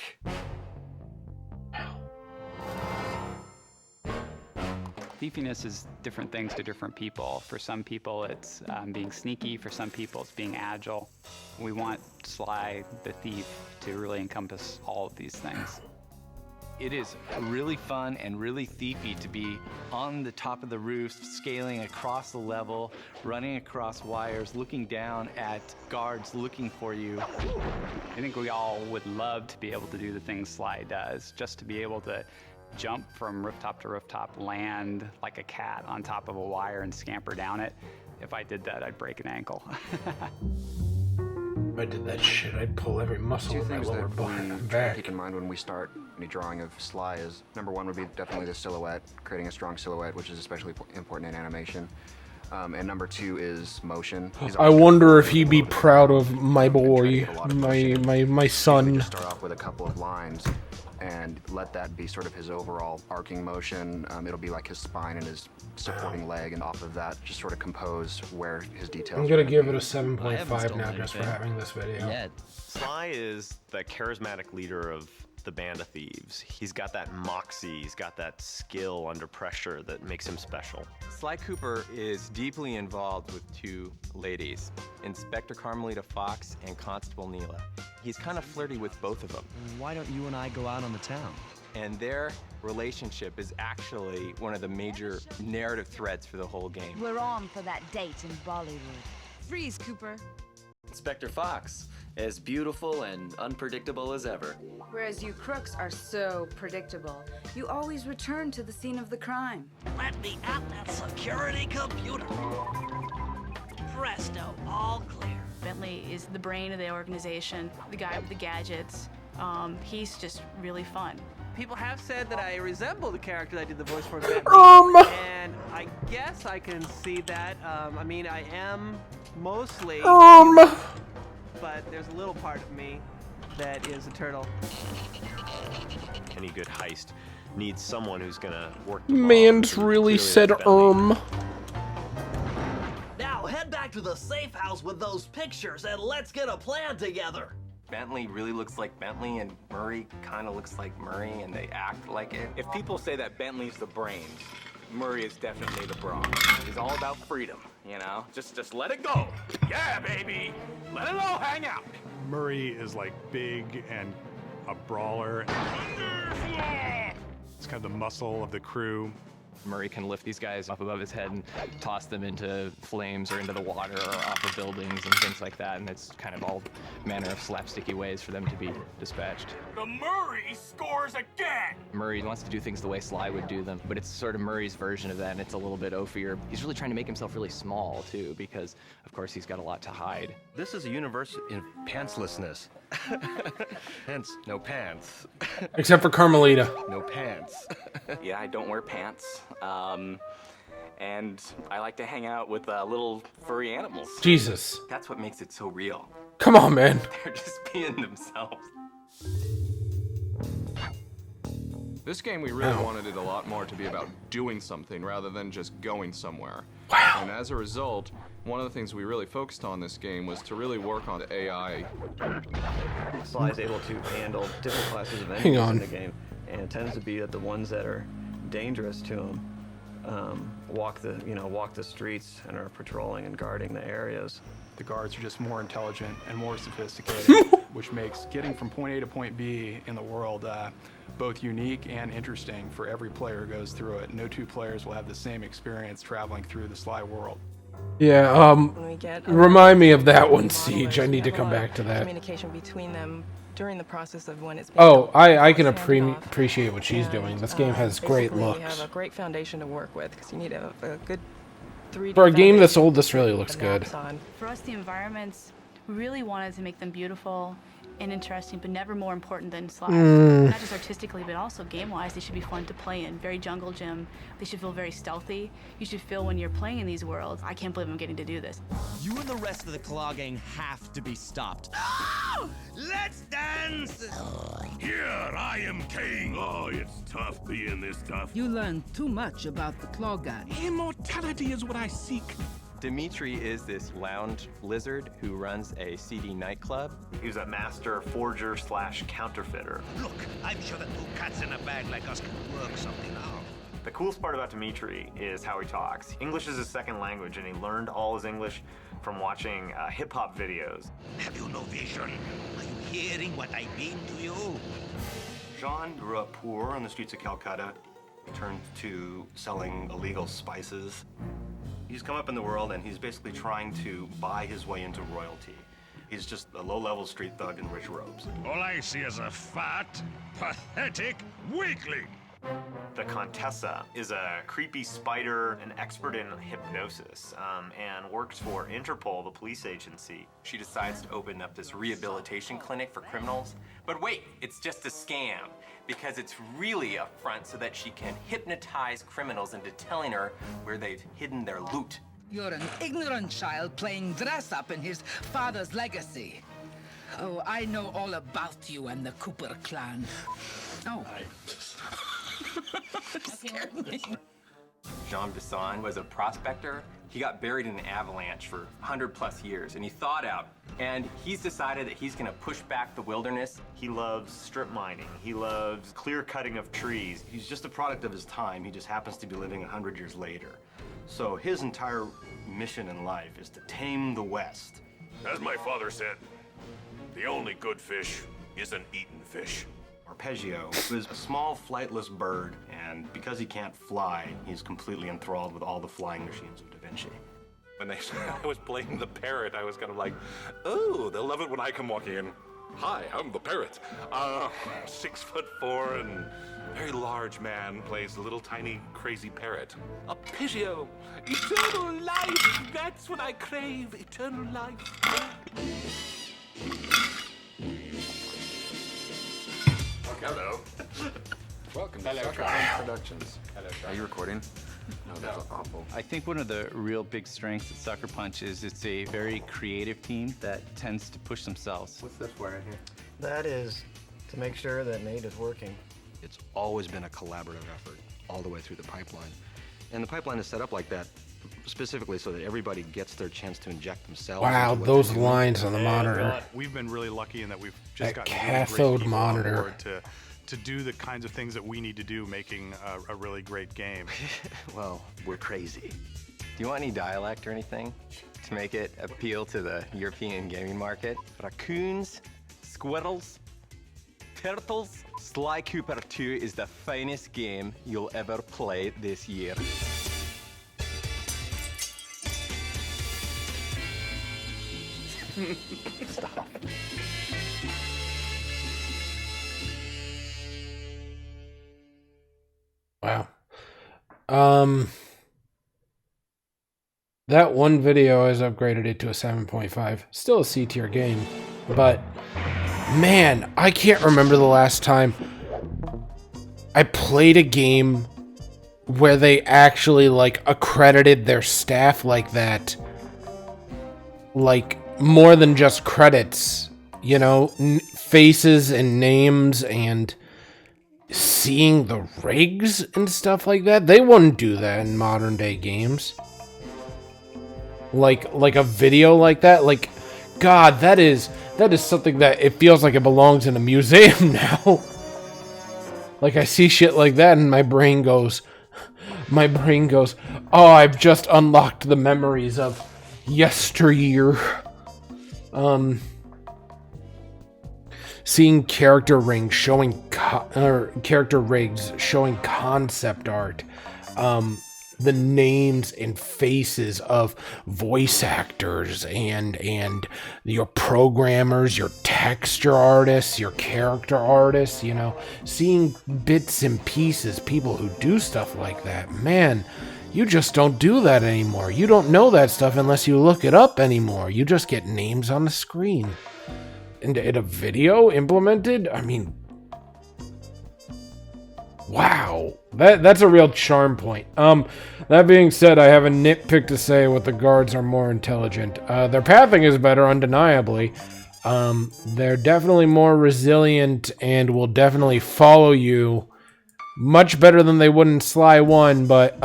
Thiefiness is different things to different people. For some people, it's being sneaky. For some people, it's being agile. We want Sly the Thief to really encompass all of these things. It is really fun and really thiefy to be on the top of the roof, scaling across the level, running across wires, looking down at guards looking for you. I think we all would love to be able to do the things Sly does, just to be able to jump from rooftop to rooftop, land like a cat on top of a wire and scamper down it. If I did that, I'd break an ankle. If I did that shit, I'd pull every muscle in my lower back. Keep in mind when we start any drawing of Sly is, number one would be definitely the silhouette, creating a strong silhouette, which is especially important in animation. And number two is motion. I wonder if he'd be proud of my boy, my son. Start off with a couple of lines and let that be sort of his overall arcing motion. It'll be like his spine and his supporting leg, and off of that, just sort of compose where his details. I'm gonna give it a 7.5 now just for having this video. Yeah. Sly is the charismatic leader of the band of thieves. He's got that moxie, he's got that skill under pressure that makes him special. Sly Cooper is deeply involved with two ladies, Inspector Carmelita Fox and Constable Neela. He's kind of flirty with both of them. Why don't you and I go out on the town? And their relationship is actually one of the major narrative threads for the whole game. We're on for that date in Bollywood. Freeze, Cooper. Inspector Fox, as beautiful and unpredictable as ever. Whereas you crooks are so predictable. You always return to the scene of the crime. Let me at that security computer. Presto, all clear. Bentley is the brain of the organization, the guy with the gadgets. He's just really fun. People have said that I resemble the character I did the voice for, Bentley, and I guess I can see that. I mean, I am mostly but there's a little part of me that is a turtle. Any good heist needs someone who's gonna work. Man's really said Now head back to the safe house with those pictures and let's get a plan together. Bentley really looks like Bentley, and Murray kind of looks like Murray, and they act like it. If people say that Bentley's the brains, Murray is definitely the brawn. He's all about freedom, you know? Just let it go. Yeah, baby. Let it all hang out. Murray is like big and a brawler. It's kind of the muscle of the crew. Murray can lift these guys up above his head and toss them into flames or into the water or off of buildings and things like that, and it's kind of all manner of slapsticky ways for them to be dispatched. The Murray scores again! Murray wants to do things the way Sly would do them, but it's sort of Murray's version of that, and it's a little bit oafier. He's really trying to make himself really small, too, because, of course, he's got a lot to hide. This is a universe in pantslessness. Hence, no pants. Except for Carmelita. No pants. Yeah, I don't wear pants. And I like to hang out with little furry animals. Jesus. That's what makes it so real. Come on, man. They're just being themselves. This game, we really wanted it a lot more to be about doing something rather than just going somewhere. Wow. And as a result, one of the things we really focused on this game was to really work on the AI. Sly is able to handle different classes of Hang enemies on. in the game, and it tends to be that the ones that are dangerous to him walk the streets and are patrolling and guarding the areas. The guards are just more intelligent and more sophisticated, which makes getting from point A to point B in the world both unique and interesting for every player who goes through it. No two players will have the same experience traveling through the Sly world. Yeah, remind me of that one, Siege. I need to come back to that. Communication between them during the process of when it's being Oh, built. I can appreciate what she's doing. This game has great Basically, looks. You have a great foundation to work with because you need a good 3D For a game that's foundation old, this really to looks put good. maps on. For us, the environments, we really wanted to make them beautiful and interesting, but never more important than Sly. Not just artistically, but also game-wise, they should be fun to play in. Very jungle gym. They should feel very stealthy. You should feel when you're playing in these worlds, I can't believe I'm getting to do this. You and the rest of the Claw Gang have to be stopped. Let's dance! Here, I am king! Oh, it's tough being this tough. You learn too much about the Claw Gang. Immortality is what I seek. Dimitri is this lounge lizard who runs a seedy nightclub. He's a master forger / counterfeiter. Look, I'm sure that two cats in a bag like us can work something out. The coolest part about Dimitri is how he talks. English is his second language, and he learned all his English from watching hip-hop videos. Have you no vision? Are you hearing what I mean to you? Jean grew up poor on the streets of Calcutta. He turned to selling illegal spices. He's come up in the world, and he's basically trying to buy his way into royalty. He's just a low-level street thug in rich robes. All I see is a fat, pathetic weakling. The Contessa is a creepy spider, an expert in hypnosis, and works for Interpol, the police agency. She decides to open up this rehabilitation clinic for criminals. But wait, it's just a scam, because it's really a front so that she can hypnotize criminals into telling her where they've hidden their loot. You're an ignorant child playing dress-up in his father's legacy. Oh, I know all about you and the Cooper clan. Oh. Jean Bisson was a prospector. He got buried in an avalanche for 100+ years, and he thawed out. And he's decided that he's gonna push back the wilderness. He loves strip mining. He loves clear cutting of trees. He's just a product of his time. He just happens to be living 100 years later. So his entire mission in life is to tame the West. As my father said, the only good fish is an eaten fish. Arpeggio is a small flightless bird, and because he can't fly, he's completely enthralled with all the flying machines of Da Vinci. When they said I was playing the parrot, I was kind of like, oh, they'll love it when I come walking in. Hi, I'm the parrot. 6'4" and very large man plays a little tiny crazy parrot. Arpeggio, eternal life, that's what I crave, eternal life. Hello. Welcome to Hello, Sucker Kyle. Punch Productions. Hello, Are you recording? No, that's awful. I think one of the real big strengths at Sucker Punch is it's a very creative team that tends to push themselves. What's this for right here? That is to make sure that Nate is working. It's always been a collaborative effort all the way through the pipeline. And the pipeline is set up like that specifically so that everybody gets their chance to inject themselves. Wow, into what those they're doing. lines on the monitor. We've been really lucky in that we've just That gotten really cathode great people on monitor. board to do the kinds of things that we need to do, making a really great game. Well, we're crazy. Do you want any dialect or anything to make it appeal to the European gaming market? Raccoons, squirrels, Turtles, Sly Cooper 2 is the finest game you'll ever play this year. Stop. Wow. That one video has upgraded it to a 7.5. Still a C tier game, but man, I can't remember the last time I played a game where they actually like accredited their staff like that. Like more than just credits, you know, faces and names and seeing the rigs and stuff like that. They wouldn't do that in modern day games. Like a video like that, like, God, that is something that it feels like it belongs in a museum now. Like I see shit like that and my brain goes, oh, I've just unlocked the memories of yesteryear. Seeing character rigs showing concept art, the names and faces of voice actors and your programmers, your texture artists, your character artists, you know, seeing bits and pieces, people who do stuff like that. Man, you just don't do that anymore. You don't know that stuff unless you look it up anymore. You just get names on the screen. And in a video implemented, I mean, wow, that's a real charm point. That being said, I have a nitpick to say with the guards are more intelligent. Their pathing is better, undeniably. They're definitely more resilient and will definitely follow you much better than they would in Sly 1, but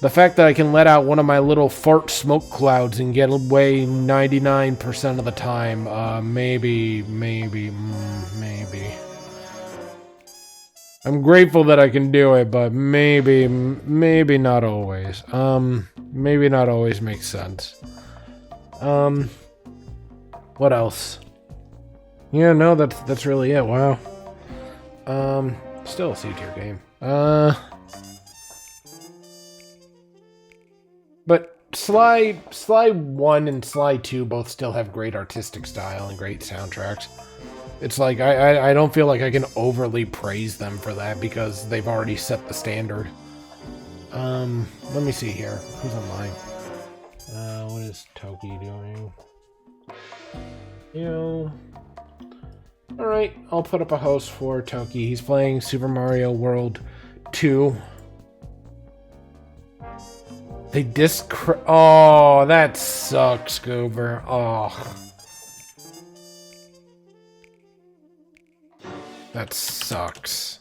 the fact that I can let out one of my little fart smoke clouds and get away 99% of the time, maybe. I'm grateful that I can do it, but maybe not always. Maybe not always makes sense. What else? Yeah, no, that's really it. Wow. Still a C-tier game. But Sly 1 and Sly 2 both still have great artistic style and great soundtracks. It's like, I don't feel like I can overly praise them for that because they've already set the standard. Let me see here. Who's online? What is Toki doing? Alright, I'll put up a host for Toki. He's playing Super Mario World 2. They oh, that sucks, Goober. Oh. That sucks.